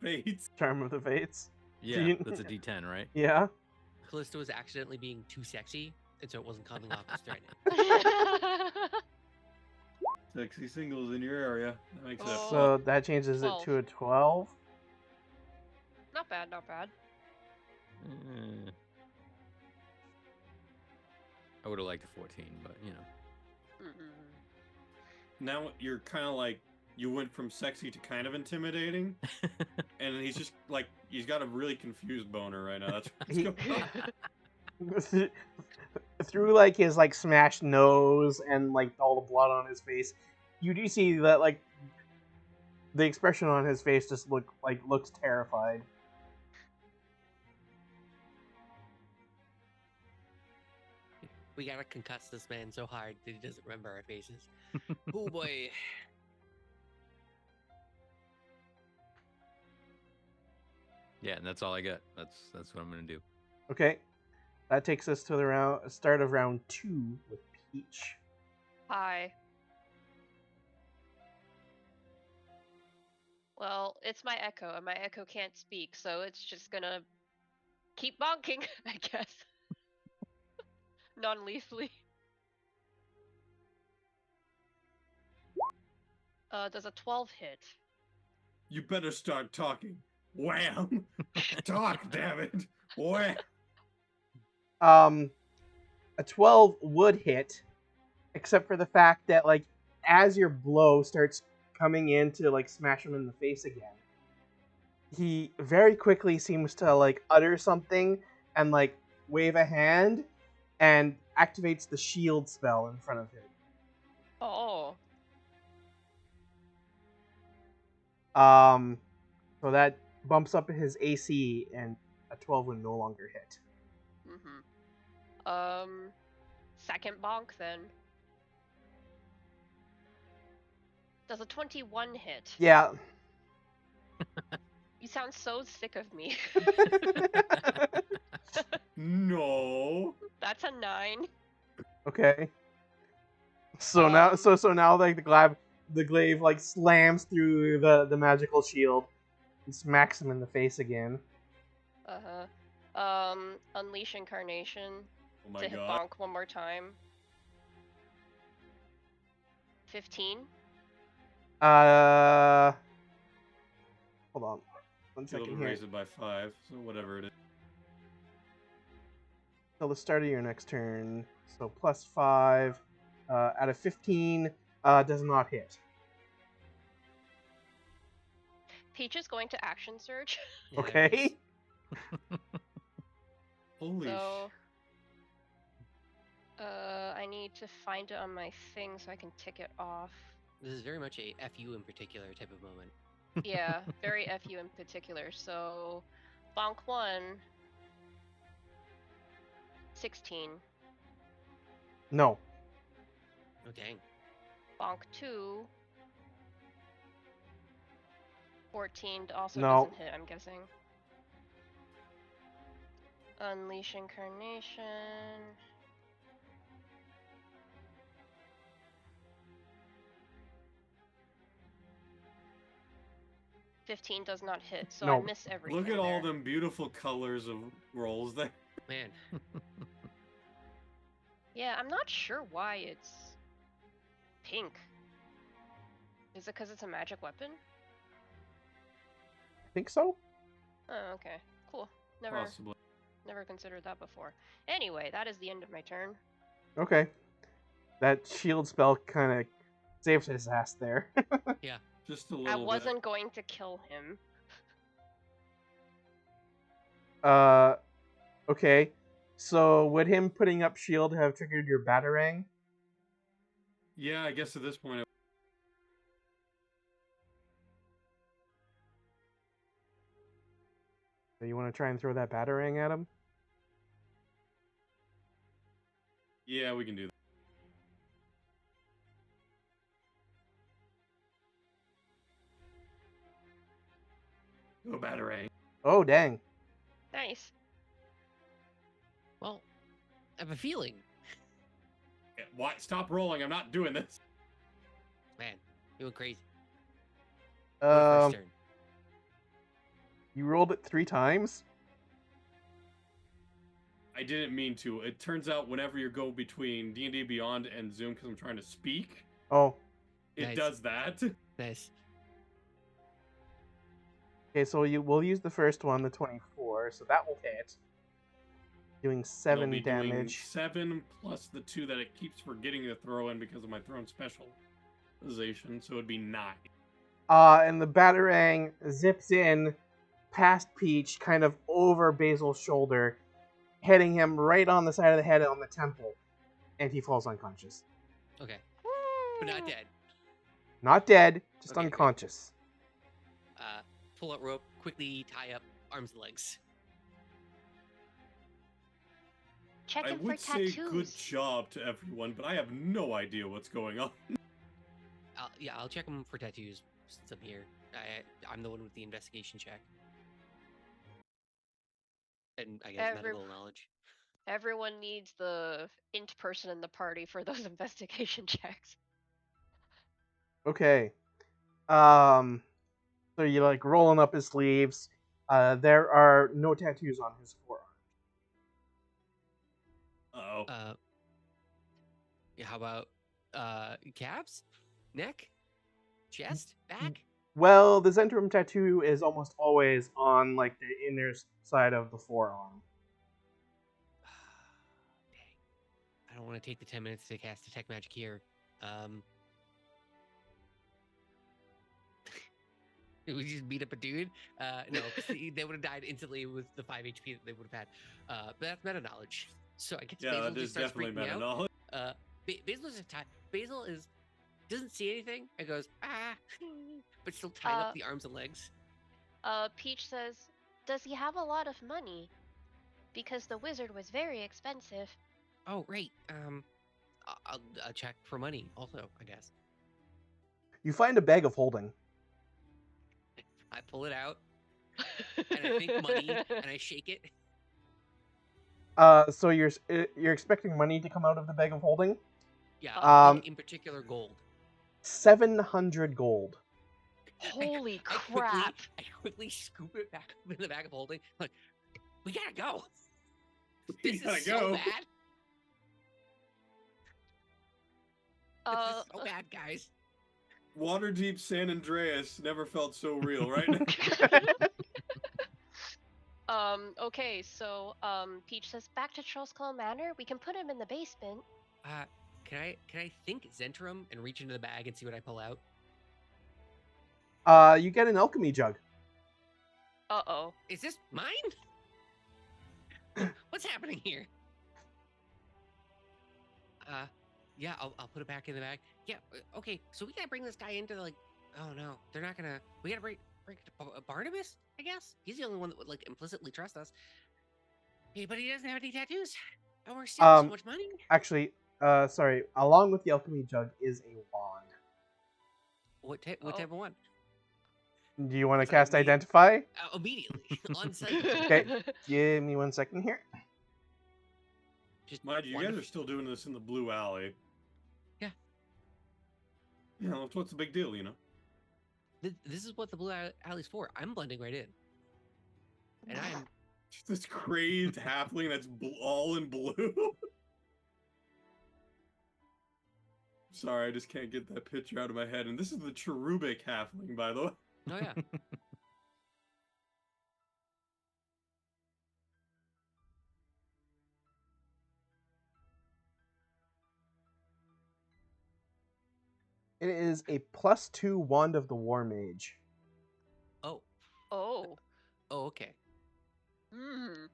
fates? Charm of the Fates. Yeah, you- that's a D10, right? Yeah. Callista was accidentally being too sexy, and so it wasn't coming off as threatening. Sexy singles in your area. That makes sense. Oh. So that changes 12. it to a 12. Not bad, not bad. I would have liked a 14, but you know. Mm-mm. Now you're kind of like, you went from sexy to kind of intimidating, and he's just like, he's got a really confused boner right now. That's what's He- going on. Through like his like smashed nose and like all the blood on his face, you do see that like the expression on his face just looks terrified. We gotta concuss this man so hard that he doesn't remember our faces. Oh boy. Yeah, and that's all I got. That's what I'm gonna do. Okay, that takes us to the start of round 2 with Peach. Hi. Well, it's my echo, and my echo can't speak, so it's just gonna keep bonking, I guess. Non-lethally. Does a 12 hit? You better start talking. Wham! Talk, damn it! Wham! A 12 would hit, except for the fact that like as your blow starts coming in to like smash him in the face again, he very quickly seems to like utter something and like wave a hand and activates the shield spell in front of him. Oh. So that bumps up his AC, and a 12 would no longer hit. Mm-hmm. Second bonk then. Does a 21 hit? Yeah. You sound so sick of me. No. That's a 9. Okay. So now, so now, like the glaive like slams through the magical shield and smacks him in the face again. Unleash Incarnation Oh my to hit god. Bonk one more time. 15. Hold on, one Shield second would here. raise it by 5, so whatever it is. Till the start of your next turn. So +5 out of 15 does not hit. Peach is going to action surge. Yeah, Okay. Holy So, I need to find it on my thing so I can tick it off. This is very much a FU in particular type of moment. Yeah, very FU in particular. So, Bonk 1, 16. No. Oh dang. Bonk 2, 14 also No. doesn't hit, I'm guessing. Unleash Incarnation. $15 does not hit, so I Nope. miss everything. Look at all there. them beautiful colors of rolls there. Man. Yeah, I'm not sure why it's pink. Is it because it's a magic weapon? I think so. Oh, okay. Cool. Never Possibly. considered that before. Anyway, that is the end of my turn. Okay. That shield spell kind of saved his ass there. Yeah. Just a I little wasn't going to kill him. Okay. So would him putting up shield have triggered your batarang? bit. Yeah, I guess at this point. So you want to try and throw that batarang at him? Yeah, we can do that. Go Batarang. Oh, dang. Nice. Well, I have a feeling. Yeah, what? Stop rolling. I'm not doing this. Man, you went crazy. What a first Um, turn. you rolled it 3 times? I didn't mean to. It turns out whenever you go between D&D Beyond and Zoom, because I'm trying to speak, Oh. it Nice. does that. Nice. Okay, so we'll use the first one, the 24, so that will hit. Doing It'll 7 be doing damage. 7 plus the 2 that it keeps forgetting to throw in because of my thrown specialization, so it'd be 9. And the batarang zips in past Peach, kind of over Basil's shoulder, hitting him right on the side of the head on the temple, and he falls unconscious. Okay. But not dead. Not dead, just Okay, great. unconscious. Pull out rope, quickly tie up arms and legs. Check I him for would say tattoos. good job to everyone, but I have no idea what's going on. I'll check them for tattoos since I'm here. I'm the one with the investigation check. And I guess medical knowledge. Everyone needs the int person in the party for those investigation checks. Okay. So you like rolling up his sleeves. There are no tattoos on his forearm. Uh-oh. Yeah, how about calves? Neck? Chest? Back? Well, the Zentrum tattoo is almost always on like the inner side of the forearm. Dang. I don't want to take the 10 minutes to cast Detect Magic here. We just beat up a dude? No, because they would have died instantly with the 5 HP that they would have had. But that's meta knowledge. So I guess Yeah, Basil that just is starts definitely freaking meta out. knowledge. Basil is Basil doesn't see anything and goes but still tying up the arms and legs. Peach says, "Does he have a lot of money? Because the wizard was very expensive." Oh, right. I'll check for money also, I guess. You find a bag of holding. I pull it out. and I think money, and I shake it. So you're expecting money to come out of the bag of holding? Yeah, like in particular gold. 700 gold. Holy I crap! quickly scoop it back up in the bag of holding. Like, we gotta go. We This gotta is so go. bad. This is so bad, guys. Waterdeep San Andreas never felt so real, right? Okay, so Peach says back to Trollskull Manor. We can put him in the basement. Can I think Zentrum and reach into the bag and see what I pull out? You get an alchemy jug. Uh-oh. Is this mine? What's happening here? Yeah, I'll put it back in the bag. Yeah, okay. So we gotta bring this guy into like. Oh no, they're not gonna. We gotta bring Barnabas. I guess he's the only one that would like implicitly trust us. Hey, but he doesn't have any tattoos. And we're stealing so much money. Actually, sorry. Along with the alchemy jug is a wand. What type of wand? Do you want to Does that cast mean- Identify? Immediately on site. Okay, give me 1 second here. Just Mind you, you guys are still doing this in the Blue Alley. Yeah. You know, what's the big deal, you know? This is what the Blue Alley's for. I'm blending right in, and I'm Just this crazed halfling that's all in blue. Sorry, I just can't get that picture out of my head. And this is the cherubic halfling, by the way. oh yeah. It is a +2 wand of the War Mage. Oh. Oh. Oh, okay. Hmm.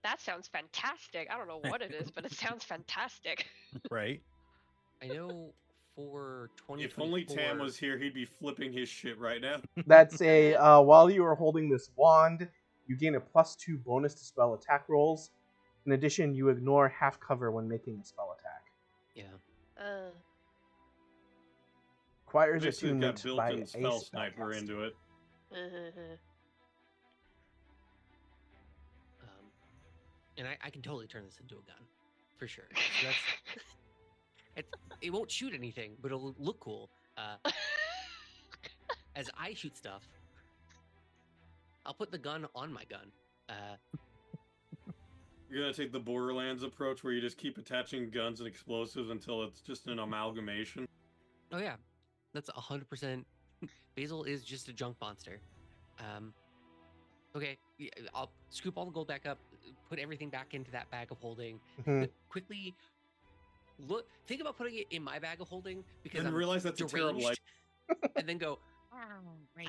That sounds fantastic. I don't know what it is, but it sounds fantastic. Right? I know for 2024... If only Tam was here, he'd be flipping his shit right now. That's a while you are holding this wand, you gain a +2 bonus to spell attack rolls. In addition, you ignore half cover when making a spell attack. Yeah. Requires Basically got attunement by built-in a spell sniper spellcaster. into it. And I can totally turn this into a gun, for sure. So that's, it won't shoot anything, but it'll look cool. As I shoot stuff, I'll put the gun on my gun. You're gonna take the Borderlands approach where you just keep attaching guns and explosives until it's just an amalgamation. Oh yeah, that's 100%. Basil is just a junk monster. Okay, I'll scoop all the gold back up, put everything back into that bag of holding. Quickly think about putting it in my bag of holding because And I'm realize that's deranged, a terrible idea. and then go, oh, great.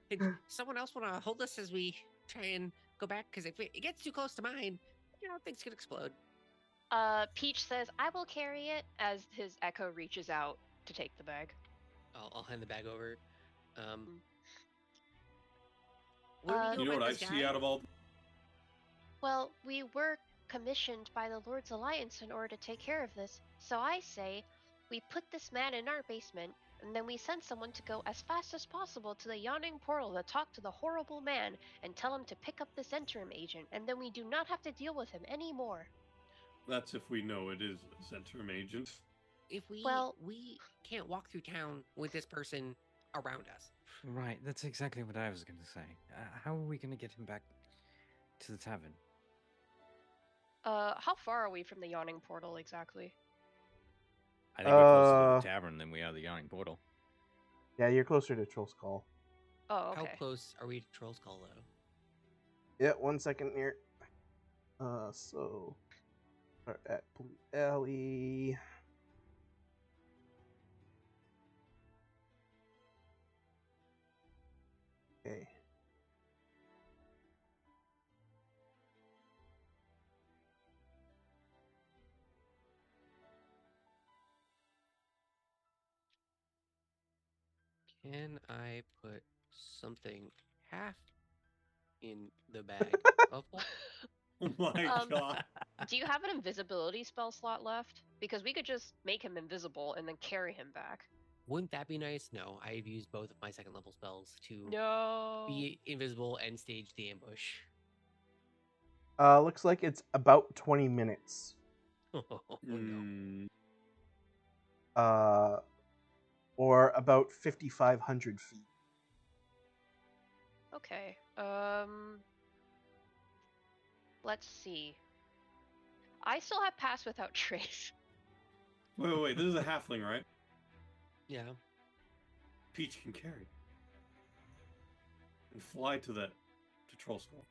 Hey, someone else want to hold us as we try and go back? Because if it gets too close to mine, things could explode. Peach says, I will carry it, as his echo reaches out to take the bag. I'll hand the bag over. What do we do You know about what I this see guy? out of all... Well, we were commissioned by the Lord's Alliance in order to take care of this, so I say we put this man in our basement, and then we send someone to go as fast as possible to the yawning portal to talk to the horrible man and tell him to pick up this interim agent, and then we do not have to deal with him anymore. That's if we know it is a Centrum agent. If we can't walk through town with this person around us. Right, that's exactly what I was going to say. How are we going to get him back to the tavern? How far are we from the yawning portal exactly? I think we're closer to the tavern than we are the yawning portal. Yeah, you're closer to Trollskull. Oh, okay. How close are we to Trollskull, though? Yeah, 1 second here. So start at Blue Alley. Okay. Can I put something half in the bag of holding? Oh my god. Do you have an invisibility spell slot left? Because we could just make him invisible and then carry him back. Wouldn't that be nice? No, I've used both of my second level spells to No. be invisible and stage the ambush. Looks like it's about 20 minutes. Oh no. Mm, Or about 5,500 feet. Okay. Let's see. I still have pass without trace. wait. This is a halfling, right? Yeah. Peach can carry. And fly to that Troll Skull.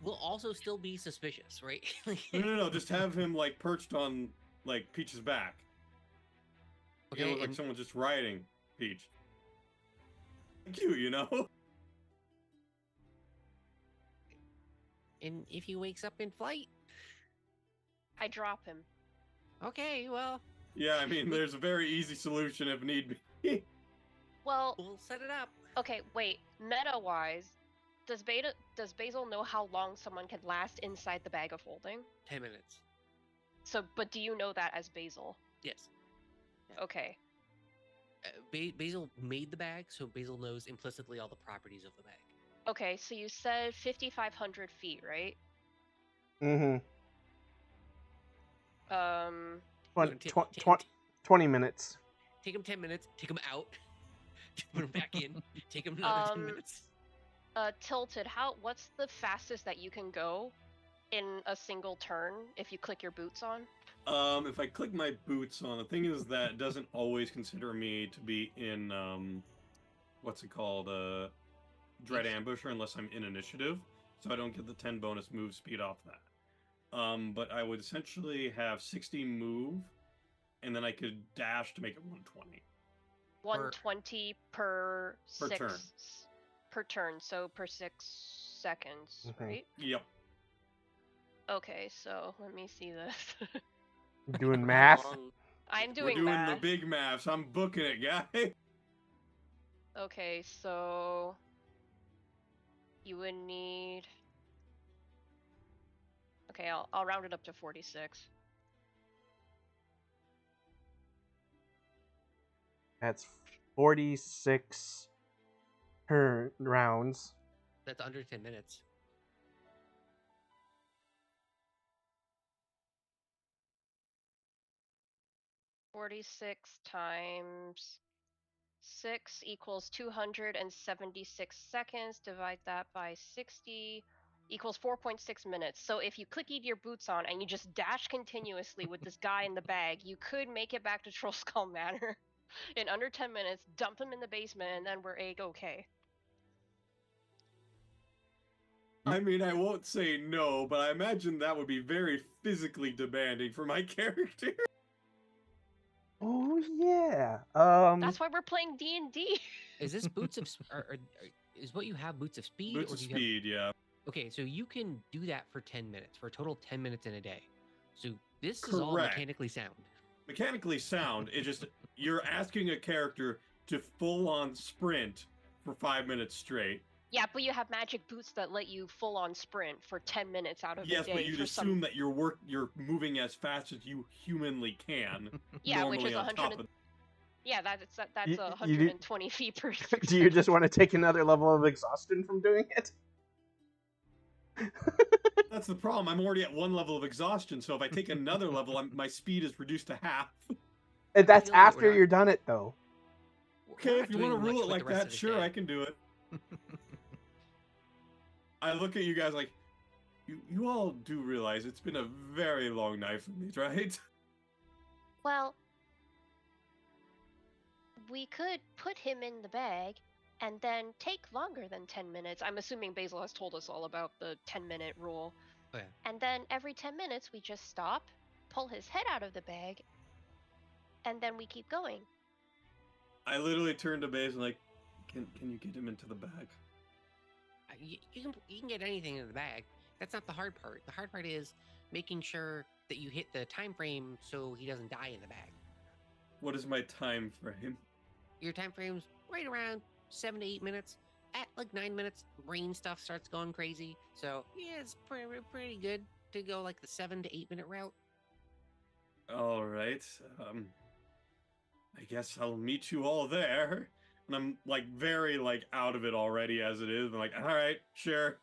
Will also still be suspicious, right? No. Just have him like perched on like Peach's back. Okay, It look like and- someone just riding Peach. Cute, you know? And if he wakes up in flight, I drop him. okay, well, Yeah, I mean, there's a very easy solution if need be. Well, we'll set it up. okay, wait. Meta-wise, does Basil know how long someone can last inside the bag of holding? 10 minutes. So, but do you know that as Basil? Yes. Okay. Basil made the bag, so Basil knows implicitly all the properties of the bag. Okay, so you said 5,500 feet, right? Mm-hmm. Um, 20 minutes. Take him 10 minutes, take him out, put him back in, take him another 10 minutes. Tilted, what's the fastest that you can go in a single turn if you click your boots on? If I click my boots on, the thing is that it doesn't always consider me to be in, what's it called, Dread Ambusher unless I'm in initiative, so I don't get the 10 bonus move speed off that. But I would essentially have 60 move, and then I could dash to make it 120. 120 per turn. Per turn, so per 6 seconds, Mhm. right? Yep. Okay, so let me see this. Doing How math. long- I'm We're doing doing math. the big maths. I'm booking it, guy. Okay, so you would need. Okay, I'll round it up to 46. That's 46 turn rounds. That's under 10 minutes. $46 times 6 equals 276 seconds. Divide that by 60 equals 4.6 minutes. So if you click your boots on and you just dash continuously with this guy in the bag, you could make it back to Troll Skull Manor in under 10 minutes, dump him in the basement, and then we're okay. I mean, I won't say no, but I imagine that would be very physically demanding for my character. Oh yeah. That's why we're playing D&D. Is this boots of is what you have boots of speed? Boots or of do you have... speed, yeah. Okay, so you can do that for 10 minutes, for a total of 10 minutes in a day. So this is all Correct. mechanically sound. Mechanically sound, it's just you're asking a character to full-on sprint for 5 minutes straight. Yeah, but you have magic boots that let you full-on sprint for 10 minutes out of Yes, the day. but you'd for assume that you're moving as fast as you humanly can. Yeah, which normally is on 100. top of. Yeah, that's You- you do- 120 feet per 6 Do you just seconds. want to take another level of exhaustion from doing it? That's the problem. I'm already at 1 level of exhaustion, so if I take another level, my speed is reduced to half. And that's feeling that after we're not- you're done it, though. We're Okay, not if you doing want to much rule it with like the rest that, of this sure, day. I can do it. I look at you guys like, you all do realize it's been a very long night for these, right? Well, we could put him in the bag and then take longer than 10 minutes. I'm assuming Basil has told us all about the 10-minute rule. Oh, yeah. And then every 10 minutes, we just stop, pull his head out of the bag, and then we keep going. I literally turned to Baze and like, can you get him into the bag? You can get anything in the bag. That's not the hard part. The hard part is making sure that you hit the time frame so he doesn't die in the bag. What is my time frame? Your time frame's right around 7 to 8 minutes. At like 9 minutes, brain stuff starts going crazy. So yeah, it's pretty good to go like the 7 to 8 minute route. All right. I guess I'll meet you all there. And I'm like very like out of it already as it is. I'm like, all right, sure.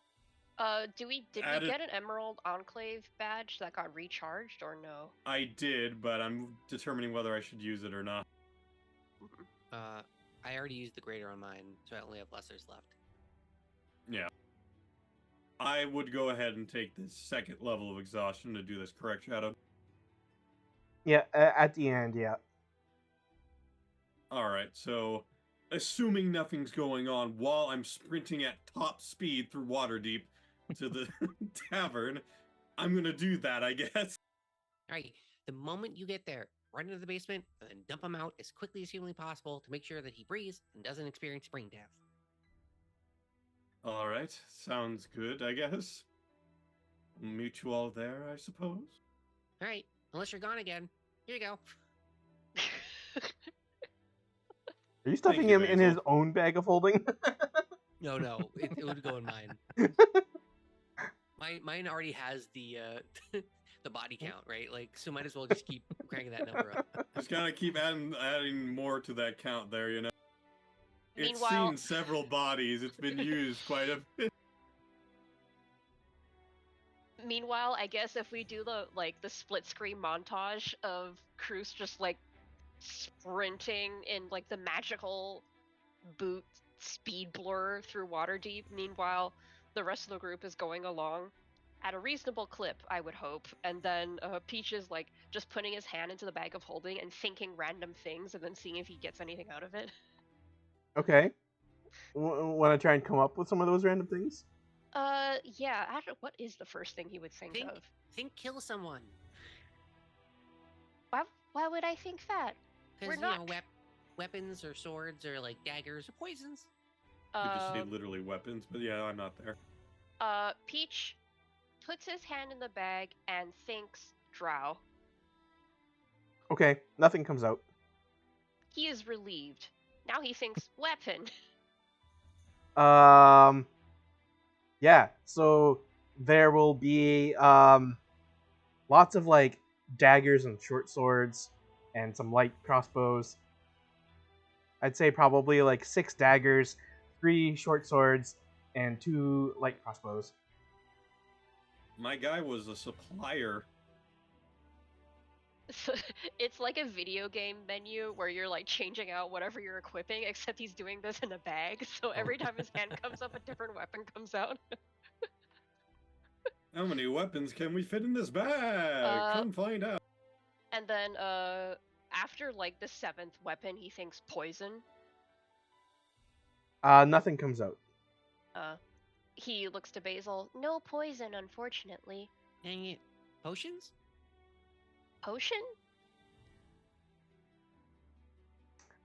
Did we Added- get an Emerald Enclave badge that got recharged or no? I did, but I'm determining whether I should use it or not. I already used the greater on mine, so I only have lessers left. Yeah. I would go ahead and take this second level of exhaustion to do this, correct, Shadow? Yeah, at the end, yeah. Alright, so assuming nothing's going on while I'm sprinting at top speed through Waterdeep to the tavern, I'm gonna do that, I guess. Alright, the moment you get there, run into the basement and then dump him out as quickly as humanly possible to make sure that he breathes and doesn't experience brain death. Alright, sounds good, I guess. We'll meet you all there, I suppose. Alright, unless you're gone again. Here you go. Are you stuffing you, him in his Basil. own bag of holding? No, it would go in mine. Mine already has the the body count, right? Like, so might as well just keep cranking that number up. Just gotta keep adding more to that count there, you know. It's Meanwhile- seen several bodies. It's been used quite a bit. Meanwhile, I guess if we do the split screen montage of Cruz just like sprinting in like the magical boot speed blur through Waterdeep, meanwhile the rest of the group is going along at a reasonable clip, I would hope, and then Peach is like just putting his hand into the bag of holding and thinking random things and then seeing if he gets anything out of it. Okay. Want to try and come up with some of those random things? Yeah. What is the first thing he would think of? Think kill someone. Why would I think that? Because, We're not. Weapons or swords or like daggers or poisons. You could just say literally weapons, but yeah, I'm not there. Peach puts his hand in the bag and thinks drow. Okay, nothing comes out. He is relieved. Now he thinks weapon. Yeah, so there will be lots of like daggers and short swords and some light crossbows. I'd say probably like 6 daggers, 3 short swords, and 2 light crossbows. My guy was a supplier. It's like a video game menu where you're like changing out whatever you're equipping, except he's doing this in a bag. So every time his hand comes up, a different weapon comes out. How many weapons can we fit in this bag? Come find out. And then after like the 7th weapon, he thinks poison. Nothing comes out. He looks to Basil. No poison, unfortunately. Dang it. Potions? Potion?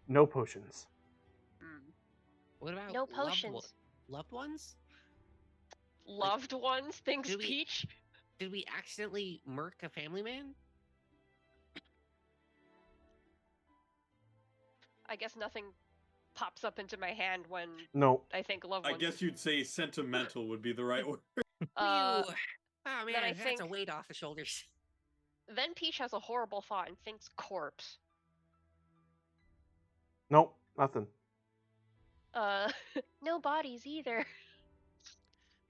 No potions. What about No potions. Loved ones? Loved ones? Thinks Did we- Peach? Did we accidentally murk a family man? I guess nothing pops up into my hand when No. I think loved I ones. guess you'd say sentimental would be the right word. Phew. Oh I man, that's a think- weight off the shoulders. Then Peach has a horrible thought and thinks corpse. Nope, nothing. No bodies either.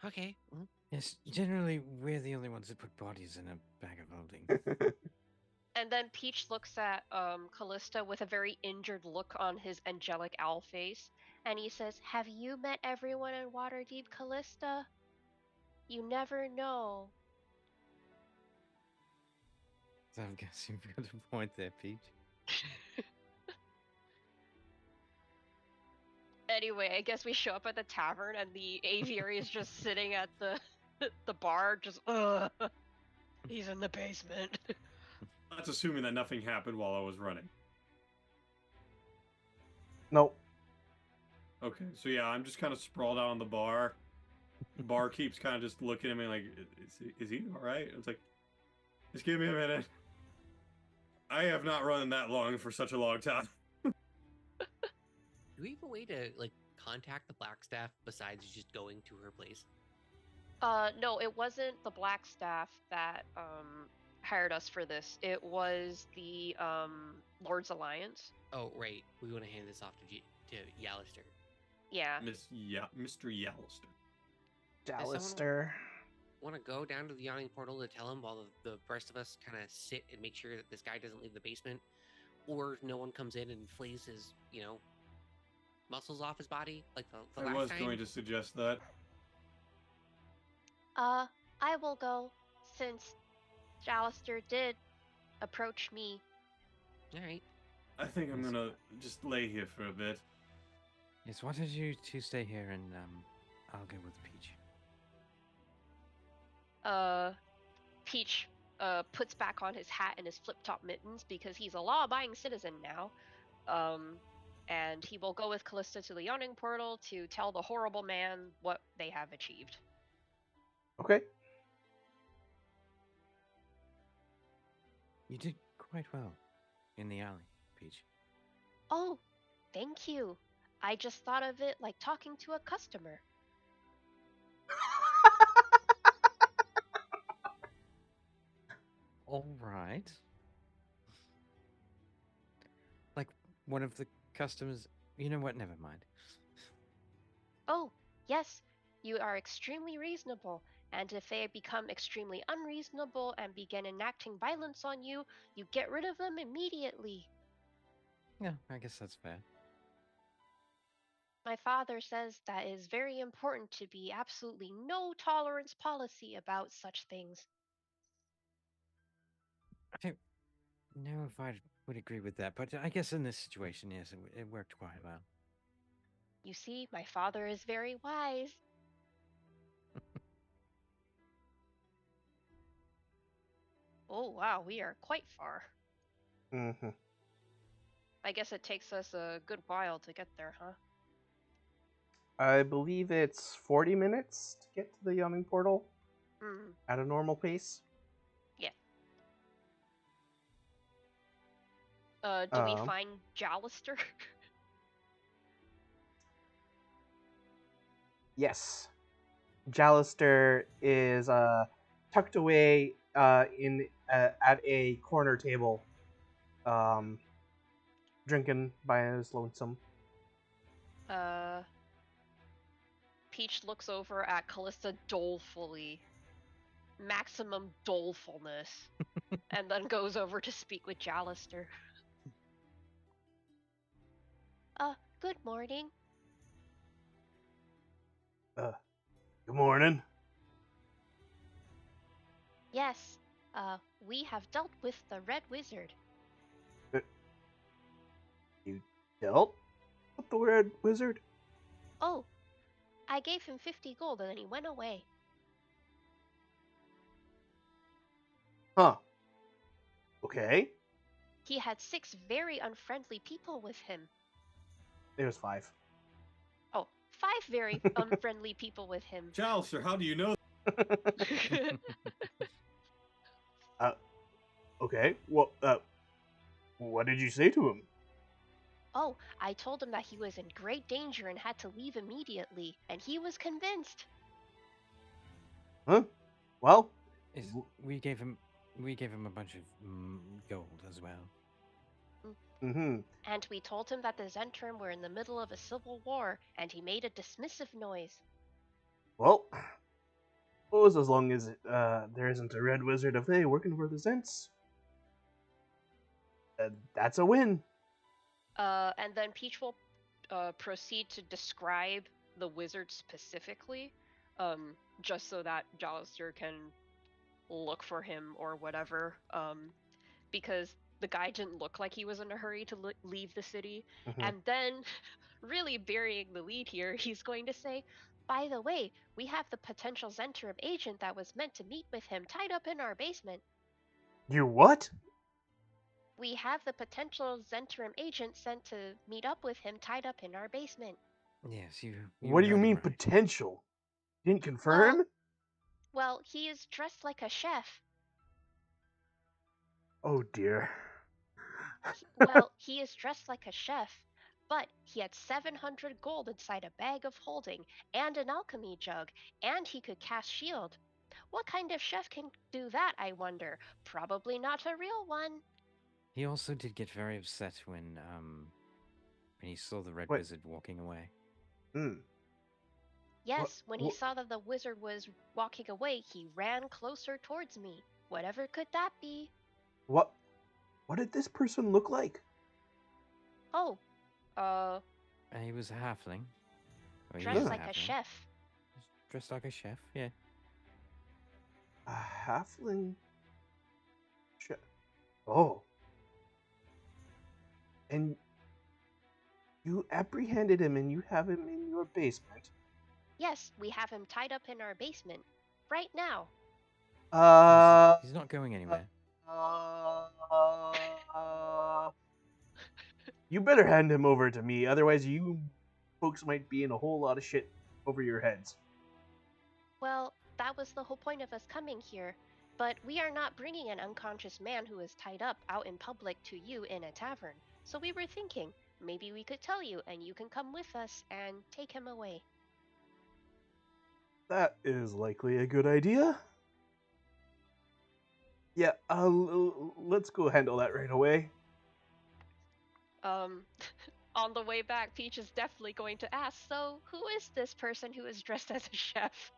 Okay. Well, Yes, generally we're the only ones that put bodies in a bag of holding. And then Peach looks at Callista with a very injured look on his angelic owl face, and he says, "Have you met everyone in Waterdeep, Callista? You never know." So I'm guessing you've got a point there, Peach. Anyway, I guess we show up at the tavern, and the aviary is just sitting at the bar, just he's in the basement. That's assuming that nothing happened while I was running. Nope. Okay, so yeah, I'm just kind of sprawled out on the bar. The bar keeps kind of just looking at me like, is he all right? It's like, just give me a minute. I have not run that long for such a long time. do we have a way to like contact the Blackstaff besides just going to her place? No, it wasn't the Blackstaff that hired us for this. It was the Lord's Alliance. Oh, right. We want to hand this off to Yalister. Yeah. Mr. Yallister. Dallister. Want to go down to the yawning portal to tell him while the rest of us kind of sit and make sure that this guy doesn't leave the basement, or no one comes in and flays his, muscles off his body like the I last was time? going to suggest that. I will go since Jallister did approach me. All right. I think I'm Yes. gonna just lay here for a bit. Yes, why don't you two stay here and I'll go with Peach. Peach puts back on his hat and his flip-top mittens because he's a law-abiding citizen now. And he will go with Callista to the Yawning Portal to tell the horrible man what they have achieved. Okay. You did quite well in the alley, Peach. Oh, thank you. I just thought of it like talking to a customer. All right. Like one of the customers. You know what? Never mind. Oh, yes, you are extremely reasonable, and if they become extremely unreasonable and begin enacting violence on you, you get rid of them immediately. Yeah, I guess that's fair. My father says that it is very important to be absolutely no tolerance policy about such things. I don't know if I would agree with that, but I guess in this situation, yes, it worked quite well. You see, my father is very wise. Oh, wow, we are quite far. Mm-hmm. I guess it takes us a good while to get there, huh? I believe it's 40 minutes to get to the Yawning Portal Hmm, at a normal pace. yeah. Do we Um, find Jallister? Yes. Jallister is tucked away in at a corner table, drinking by his lonesome. Peach looks over at Callista dolefully. Maximum dolefulness. And then goes over to speak with Jallister. Good morning. Good morning. Yes, we have dealt with the Red Wizard. You dealt with the Red Wizard? Oh, I gave him 50 gold and then he went away. Huh. Okay. He had 6 very unfriendly people with him. It was 5. Oh, 5 very unfriendly people with him. Jallister, how do you know? Okay. Well, what did you say to him? Oh, I told him that he was in great danger and had to leave immediately, and he was convinced. Huh? Well, We gave him a bunch of gold as well. mm-hmm. And we told him that the Zentrum were in the middle of a civil war, and he made a dismissive noise. Well, suppose as long as there isn't a Red Wizard of A working for the Zents, that's a win. And then Peach will proceed to describe the wizard specifically, just so that Jallister can look for him or whatever, because the guy didn't look like he was in a hurry to leave the city. Mm-hmm. And then, really burying the lead here, he's going to say, by the way, we have the potential Zentrum agent that was meant to meet with him tied up in our basement. You what? We have the potential Zentrum agent sent to meet up with him tied up in our basement. Yes, you What do you heard him mean right. potential? Didn't confirm? Well, he is dressed like a chef. Oh dear. Well, he is dressed like a chef, but he had 700 gold inside a bag of holding and an alchemy jug, and he could cast shield. What kind of chef can do that, I wonder? Probably not a real one. He also did get very upset when he saw the red What? wizard walking away. Hmm. Yes, when he what- saw that the wizard was walking away, he ran closer towards me. Whatever could that be? What? What did this person look like? Oh, He was a halfling. Or he dressed is Yeah. like a halfling. chef. Dressed like a chef, yeah. A halfling. Oh. And you apprehended him, and you have him in your basement. Yes, we have him tied up in our basement. Right now. He's not going anywhere. You better hand him over to me, otherwise you folks might be in a whole lot of shit over your heads. Well, that was the whole point of us coming here. But we are not bringing an unconscious man who is tied up out in public to you in a tavern. So we were thinking, maybe we could tell you and you can come with us and take him away. That is likely a good idea. Yeah, let's go handle that right away. On the way back, Peach is definitely going to ask, so who is this person who is dressed as a chef?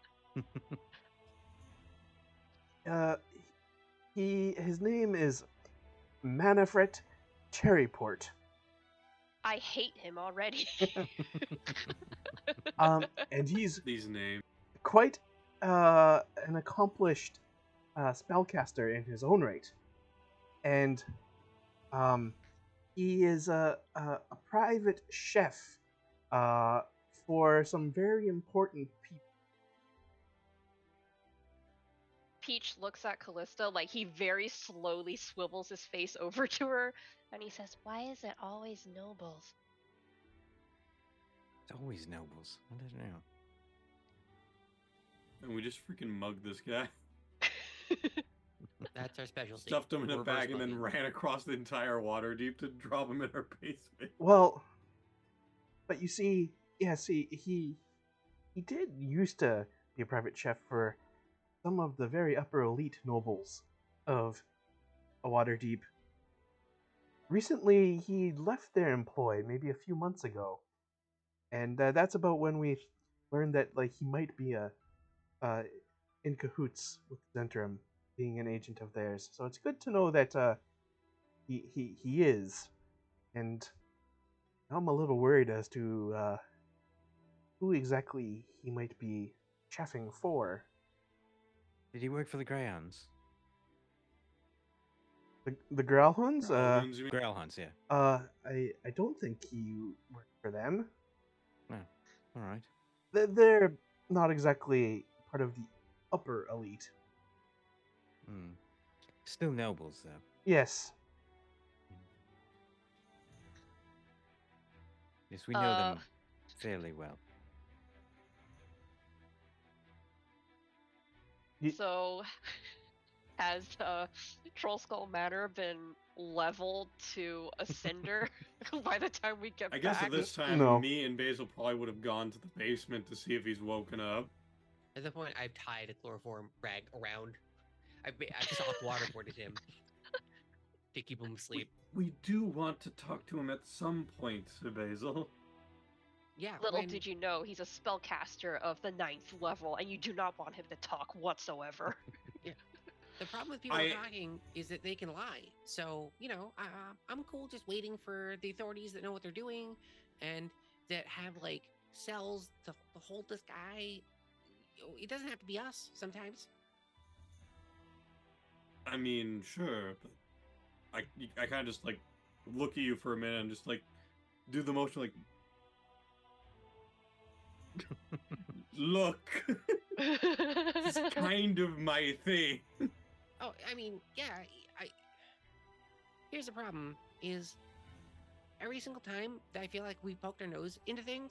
His name is Manifret Cherryport. I hate him already. And he's These names. quite an accomplished spellcaster in his own right, and he is a private chef for some very important people. Peach looks at Callista like he very slowly swivels his face over to her and he says, "Why is it always nobles?" It's always nobles. I don't know. And we just freaking mugged this guy. That's our specialty. Stuffed him in a Reverse bag and then mugging. ran across the entire Waterdeep to drop him in our basement. Well, but you see, he did used to be a private chef for some of the very upper elite nobles of Waterdeep. Recently, he left their employ, maybe a few months ago, and that's about when we learned that like he might be in cahoots with Zentrum, being an agent of theirs. So it's good to know that he is, and now I'm a little worried as to who exactly he might be chefing for. Did he work for the Greyhounds? The Growlhounds? Growlhounds, you mean? Greyhounds, yeah. I don't think he worked for them. Oh, all right. They're not exactly part of the upper elite. Hmm. Still nobles, though. Yes. Yes, we know them fairly well. So, has Troll Skull Manor been leveled to a cinder by the time we get I guess back? at this time, No. me and Basil probably would have gone to the basement to see if he's woken up. At the point, I've tied a chloroform rag around. I've soft waterboarded him to keep him asleep. We do want to talk to him at some point, Sir Basil. Yeah. Little when- did you know, he's a spellcaster of the 9th level, and you do not want him to talk whatsoever. The problem with people I- talking is that they can lie. So, I'm cool just waiting for the authorities that know what they're doing and that have, like, cells to hold this guy. It doesn't have to be us sometimes. I mean, sure, but I kind of just like look at you for a minute and just like do the motion like, look, it's kind of my thing. Oh, I mean, yeah, here's the problem is every single time that I feel like we poked our nose into things,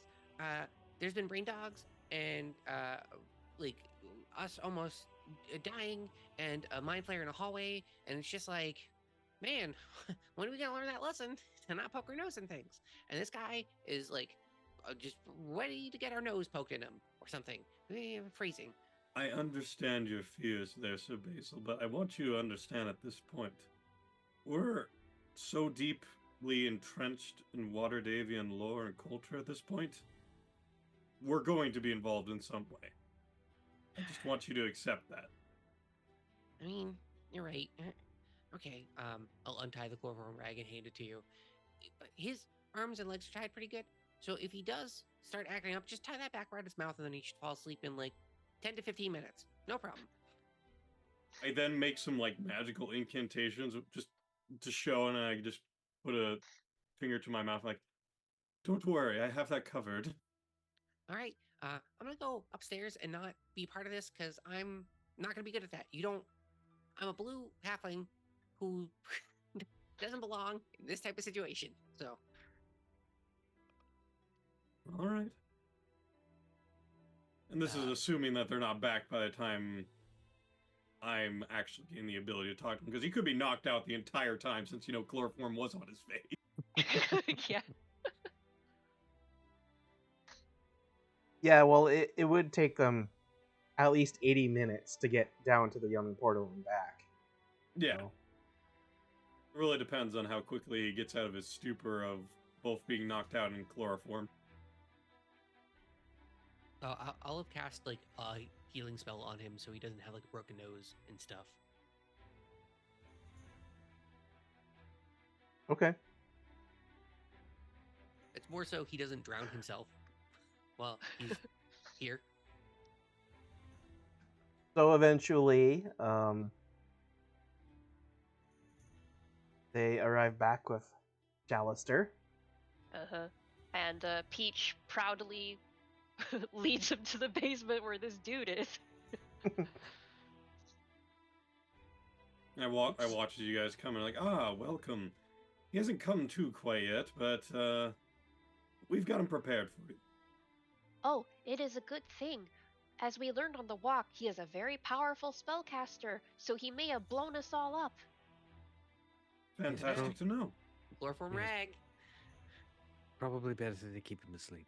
there's been brain dogs and, like, us almost dying and a mind flayer in a hallway, and it's just like, man, when are we gonna learn that lesson to not poke our nose in things? And this guy is, like, just ready to get our nose poked in him or something. Phrasing. I understand your fears there, Sir Basil, but I want you to understand at this point, we're so deeply entrenched in Waterdavian lore and culture at this point, we're going to be involved in some way. I just want you to accept that. I mean, you're right. Okay, I'll untie the chloroform rag and hand it to you. His arms and legs are tied pretty good, so if he does start acting up, just tie that back around his mouth and then he should fall asleep in like 10 to 15 minutes. No problem. I then make some like magical incantations just to show, and I just put a finger to my mouth like, don't worry, I have that covered. All right, I'm gonna go upstairs and not be part of this because I'm not gonna be good at that. I'm a blue halfling who doesn't belong in this type of situation. So, All right. And this is Uh, assuming that they're not back by the time I'm actually getting the ability to talk to him, because he could be knocked out the entire time since, chloroform was on his face. Yeah. Yeah, well, it would take them at least 80 minutes to get down to the Yummy Portal and back. Yeah. So, It really depends on how quickly he gets out of his stupor of both being knocked out and chloroform. I'll have cast like a healing spell on him so he doesn't have like a broken nose and stuff. okay. It's more so he doesn't drown himself while he's here. So eventually, they arrive back with Jalister. Uh-huh. And Peach proudly leads him to the basement where this dude is. I watch as you guys come and like, welcome. He hasn't come to quite yet, but we've got him prepared for you. Oh, it is a good thing. As we learned on the walk, he is a very powerful spellcaster, so he may have blown us all up. Fantastic to know. Chloroform Yes. rag. Probably better to keep him asleep.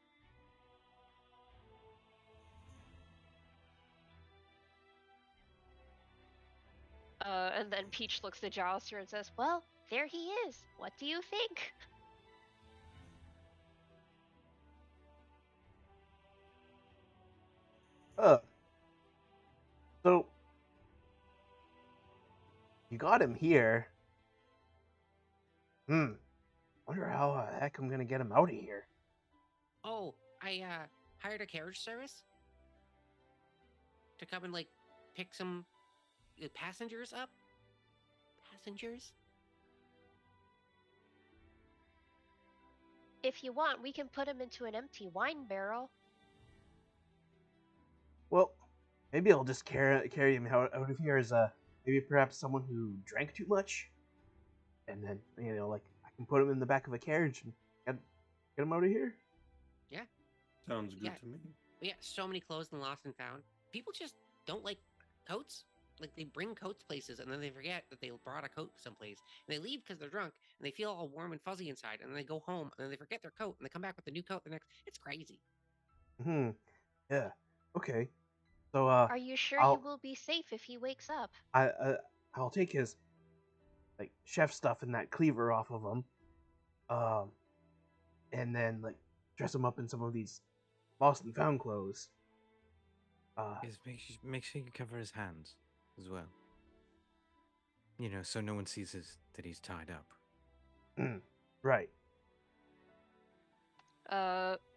And then Peach looks at Jalister and says, "Well, there he is. What do you think?" So you got him here. Wonder how the heck I'm gonna get him out of here. Oh, I hired a carriage service to come and like pick some passengers up. Passengers? If you want, we can put him into an empty wine barrel. Well, maybe I'll just carry him out of here as maybe perhaps someone who drank too much, and then like I can put him in the back of a carriage and get him out of here. Sounds good Yeah. to me. Yeah, so many clothes and lost and found. People just don't like coats. Like they bring coats places and then they forget that they brought a coat someplace. And they leave because they're drunk and they feel all warm and fuzzy inside. And then they go home and then they forget their coat and they come back with a new coat the next. It's crazy. Yeah. Okay. So Are you sure I'll- you will be safe if he wakes up? I'll take his like chef stuff and that cleaver off of him, and then like dress him up in some of these lost and found clothes. Yes, make sure you cover his hands as well. So no one sees that he's tied up. Right.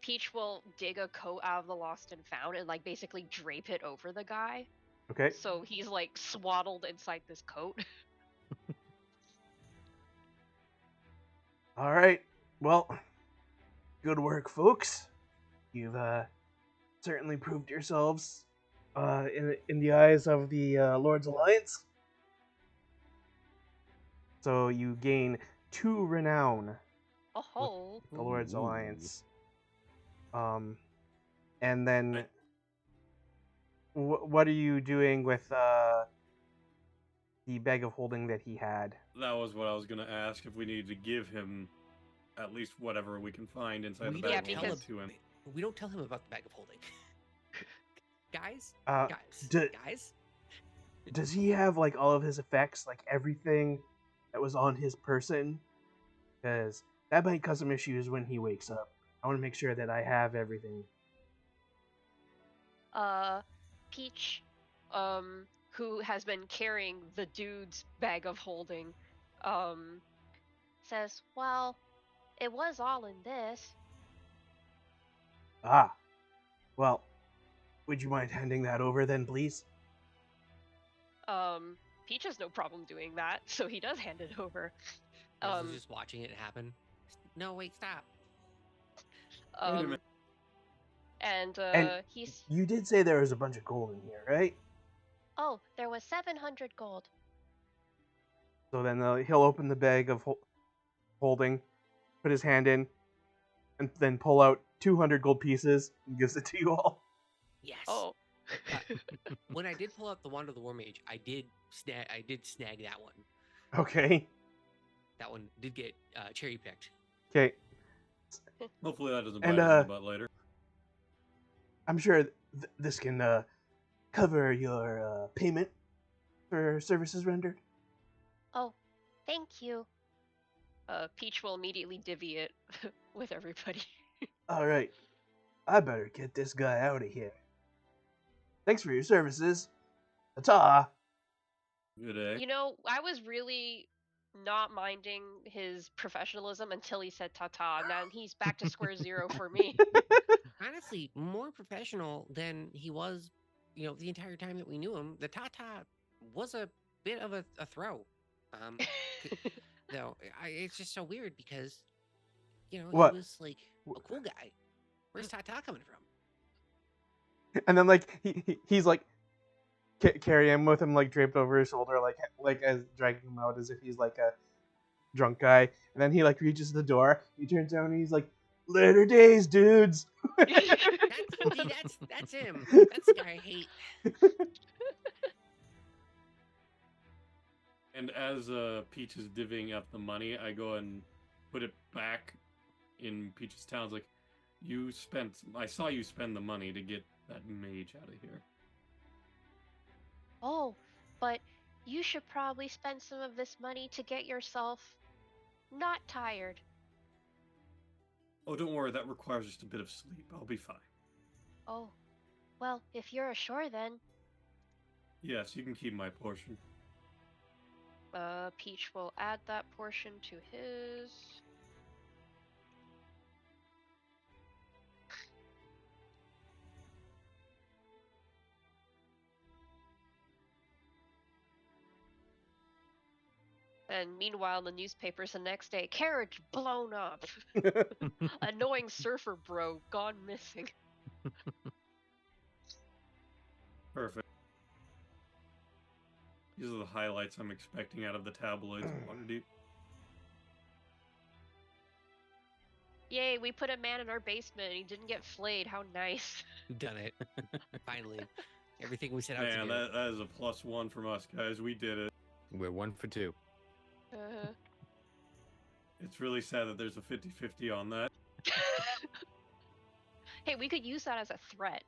Peach will dig a coat out of the lost and found and like basically drape it over the guy. Okay. So he's like swaddled inside this coat. All right. Well, good work, folks. You've certainly proved yourselves in the eyes of the Lord's Alliance. So you gain 2 renown, Oh, the Lord's Ooh. Alliance. And then what are you doing with the bag of holding that he had? That was what I was going to ask, if we needed to give him at least whatever we can find inside the We bag Yeah, of holding because- to him. We don't tell him about the bag of holding. guys, Uh, guys, d- guys. does he have like all of his effects, like everything that was on his person? Because that might cause some issues when he wakes up. I want to make sure that I have everything. Peach, who has been carrying the dude's bag of holding, says, "Well, it was all in this." Ah, well, would you mind handing that over then, please? Peach has no problem doing that, so he does hand it over. Leslie's just watching it happen. No, wait, stop. Wait a minute. And And he's, you did say there was a bunch of gold in here, right? "Oh, there was 700 gold." So then he'll open the bag of holding, put his hand in, and then pull out 200 gold pieces and gives it to you all. Yes. Oh. When I did pull out the Wand of the War Mage, I did snag that one. Okay. That one did get cherry picked. Okay. Hopefully that doesn't bite And us in the butt later. I'm sure this can cover your payment for services rendered. "Oh, thank you." Peach will immediately divvy it with everybody. All right. I better get this guy out of here. Thanks for your services. Ta-ta. Good day. You know, I was really not minding his professionalism until he said "ta-ta." Now he's back to square zero for me. Honestly, more professional than he was, the entire time that we knew him. The Tata was a bit of a throw. Though it's just so weird because, What? he was like a cool guy. Where's Tata coming from? And then like he's like carry him with him like draped over his shoulder, like as dragging him out as if he's like a drunk guy. And then he like reaches the door. He turns down and he's like, "Later days, dudes." That's him. That's the guy I hate. And as Peach is divvying up the money, I go and put it back in Peach's town. Like, I saw you spend the money to get that mage out of here. "Oh, but you should probably spend some of this money to get yourself not tired." Oh, don't worry, that requires just a bit of sleep. I'll be fine. "Oh, well, if you're sure then." Yes, you can keep my portion. Peach will add that portion to his. And meanwhile, in the newspapers the next day, "Carriage blown up." "Annoying surfer bro gone missing." Perfect. These are the highlights I'm expecting out of the tabloids of Waterdeep. "Yay, we put a man in our basement and he didn't get flayed. How nice." Done it. Finally. Everything we set out to Man, do. that is a +1 from us, guys. We did it. We're 1 for 2. It's really sad that there's a 50-50 on that. Hey, we could use that as a threat.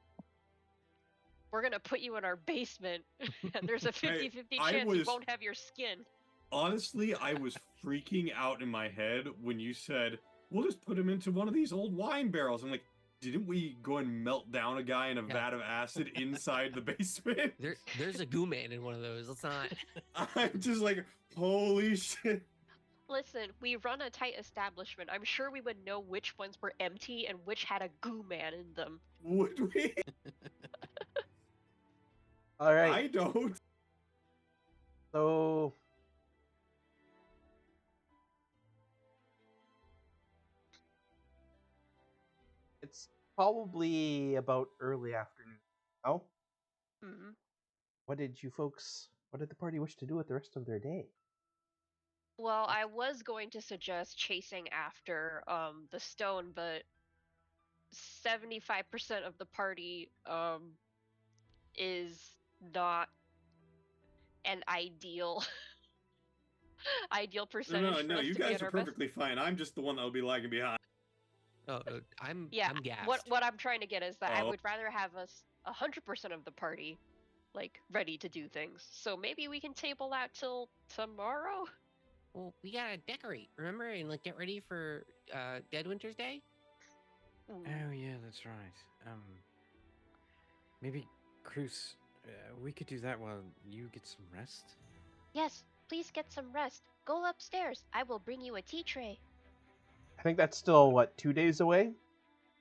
"We're gonna put you in our basement, and there's a 50-50 chance you won't have your skin." Honestly, I was freaking out in my head when you said, "We'll just put him into one of these old wine barrels." I'm like, didn't we go and melt down a guy in a vat of acid inside the basement? There's a goo man in one of those. Let's not. I'm just like, holy shit. Listen, we run a tight establishment. I'm sure we would know which ones were empty and which had a goo man in them. Would we? All right. I don't. So it's probably about early afternoon. Oh? Mm-hmm. What did the party wish to do with the rest of their day? Well, I was going to suggest chasing after the stone, but 75% of the party is not an ideal percentage for us you to be guys at are our best. perfectly fine. I'm just the one that will be lagging behind. Oh, I'm Yeah, gassed. what I'm trying to get is that I Oh. would rather have us 100% of the party like ready to do things. So maybe we can table that till tomorrow. Well, we gotta decorate, remember, and like get ready for Dead Winter's Day. Ooh. Oh yeah, that's right. Maybe Cruz, we could do that while you get some rest. Yes, please get some rest. Go upstairs. I will bring you a tea tray. I think that's still what, 2 days away?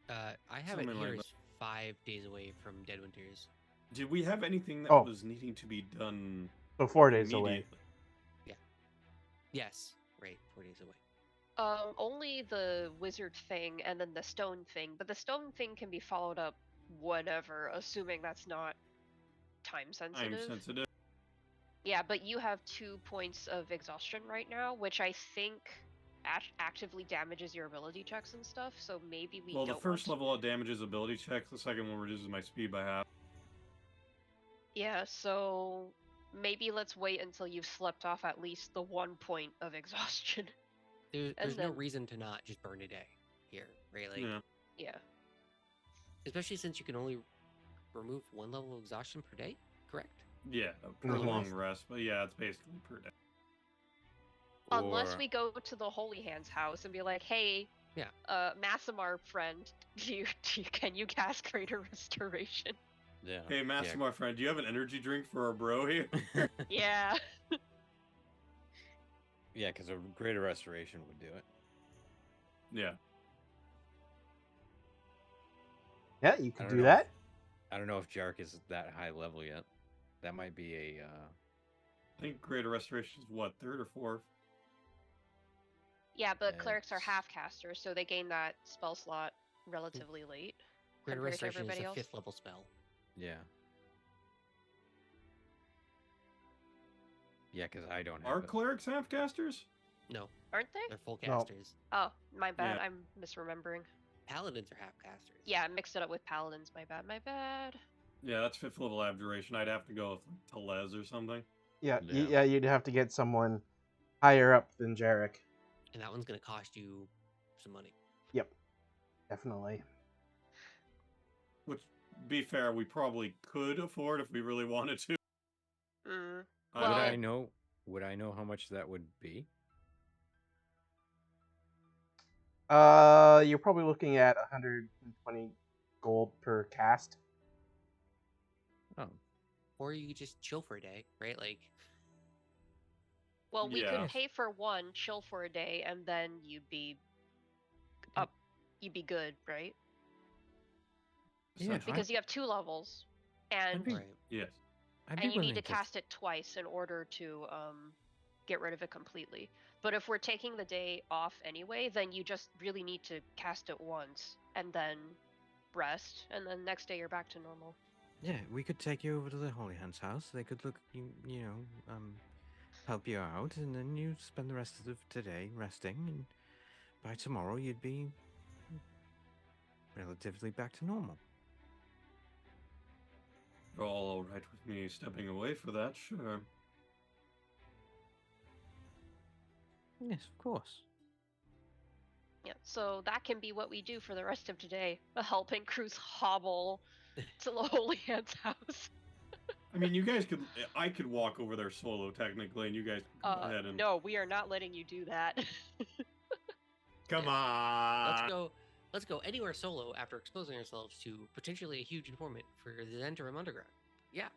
I have it Something here like as 5 days away from Dead Winters. Did we have anything that Oh. was needing to be done So 4 days away. immediately? Yes, right, 4 days away. Only the wizard thing and then the stone thing, but the stone thing can be followed up whenever, assuming that's not time I'm sensitive. sensitive. Yeah, but you have 2 points of exhaustion right now, which I think actively damages your ability checks and stuff. So maybe we Well, don't. the first want level damages ability checks. The second one reduces my speed by half. Yeah, so maybe let's wait until you've slept off at least the 1 point of exhaustion. There's no then- reason to not just burn a day here, right? Like, Yeah. Yeah. especially since you can only remove 1 level of exhaustion per day, correct? Yeah, a prolonged rest, but yeah, it's basically per day. Unless Or- we go to the Holy Hands house and be like, hey, Yeah. Massimar friend, can you cast Greater Restoration? Yeah. Hey, Master, my friend, do you have an energy drink for our bro here? Yeah. Yeah, because a greater restoration would do it. Yeah. Yeah, you I could don't do know that. I don't know if Jark is that high level yet. That might be a. I think greater restoration is what, third or fourth? Yeah, but clerics are It's- half casters, so they gain that spell slot relatively late Greater compared to Restoration is everybody a else. 5th level spell. Yeah. Yeah, because I don't Are have it. clerics half casters? No, Aren't they? they're full No. casters. Oh, my bad. Yeah. I'm misremembering. Paladins are half casters. Yeah, I mixed it up with paladins. My bad. My bad. Yeah, that's fifth level abjuration. I'd have to go with like, Telez or something. Yeah, Yeah. yeah, you'd have to get someone higher up than Jarek. And that one's gonna cost you some money. Yep, definitely. Which, be fair, we probably could afford if we really wanted to. Mm. I Well- Would don't I know. know? Would I know how much that would be? You're probably looking at 120 gold per cast. Oh, Or you could just chill for a day, right? Like, Well, we Yeah. could pay for one, chill for a day, and then you'd be up. You'd be good, right? Yeah, Essentially. Because you have 2 levels, and be- right. Yes. I'd be and you need willing to cast it twice in order to get rid of it completely. But if we're taking the day off anyway, then you just really need to cast it once and then rest, and then next day you're back to normal. Yeah, we could take you over to the Holy Hands house. They could look, help you out, and then you spend the rest of today resting, and by tomorrow you'd be relatively back to normal. You're all alright with me stepping away for that, sure. Yes, of course. Yeah, so that can be what we do for the rest of today, helping Cruz hobble to the Holy Hands house. I mean, you guys could. I could walk over there solo, technically, and you guys could go ahead and. No, we are not letting you do that. Come Yeah. on! Let's go anywhere solo after exposing ourselves to potentially a huge informant for the Zentrum Underground. Yeah,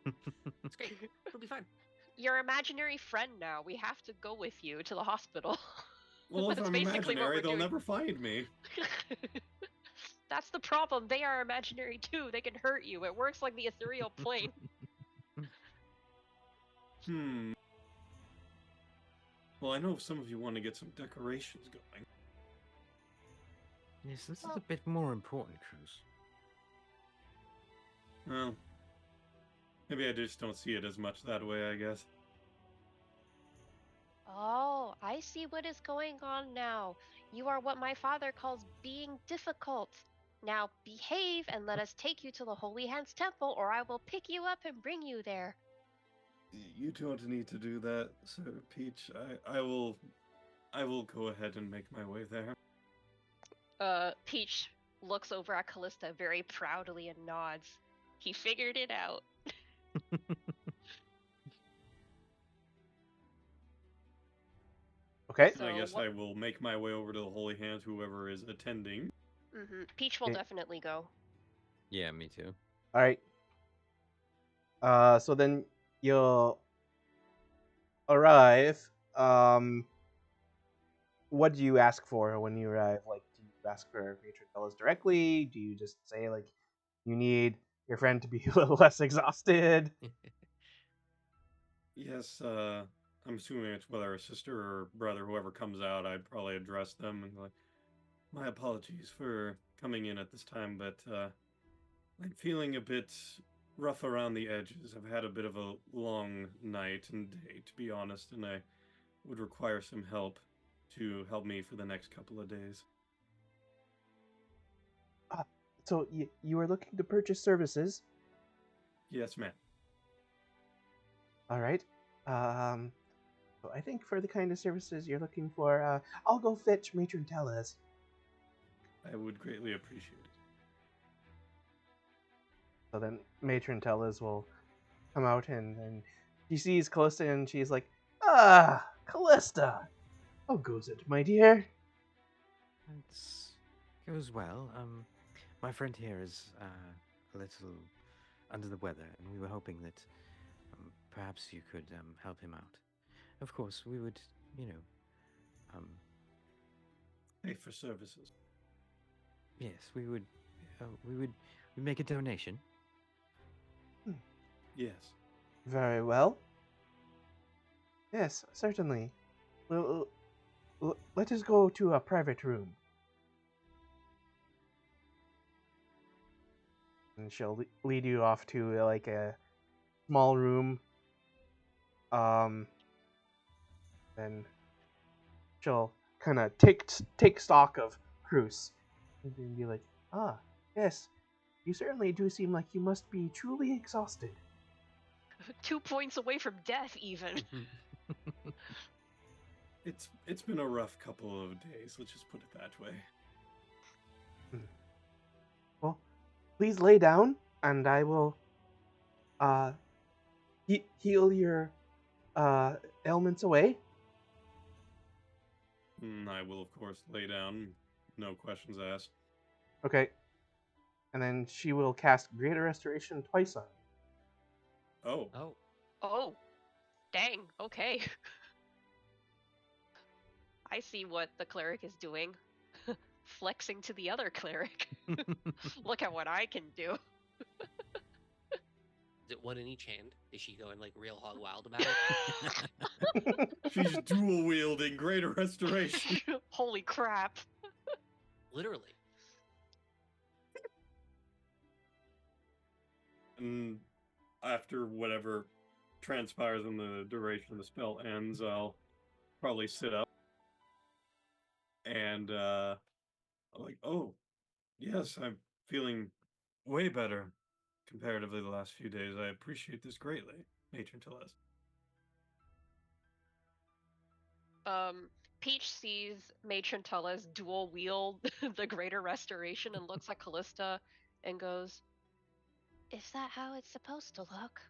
it's great. It'll be fun. Your imaginary friend now. We have to go with you to the hospital. Well, if That's I'm basically what imaginary, we're they'll doing. never find me. That's the problem. They are imaginary too. They can hurt you. It works like the ethereal plane. Hmm. Well, I know some of you want to get some decorations going. Yes, this is a bit more important, Cruz. Well, maybe I just don't see it as much that way, I guess. Oh, I see what is going on now. You are what my father calls being difficult. Now behave and let us take you to the Holy Hands Temple, or I will pick you up and bring you there. You don't need to do that, Sir Peach. I will go ahead and make my way there. Peach looks over at Callista very proudly and nods. He figured it out. Okay. And I So guess what? I will make my way over to the Holy Hands, whoever is attending. Peach will Okay. definitely go. Yeah, me too. All right. So then you'll arrive. What do you ask for when you arrive? Like, do you ask for Matron Tellis directly? Do you just say like you need your friend to be a little less exhausted? Yes, I'm assuming it's whether a sister or brother, whoever comes out, I'd probably address them and like, my apologies for coming in at this time, but I'm feeling a bit rough around the edges. I've had a bit of a long night and day, to be honest, and I would require some help to help me for the next couple of days. So you are looking to purchase services. Yes, ma'am. All right. So I think for the kind of services you're looking for, I'll go fetch Matron Tellis. I would greatly appreciate it. So then Matron Tellis will come out and she sees Callista and she's like, "Ah, Callista, how goes it, my dear?" It goes well. My friend here is a little under the weather, and we were hoping that perhaps you could help him out. Of course, we would, Pay for services. yes, we'd make a donation. Yes. Very well. Yes, certainly. Let us go to a private room. And she'll lead you off to like a small room. Then she'll kind of take stock of Cruz and be like, "Ah, yes, you certainly do seem like you must be truly exhausted." 2 points away from death, even. It's been a rough couple of days, let's just put it that way. Well, please lay down, and I will heal your ailments away. I will, of course, lay down. No questions asked. Okay. And then she will cast Greater Restoration twice on you. Oh, Oh, Oh, dang. Okay. I see what the cleric is doing. Flexing to the other cleric. Look at what I can do. is it one in each hand? Is she going like real hog wild about it? she's dual wielding Greater Restoration. Holy crap. Literally. And after whatever transpires in the duration of the spell ends, I'll probably sit up and I'm like, oh, yes, I'm feeling way better comparatively the last few days. I appreciate this greatly, Matron Tellis. Peach sees Matron Tullis dual wield the Greater Restoration and looks at Callista and goes, "Is that how it's supposed to look?"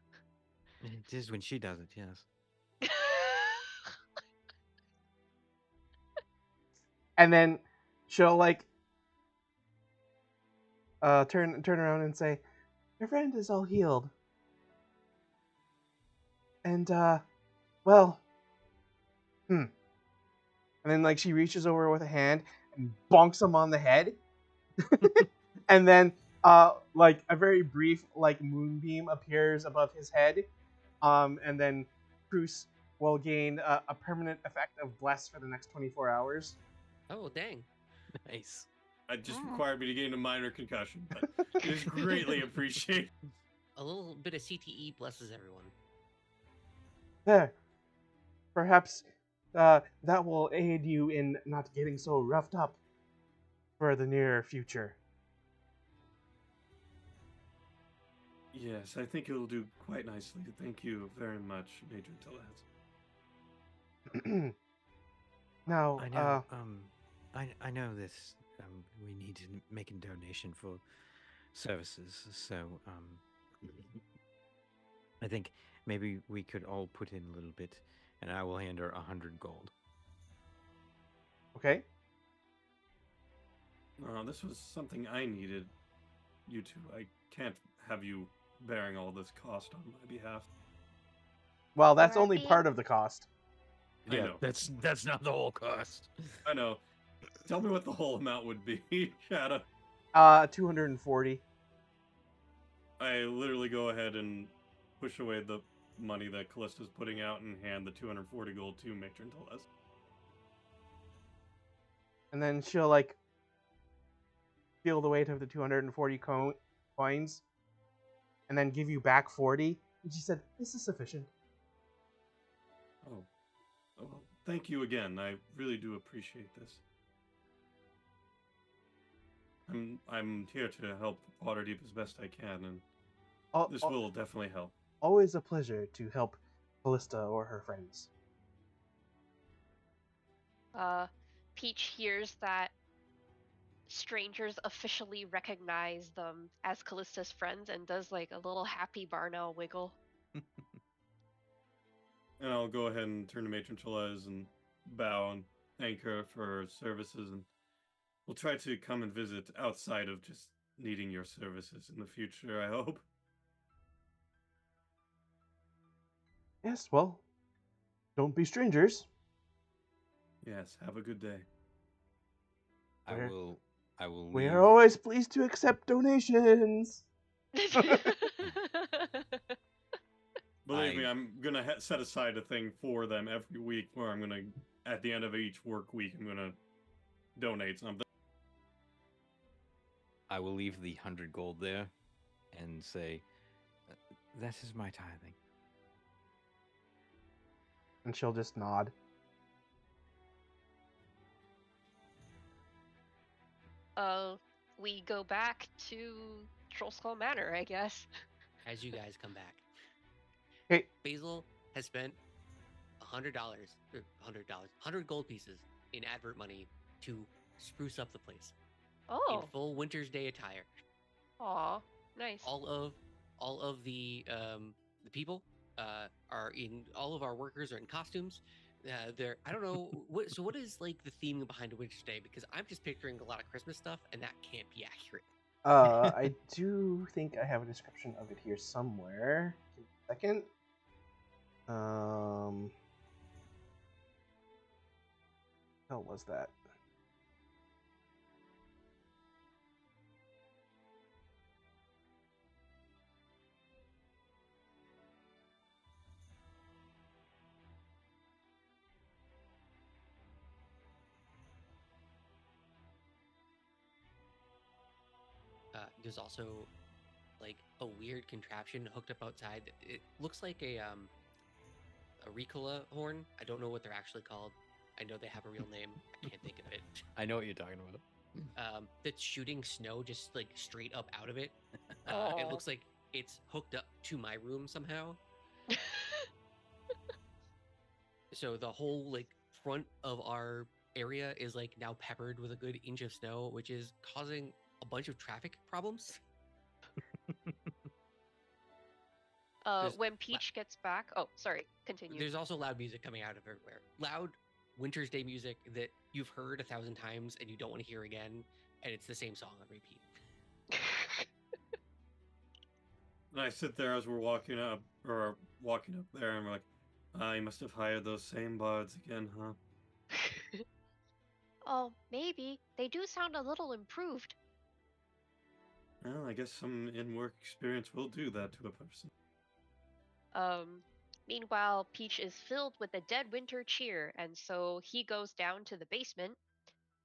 It is when she does it, yes. And then she'll like turn around and say, "Your friend is all healed." And well, And then like she reaches over with a hand and bonks him on the head. And then like a very brief like moonbeam appears above his head. And then Bruce will gain a permanent effect of bless for the next 24 hours. Oh, dang. Nice. It just required me to gain a minor concussion, but it is greatly appreciated. A little bit of CTE blesses everyone. There. Perhaps that will aid you in not getting so roughed up for the near future. Yes, I think it'll do quite nicely. Thank you very much, Major Telez. Now, I know. I know this. We need to make a donation for services. So, I think maybe we could all put in a little bit, and I will hand her 100 gold. Okay. This was something I needed. You two, I can't have you bearing all this cost on my behalf. Well, that's We're only being- part of the cost. I know. that's not the whole cost. I know. Tell me what the whole amount would be, Shadow. 240. I literally go ahead and push away the money that Callista's putting out and hand the 240 gold to Matron Teles. And then she'll like feel the weight of the 240 coins and then give you back 40. And she said, "This is sufficient." Oh. Well, thank you again. I really do appreciate this. I'm here to help Waterdeep as best I can, and this will definitely help. Always a pleasure to help Callista or her friends. Peach hears that strangers officially recognize them as Callista's friends and does like a little happy Barnell wiggle. And I'll go ahead and turn to Matron Teles and bow and thank her for her services, and we'll try to come and visit outside of just needing your services in the future, I hope. Yes, well, don't be strangers. Yes, have a good day. I We're- will We leave. are always pleased to accept donations. Believe me, I- I'm gonna set aside a thing for them every week where I'm gonna, at the end of each work week, I'm gonna donate something. I will leave the 100 gold there and say, That is my tithing. And she'll just nod. We go back to Trollskull Manor, I guess. As you guys come back, Hey, Basil has spent $100, or $100, 100 gold pieces in advert money to spruce up the place in Oh, full Winter's Day attire. aw, nice. All of the people are in. All of our workers are in costumes. They're I don't know what. So what is like the theme behind Winter's Day? Because I'm just picturing a lot of Christmas stuff, and that can't be accurate. I do think I have a description of it here somewhere. Give me a second. Hell was that? There's also like a weird contraption hooked up outside. It looks like a Ricola horn. I don't know what they're actually called. I know they have a real name. I can't think of it. I know what you're talking about. That's shooting snow just like straight up out of it. It Aw. looks like it's hooked up to my room somehow. So the whole like front of our area is like now peppered with a good inch of snow, which is causing a bunch of traffic problems. There's When Peach gets back, oh, sorry, continue. There's also loud music coming out of everywhere. Loud Winter's Day music that you've heard 1,000 times and you don't want to hear again, and it's the same song on repeat. And I sit there as we're walking up there, and we're like, you must have hired those same bards again, huh? Oh, maybe. They do sound a little improved. Well, I guess some in-work experience will do that to a person. Meanwhile, Peach is filled with a dead winter cheer, and so he goes down to the basement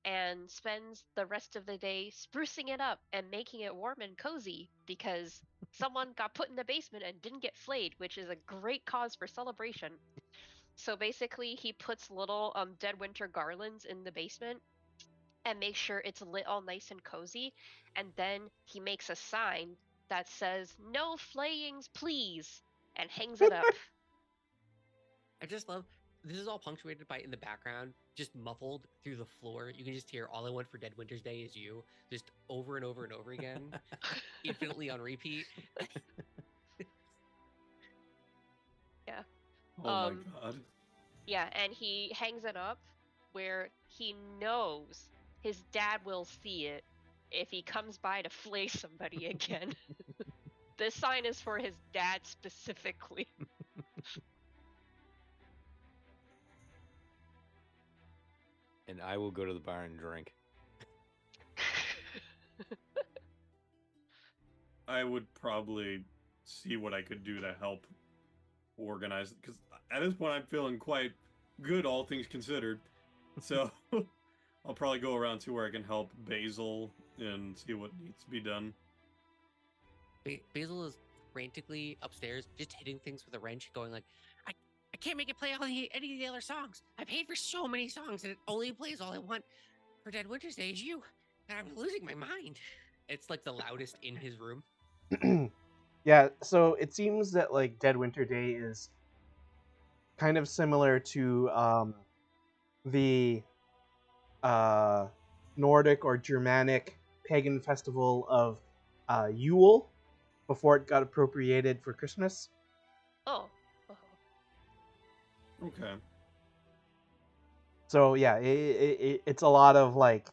and spends the rest of the day sprucing it up and making it warm and cozy because someone got put in the basement and didn't get flayed, which is a great cause for celebration. So basically, he puts little dead winter garlands in the basement and makes sure it's lit all nice and cozy, and then he makes a sign that says "No flayings, please," and hangs it up. I just love this is all punctuated by in the background, just muffled through the floor. You can just hear "All I Want for Dead Winter's Day Is You" just over and over and over again, infinitely on repeat. Oh my Um, god. Yeah, and he hangs it up where he knows his dad will see it if he comes by to flay somebody again. This sign is for his dad specifically. And I will go to the bar and drink. I would probably see what I could do to help organize it, because at this point I'm feeling quite good, all things considered. So I'll probably go around to where I can help Basil and see what needs to be done. Basil is frantically upstairs, just hitting things with a wrench, going like, I can't make it play any of the other songs. I paid for so many songs, and it only plays all I want for Dead Winter's Day is you. And I'm losing my mind. It's like the loudest in his room. Yeah, so it seems that like Dead Winter Day is kind of similar to the Nordic or Germanic pagan festival of Yule before it got appropriated for Christmas. Oh. Okay. So yeah, it's a lot of like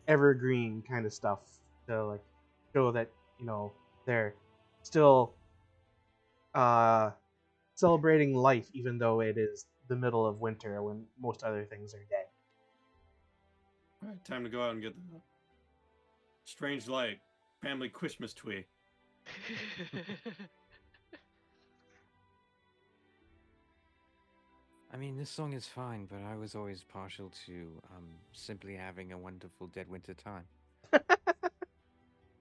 evergreen kind of stuff to like show that they're still celebrating life even though it is the middle of winter when most other things are dead. Alright, time to go out and get the Strange Light family Christmas tree. I mean, this song is fine, but I was always partial to simply having a wonderful Dead Winter time.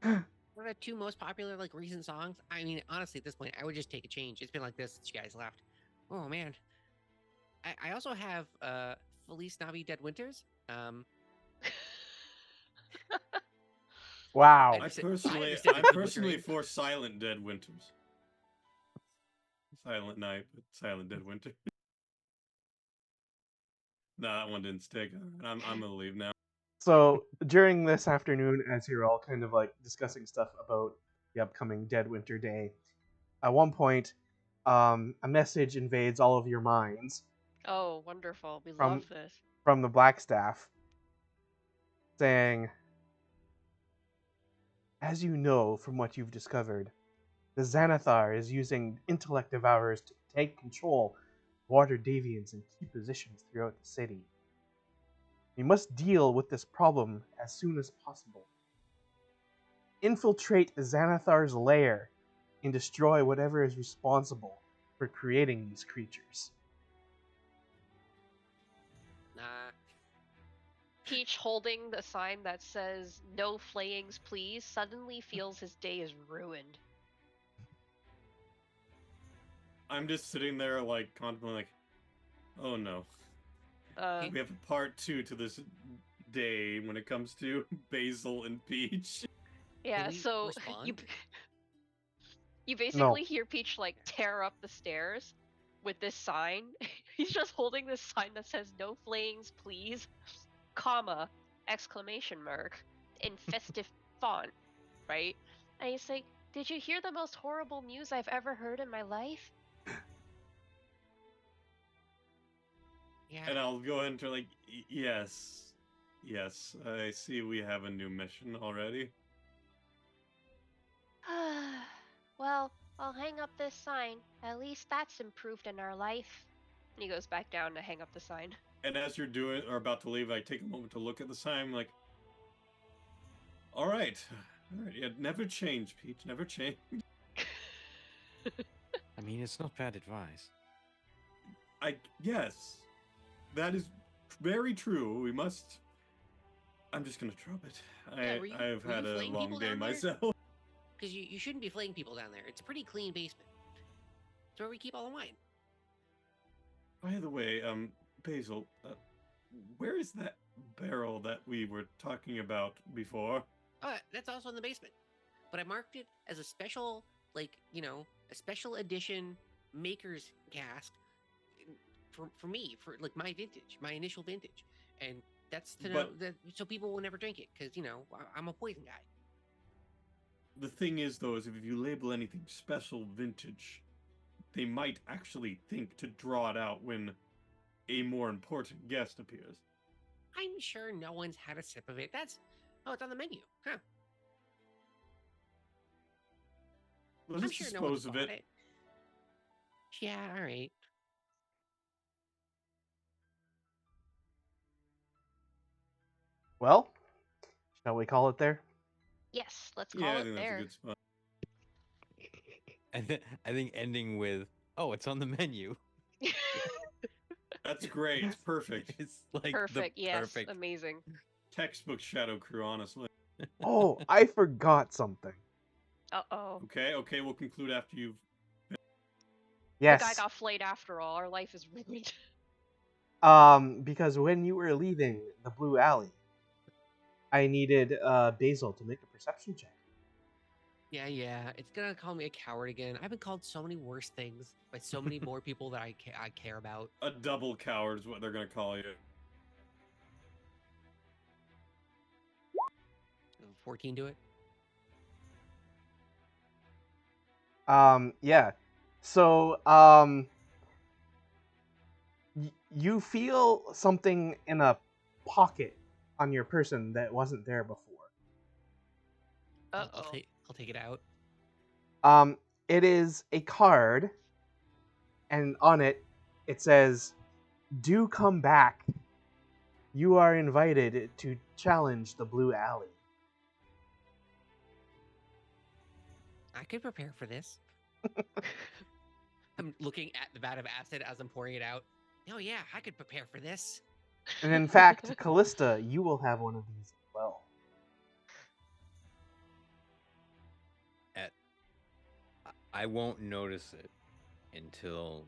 What are the two most popular like recent songs? I mean, honestly, at this point, I would just take a change. It's been like this since you guys left. Oh man. I also have Felice Navi Dead Winters. Wow. I'm understand the personally terrain. for Silent Dead Winters. Silent Night, but Silent Dead Winter. Nah, that one didn't stick. I'm gonna leave now. So during this afternoon, as you're all kind of like discussing stuff about the upcoming Dead Winter Day, at one point, a message invades all of your minds Oh, wonderful. We from love this. from the Black Staff, saying, "As you know from what you've discovered, the Xanathar is using intellect devourers to take control of water deviants in key positions throughout the city. We must deal with this problem as soon as possible. Infiltrate Xanathar's lair and destroy whatever is responsible for creating these creatures." Nah. Peach, holding the sign that says "No flayings, please," suddenly feels his day is ruined. I'm just sitting there like contemplating, like, oh no. Uh, We have a part 2 to this day when it comes to Basil and Peach. yeah. we So respond? you No. basically hear Peach like tear up the stairs with this sign. He's just holding this sign that says "No flayings, please," comma, exclamation mark, in festive font, right? And he's like, "Did you hear the most horrible news I've ever heard in my life?" Yeah. And I'll go ahead and turn like, yes. Yes, I see we have a new mission already. Well, I'll hang up this sign. At least that's improved in our life. And he goes back down to hang up the sign. And as you're doing or about to leave, I take a moment to look at the sign, like, all right, yeah, never change, Peach, never change. I mean, it's not bad advice. Yes, that is very true. We must. I'm just gonna drop it. Yeah, I've were you had a flaying long people day down there? myself. Because you shouldn't be flaying people down there. It's a pretty clean basement. It's where we keep all the wine. By the way, Basil, where is that barrel that we were talking about before? Oh, that's also in the basement. But I marked it as a special, like, a special edition maker's cask for me, for like my vintage, my initial vintage. And that's to know But that so people will never drink it because, I'm a poison guy. the thing is, though, is if you label anything special vintage, they might actually think to draw it out when a more important guest appears. I'm sure no one's had a sip of it. Oh, it's on the menu. Huh. Let I'm us sure no one's dispose of bought it. it. Yeah, all right. Well, shall we call it there? Yes, let's Yeah, call I it think that's a there. good spot. I think ending with, "Oh, it's on the menu." That's great. It's perfect. It's like Perfect. the Yes, perfect. amazing. Textbook Shadow Crew, honestly. Oh, I forgot something. Uh-oh. Okay, we'll conclude after you've. The guy Yes. got flayed after all. Our life is ruined. Because when you were leaving the blue alley, I needed Basil to make a perception check. Yeah. It's gonna call me a coward again. I've been called so many worse things by so many more people that I care about. A double coward is what they're going to call you. 14 to it. Yeah. So, you feel something in a pocket on your person that wasn't there before. I'll Uh-oh. take it out. It is a card, and on it, it says, "Do come back. You are invited to challenge the Blue Alley." I could prepare for this. I'm looking at the vat of acid as I'm pouring it out. Oh yeah, I could prepare for this. And in fact, Callista, you will have one of these as well. I won't notice it until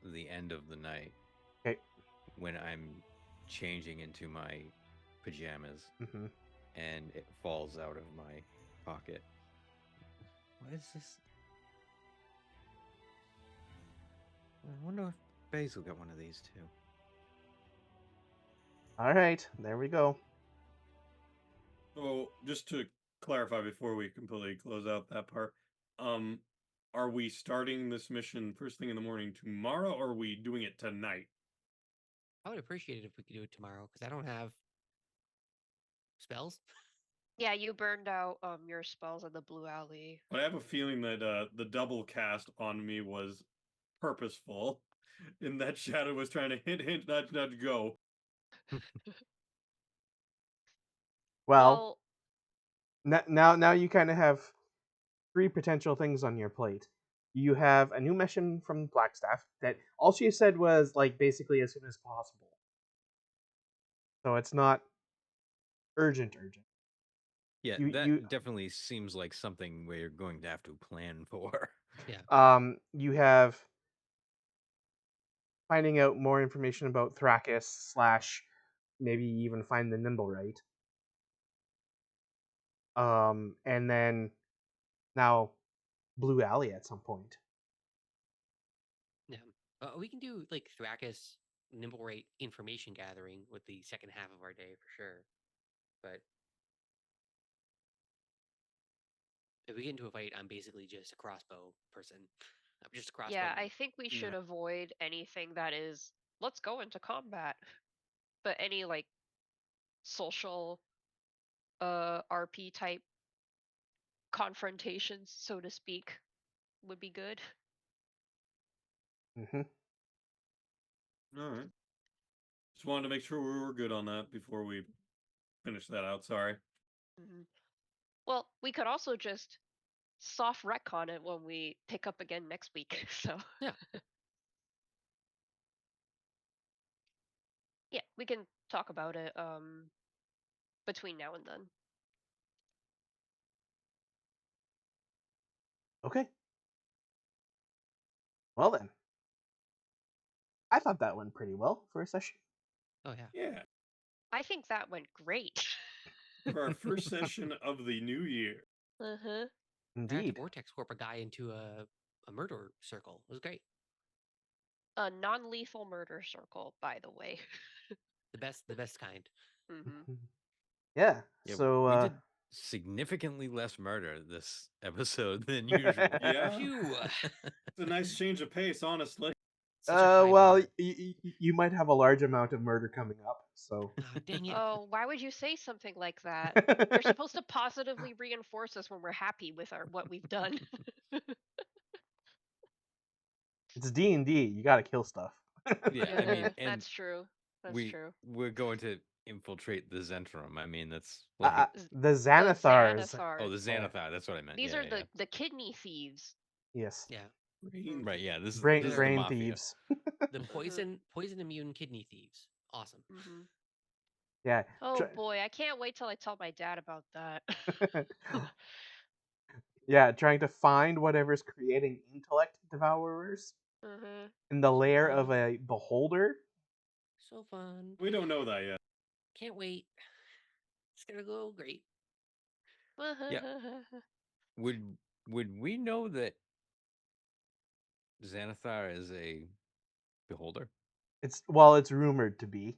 the end of the night. Okay. When I'm changing into my pajamas Mm-hmm. and it falls out of my pocket. What is this? I wonder if Basil got one of these too. All right, there we go. So, just to clarify before we completely close out that part, are we starting this mission first thing in the morning tomorrow, or are we doing it tonight? I would appreciate it if we could do it tomorrow because I don't have spells. Yeah, you burned out your spells in the blue alley. But I have a feeling that the double cast on me was purposeful, in that Shadow was trying to hint, nudge, nudge, go. Well, now you kind of have three potential things on your plate. You have a new mission from Blackstaff that all she said was like basically as soon as possible. So it's not urgent. Yeah, You that you definitely seems like something we're going to have to plan for. Yeah. You have finding out more information about Thrakis / maybe even find the Nimblewright. And then now Blue Alley at some point. Yeah. We can do like Thrakis nimble rate information gathering with the second half of our day for sure. But if we get into a fight, I'm basically just a crossbow person. I'm just a crossbow. Yeah, I think we should avoid anything that is let's go into combat. But any like social RP type confrontations, so to speak, would be good. Mm-hmm. All right. Just wanted to make sure we were good on that before we finish that out. Sorry. Mm-hmm. Well, we could also just soft retcon it when we pick up again next week. So Yeah. yeah, we can talk about it between now and then. Okay. Well then, I thought that went pretty well for a session. Oh yeah. Yeah. I think that went great. For our first session of the new year. Uh-huh. I had to Indeed. vortex warp a guy into a murder circle. It was great. A non-lethal murder circle, by the way. The best kind. Mm-hmm. Yeah. Yeah, So we did significantly less murder this episode than usual. Yeah. Phew. It's a nice change of pace, honestly. Such a high Well, bar. you might have a large amount of murder coming up, so. Ah, dang it. Oh, why would you say something like that? You're supposed to positively reinforce us when we're happy with what we've done. It's D&D. You gotta kill stuff. Yeah, I mean, and that's true. That's true. we're going to infiltrate the Zentrum. I mean, that's like The The Xanathars. oh, the Xanathars. Xanathar. That's what I meant. These Yeah, are yeah. the kidney thieves. Yes. Yeah. Right. Yeah. This Brain is the brain mafia. thieves. The poison immune kidney thieves. Awesome. Mm-hmm. Yeah. Oh boy, I can't wait till I tell my dad about that. Yeah, trying to find whatever's creating intellect devourers Mm-hmm. in the lair fun. of a beholder. So fun. We don't know that yet. Can't wait. It's gonna go great. Yeah. Would we know that Xanathar is a beholder? It's rumored to be.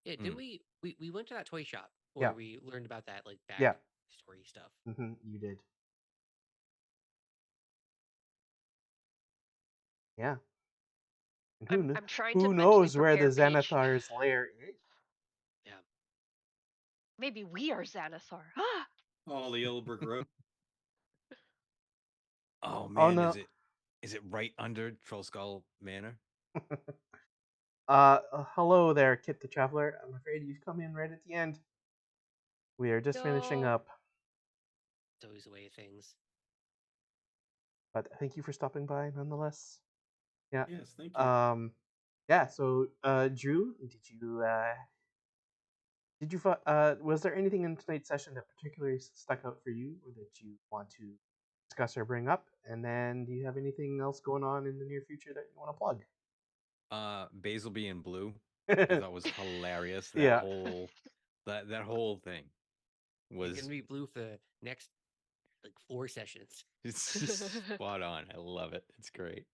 Yeah, did we went to that toy shop Yeah. where we learned about that like back Yeah. story stuff. You did. Yeah. And I'm trying to who mentally knows where the prepare Peach. Xanathar's lair is? Yeah. Maybe we are Xanathar. Oh, the Yellow Brick Road. Oh Oh, man, no. is it right under Trollskull Manor? Hello there, Kit the Traveler. I'm afraid you've come in right at the end. We are just finishing No. up, It's always the way of things. but thank you for stopping by nonetheless. Yeah. Yes, thank you. Yeah. So, Drew, was there anything in tonight's session that particularly stuck out for you, or that you want to discuss or bring up? And then, do you have anything else going on in the near future that you want to plug? Basil being blue, I thought was hilarious. That Yeah. whole that whole thing It's was gonna be blue for the next like 4 sessions. it's just spot on. I love it. It's great.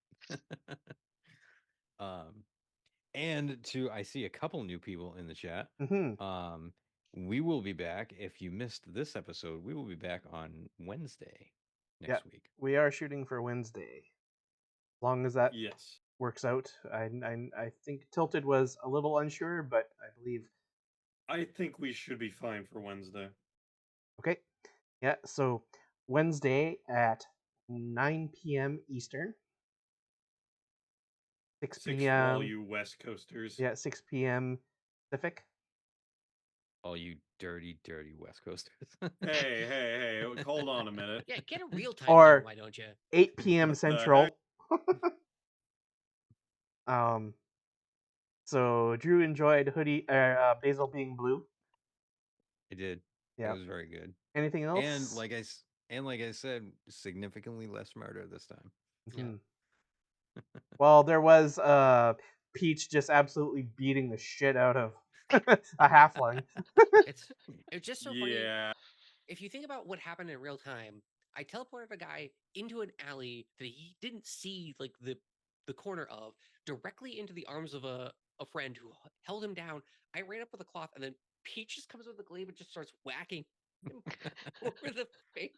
And I see a couple new people in the chat. Mm-hmm. We will be back. If you missed this episode, we will be back on Wednesday next week. We are shooting for Wednesday. As long as that Yes. works out. I think Tilted was a little unsure, but I believe. I think we should be fine for Wednesday. Okay. Yeah. So Wednesday at 9 p.m. Eastern. 6 6 p.m. for all you West Coasters. Yeah, 6 p.m. Pacific. All you dirty, dirty West Coasters. Hey, hold on a minute. Yeah, get a real time Or zone, why don't you? 8 p.m. What the Central. So Drew enjoyed Basil being blue. I did. Yeah. It was very good. Anything else? And like I said, significantly less murder this time. Mhm. Well, there was Peach just absolutely beating the shit out of a halfling. It's just so funny. Yeah. If you think about what happened in real time, I teleported a guy into an alley that he didn't see like the corner of, directly into the arms of a friend who held him down. I ran up with a cloth, and then Peach just comes with a glaive and just starts whacking him over the face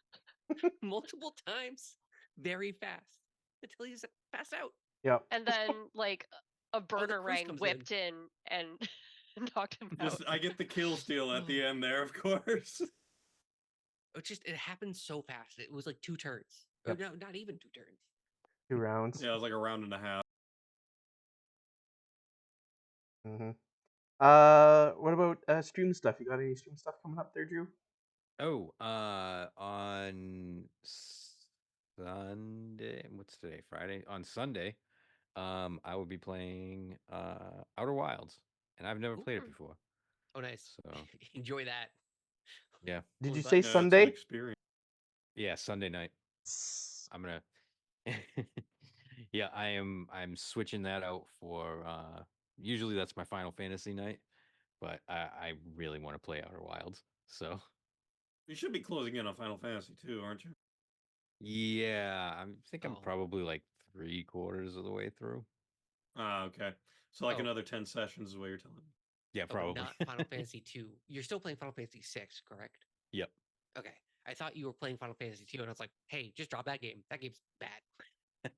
multiple times, very fast, until he's passed out. Yep. And then like a burner priest rang comes whipped in and knocked him out. I get the kill steal at the end there, of course. It happened so fast. It was like 2 turns. Or Yep. no, not even 2 turns. 2 rounds. Yeah, it was like a round and a half. Mm-hmm. What about stream stuff? You got any stream stuff coming up there, Drew? Oh, on Sunday, what's today? Friday. On Sunday, I will be playing Outer Wilds, and I've never played it before. Oh, nice. So Enjoy that. Did Holy you butt. say Yeah, it's an Sunday? experience. yeah, Sunday night. I'm gonna. Yeah, I'm switching that out for. Usually that's my Final Fantasy night, but I really want to play Outer Wilds. So You should be closing in on Final Fantasy too, aren't you? yeah, I think I'm Oh. probably like 3/4 of the way through. Ah, okay. So like Oh. another 10 sessions is what you're telling me. Yeah, Oh, probably. not Final Fantasy 2. You're still playing Final Fantasy 6, correct? Yep. Okay. I thought you were playing Final Fantasy 2, and I was like, hey, just drop that game. That game's bad.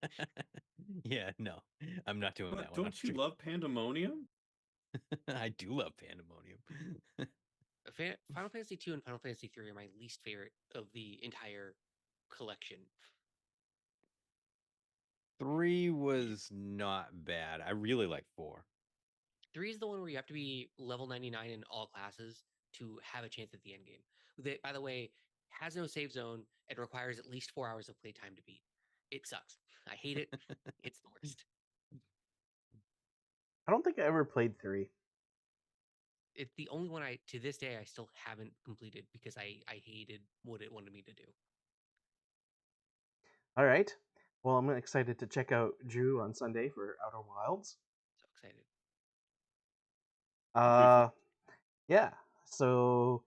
Yeah, no, I'm not doing But that one. don't you love Pandemonium? I do love Pandemonium. Final Fantasy 2 and Final Fantasy 3 are my least favorite of the entire collection. 3 was not bad. I really like 4. 3 is the one where you have to be level 99 in all classes to have a chance at the end game. By the way, has no save zone and requires at least 4 hours of playtime to beat. It sucks. I hate it. It's the worst. I don't think I ever played 3. It's the only one to this day, I still haven't completed because I hated what it wanted me to do. All right. Well, I'm excited to check out Drew on Sunday for Outer Wilds. So excited. Yeah. So,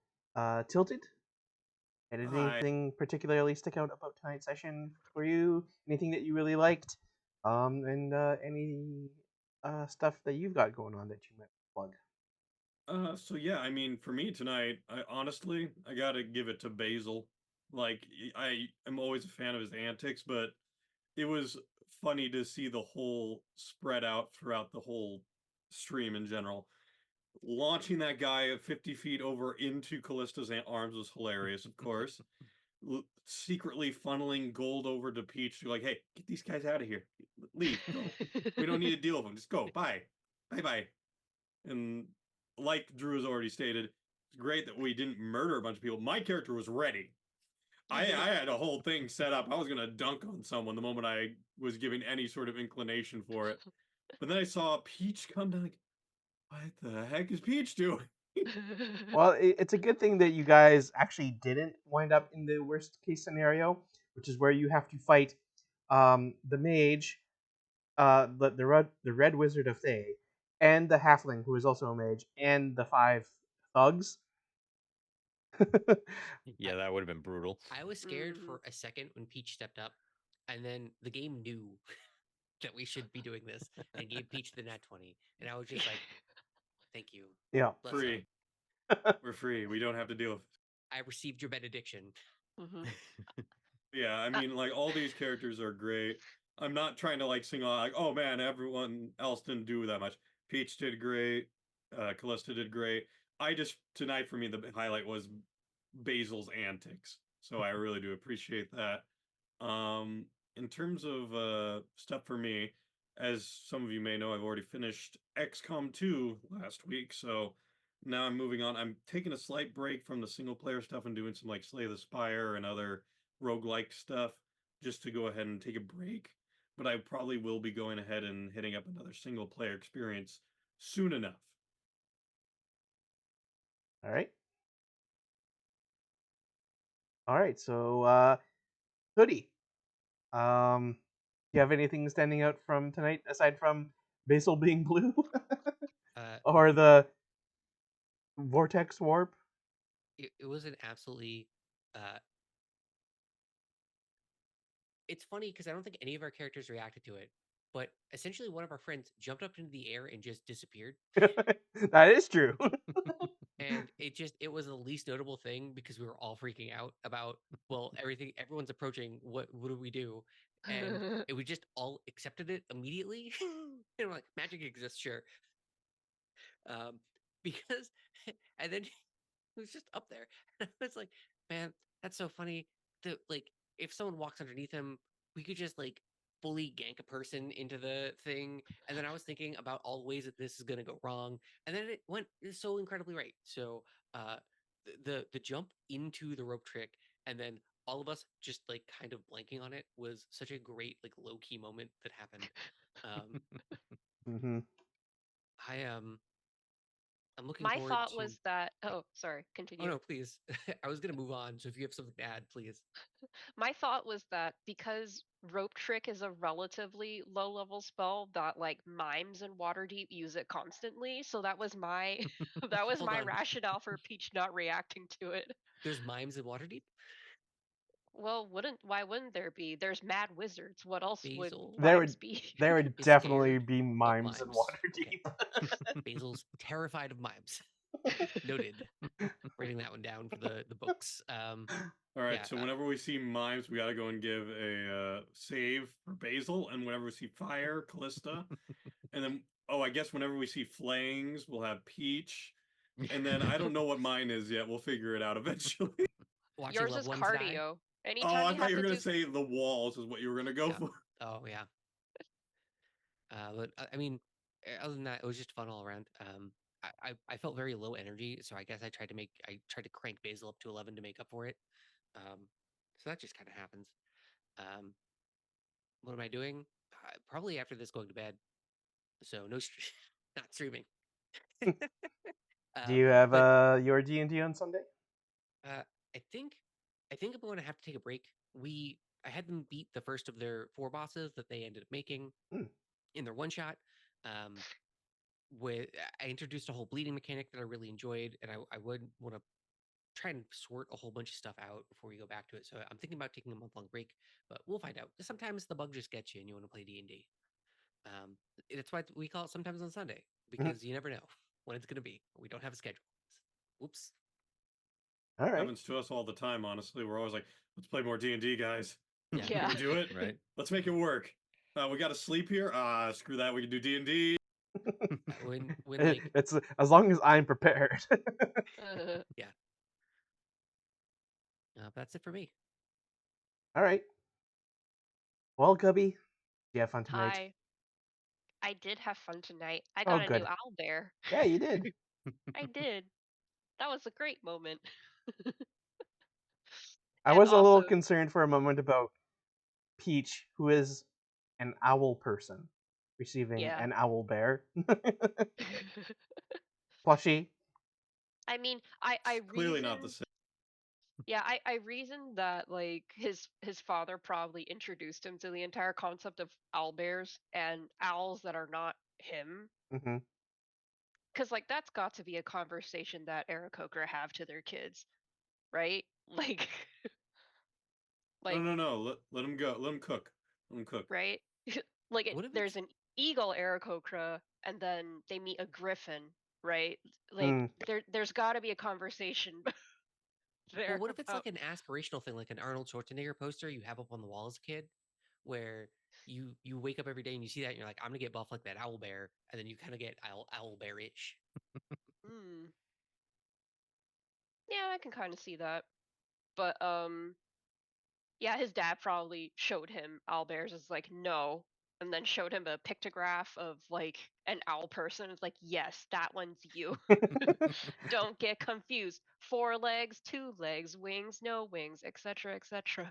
Tilted. And did Hi. anything particularly stick out about tonight's session for you? Anything that you really liked? And any stuff that you've got going on that you might plug? So yeah, I mean, for me tonight, I gotta give it to Basil. Like, I am always a fan of his antics, but it was funny to see the whole spread out throughout the whole stream in general. Launching that guy at 50 feet over into Callista's arms was hilarious, of course. Secretly funneling gold over to Peach to like, hey, get these guys out of here. Leave, go. We don't need to deal with them. Just go. Bye. Bye bye. And like Drew has already stated, it's great that we didn't murder a bunch of people. My character was ready. I had a whole thing set up. I was gonna dunk on someone the moment I was given any sort of inclination for it. But then I saw Peach come down. Like, what the heck is Peach doing? Well, it's a good thing that you guys actually didn't wind up in the worst case scenario, which is where you have to fight the mage, the red wizard of Thay, and the halfling who is also a mage, and the 5 thugs. Yeah, that would have been brutal. I was scared for a second when Peach stepped up, and then the game knew that we should be doing this and gave Peach the nat 20. And I was just like, thank you. Yeah. Bless Free. up. We're free. We don't have to deal with it. I received your benediction. Yeah, I mean, like, all these characters are great. I'm not trying to like sing like, oh man, everyone else didn't do that much. Peach did great. Callista did great. I just tonight for me the highlight was Basil's antics. So I really do appreciate that. In terms of stuff for me, as some of you may know, I've already finished XCOM 2 last week, so now I'm moving on. I'm taking a slight break from the single player stuff and doing some like Slay the Spire and other roguelike stuff just to go ahead and take a break. But I probably will be going ahead and hitting up another single player experience soon enough. All right. All right. So, Hoodie. Do you have anything standing out from tonight aside from Basil being blue, or the vortex warp? It was an absolutely. It's funny because I don't think any of our characters reacted to it, but essentially one of our friends jumped up into the air and just disappeared. That is true. And it was the least notable thing because we were all freaking out about, well, everyone's approaching, what do we do? And we just all accepted it immediately. And we're like, magic exists, sure. Because and then he was just up there. And I was like, man, that's so funny. Like, if someone walks underneath him, we could just like fully gank a person into the thing. And then I was thinking about all the ways that this is gonna go wrong. And then it went so incredibly right. So the jump into the rope trick and then all of us just like kind of blanking on it was such a great like low key moment that happened. Mm-hmm. I'm looking My forward thought to. was that. Oh, sorry. Oh Continue. no, please. I was gonna move on. So if you have something to add, please. My thought was that because rope trick is a relatively low level spell, that like mimes and Waterdeep use it constantly. So that was my that was Hold my on. rationale for Peach not reacting to it. There's mimes in Waterdeep. Well, why wouldn't there be? There's mad wizards. What else would Basil mimes be? There would is definitely scared be of mimes in mimes. Waterdeep. Basil's terrified of mimes. Noted. Writing that one down for the books. All right, Yeah, so whenever we see mimes, we gotta go and give a save for Basil, and whenever we see fire, Callista, and then I guess whenever we see flames, we'll have Peach, and then I don't know what mine is yet. We'll figure it out eventually. watching Yours loved is ones die. cardio. Oh, Anytime I you thought have you were to gonna do. say the walls is what you were gonna go Yeah. for. Oh yeah. But I mean, other than that, it was just fun all around. I felt very low energy, so I guess I tried to crank Basil up to 11 to make up for it. So that just kind of happens. Um, what am I doing? Probably after this, going to bed. So no, not streaming. Do you have But your D&D on Sunday? I think I'm going to have to take a break. I had them beat the first of their 4 bosses that they ended up making Hmm. in their one shot. With I introduced a whole bleeding mechanic that I really enjoyed, and I would want to try and sort a whole bunch of stuff out before we go back to it. So I'm thinking about taking a month-long break, but we'll find out. Sometimes the bug just gets you, and you want to play D&D. That's why we call it sometimes on Sunday, because you never know when it's going to be. We don't have a schedule. Oops. All right. Happens to us all the time. Honestly, we're always like, "Let's play more D&D, guys. Yeah. Can Yeah. we do it? Right. Let's make it work. We got to sleep here. Screw that. We can do D&D." When like It's as long as I'm prepared. yeah. That's it for me. All right. Well, Gubby, you have fun tonight. Hi. I did have fun tonight. I Oh, got a new good. owl bear. Yeah, you did. I did. That was a great moment. I And was a little also, concerned for a moment about Peach, who is an owl person, receiving yeah. an owl bear plushie. I mean, I Clearly not the reasoned, same. yeah, I reasoned that like his father probably introduced him to the entire concept of owl bears and owls that are not him. Hmm. Cause like that's got to be a conversation that Aarakocra have to their kids, right? Like, like No. Let him go. Let him cook. Let him cook. right? Like What if there's it's an eagle Aarakocra, and then they meet a griffin, right? Like Mm. there's got to be a conversation there what if it's about. like an aspirational thing, like an Arnold Schwarzenegger poster you have up on the wall as a kid, where you wake up every day and you see that and you're like, I'm gonna get buff like that owl bear, and then you kind of get owl bearish. Hmm. Yeah, I can kind of see that. But yeah, his dad probably showed him owlbears as like no, and then showed him a pictograph of like an owl person. It's like yes, that one's you. Don't get confused. 4 legs, 2 legs, wings, no wings, etc., etc.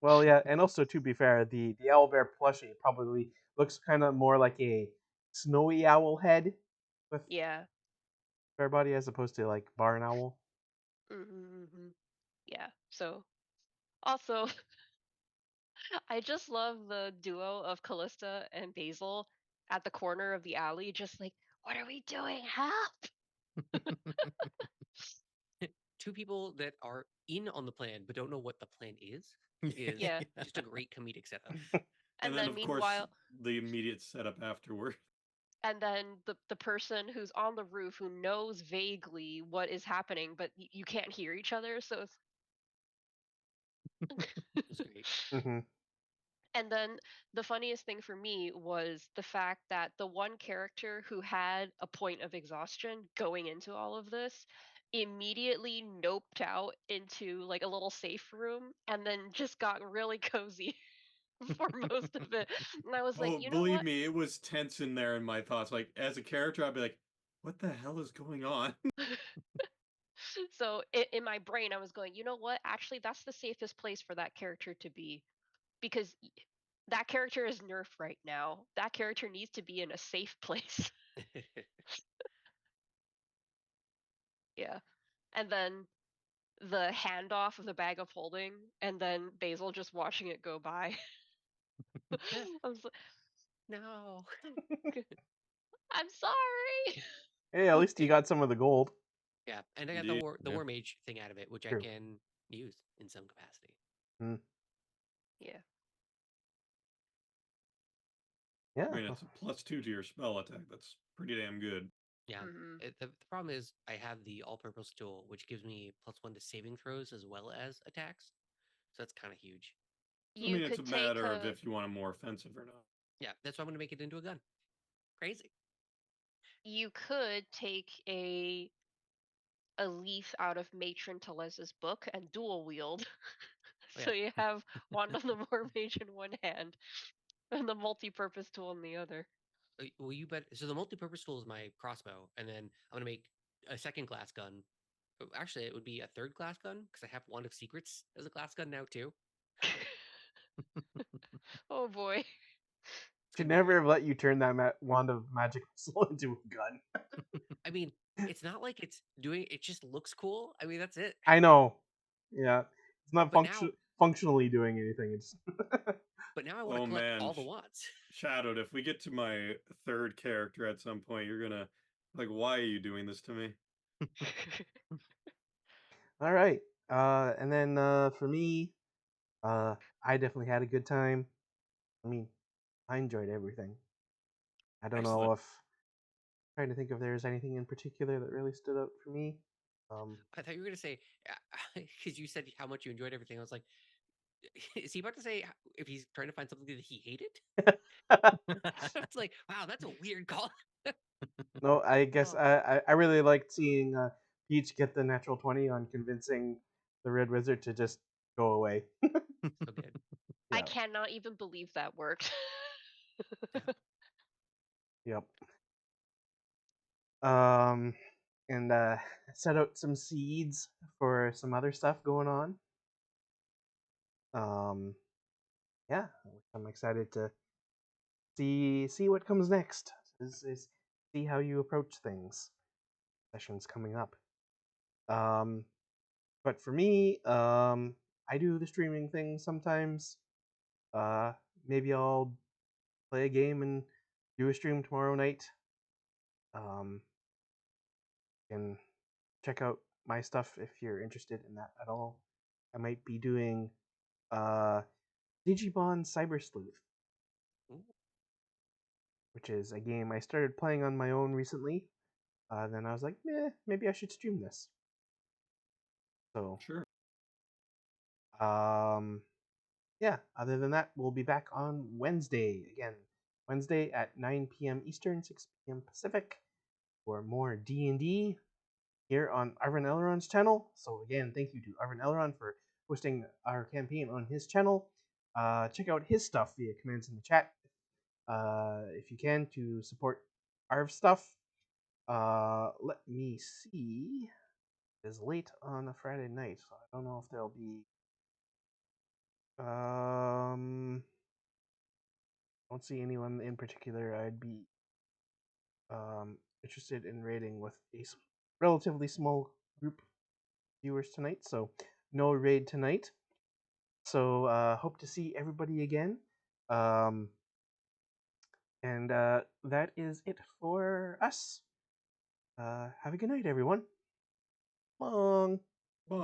Well, yeah, and also to be fair, the owl bear plushie probably looks kind of more like a snowy owl head with Yeah. bear body as opposed to like barn owl. Mm-hmm. Yeah. So also, I just love the duo of Callista and Basil at the corner of the alley, just like, what are we doing? Help! 2 people that are in on the plan but don't know what the plan is Yeah. just a great comedic setup. And And then, then of course, meanwhile, the immediate setup afterward. and then the person who's on the roof who knows vaguely what is happening, but you can't hear each other, so it's. It's great. Hmm. And then the funniest thing for me was the fact that the one character who had a point of exhaustion going into all of this immediately noped out into like a little safe room and then just got really cozy for most of it. And I was like, Oh, you know believe what? me, it was tense in there in my thoughts. Like, as a character, I'd be like, what the hell is going on? So in my brain, I was going, you know what? Actually, that's the safest place for that character to be because that character is nerfed right now. That character needs to be in a safe place. Yeah. And then the handoff of the bag of holding, and then Basil just watching it go by. I was like, No. I'm sorry. Hey, at least you got some of the gold. Yeah, and I got Indeed. the Yeah. war mage thing out of it, which I True. can use in some capacity. Yeah. Yeah. I mean, it's a +2 to your spell attack. That's pretty damn good. Yeah. Mhm. The problem is I have the all-purpose tool, which gives me +1 to saving throws as well as attacks. So that's kind of huge. I You mean, it's a could take matter of a if you want a more offensive or not. Yeah, that's why I'm going to make it into a gun. Crazy. you could take a leaf out of Matron Teles's book and dual wield. Oh, So yeah. you have Wand of the War Mage in one hand and the multi-purpose tool in the other. Well, you bet. So the multi-purpose tool is my crossbow, and then I'm going to make a second glass gun. Actually, it would be a third glass gun because I have Wand of Secrets as a glass gun now too. Oh boy. It's Should gonna be never great. have let you turn that wand of magic missile into a gun. I mean, it's not like it's doing. It just looks cool. I mean, that's it. I know. Yeah, it's not But now, functionally doing anything. It's but now I want to Oh collect man, all the wands. Shadowed, if we get to my third character at some point, you're gonna like, why are you doing this to me? all right. And then for me, I definitely had a good time. I mean, I enjoyed everything. I don't know Excellent. if trying to think if there's anything in particular that really stood out for me. I thought you were gonna say because you said how much you enjoyed everything. I was like, is he about to say if he's trying to find something that he hated? It's like, wow, that's a weird call. No, I guess Oh. I really liked seeing Peach get the natural 20 on convincing the Red Wizard to just go away. So good. I Yeah. cannot even believe that worked. Yep. Um, and set out some seeds for some other stuff going on. Um, yeah, I'm excited to see what comes next. Is see how you approach things. Sessions coming up. Um, but for me, I do the streaming thing sometimes. Uh, maybe I'll play a game and do a stream tomorrow night. Um, and check out my stuff if you're interested in that at all. I might be doing uh, Digimon Cyber Sleuth, Ooh. which is a game I started playing on my own recently. Then I was like, maybe I should stream this. So, Sure. yeah, other than that, we'll be back on Wednesday again. Wednesday at 9 p.m. Eastern, 6 p.m. Pacific for more D&D here on Arvin Elron's channel. So again, thank you to Arvin Elron for hosting our campaign on his channel. Check out his stuff via commands in the chat if you can to support Arv stuff. Let me see. It's late on a Friday night, so I don't know if there'll be. Don't see anyone in particular I'd be interested in raiding with a relatively small group of viewers tonight. So no raid tonight. So hope to see everybody again. And that is it for us. Have a good night, everyone. Long. Bye.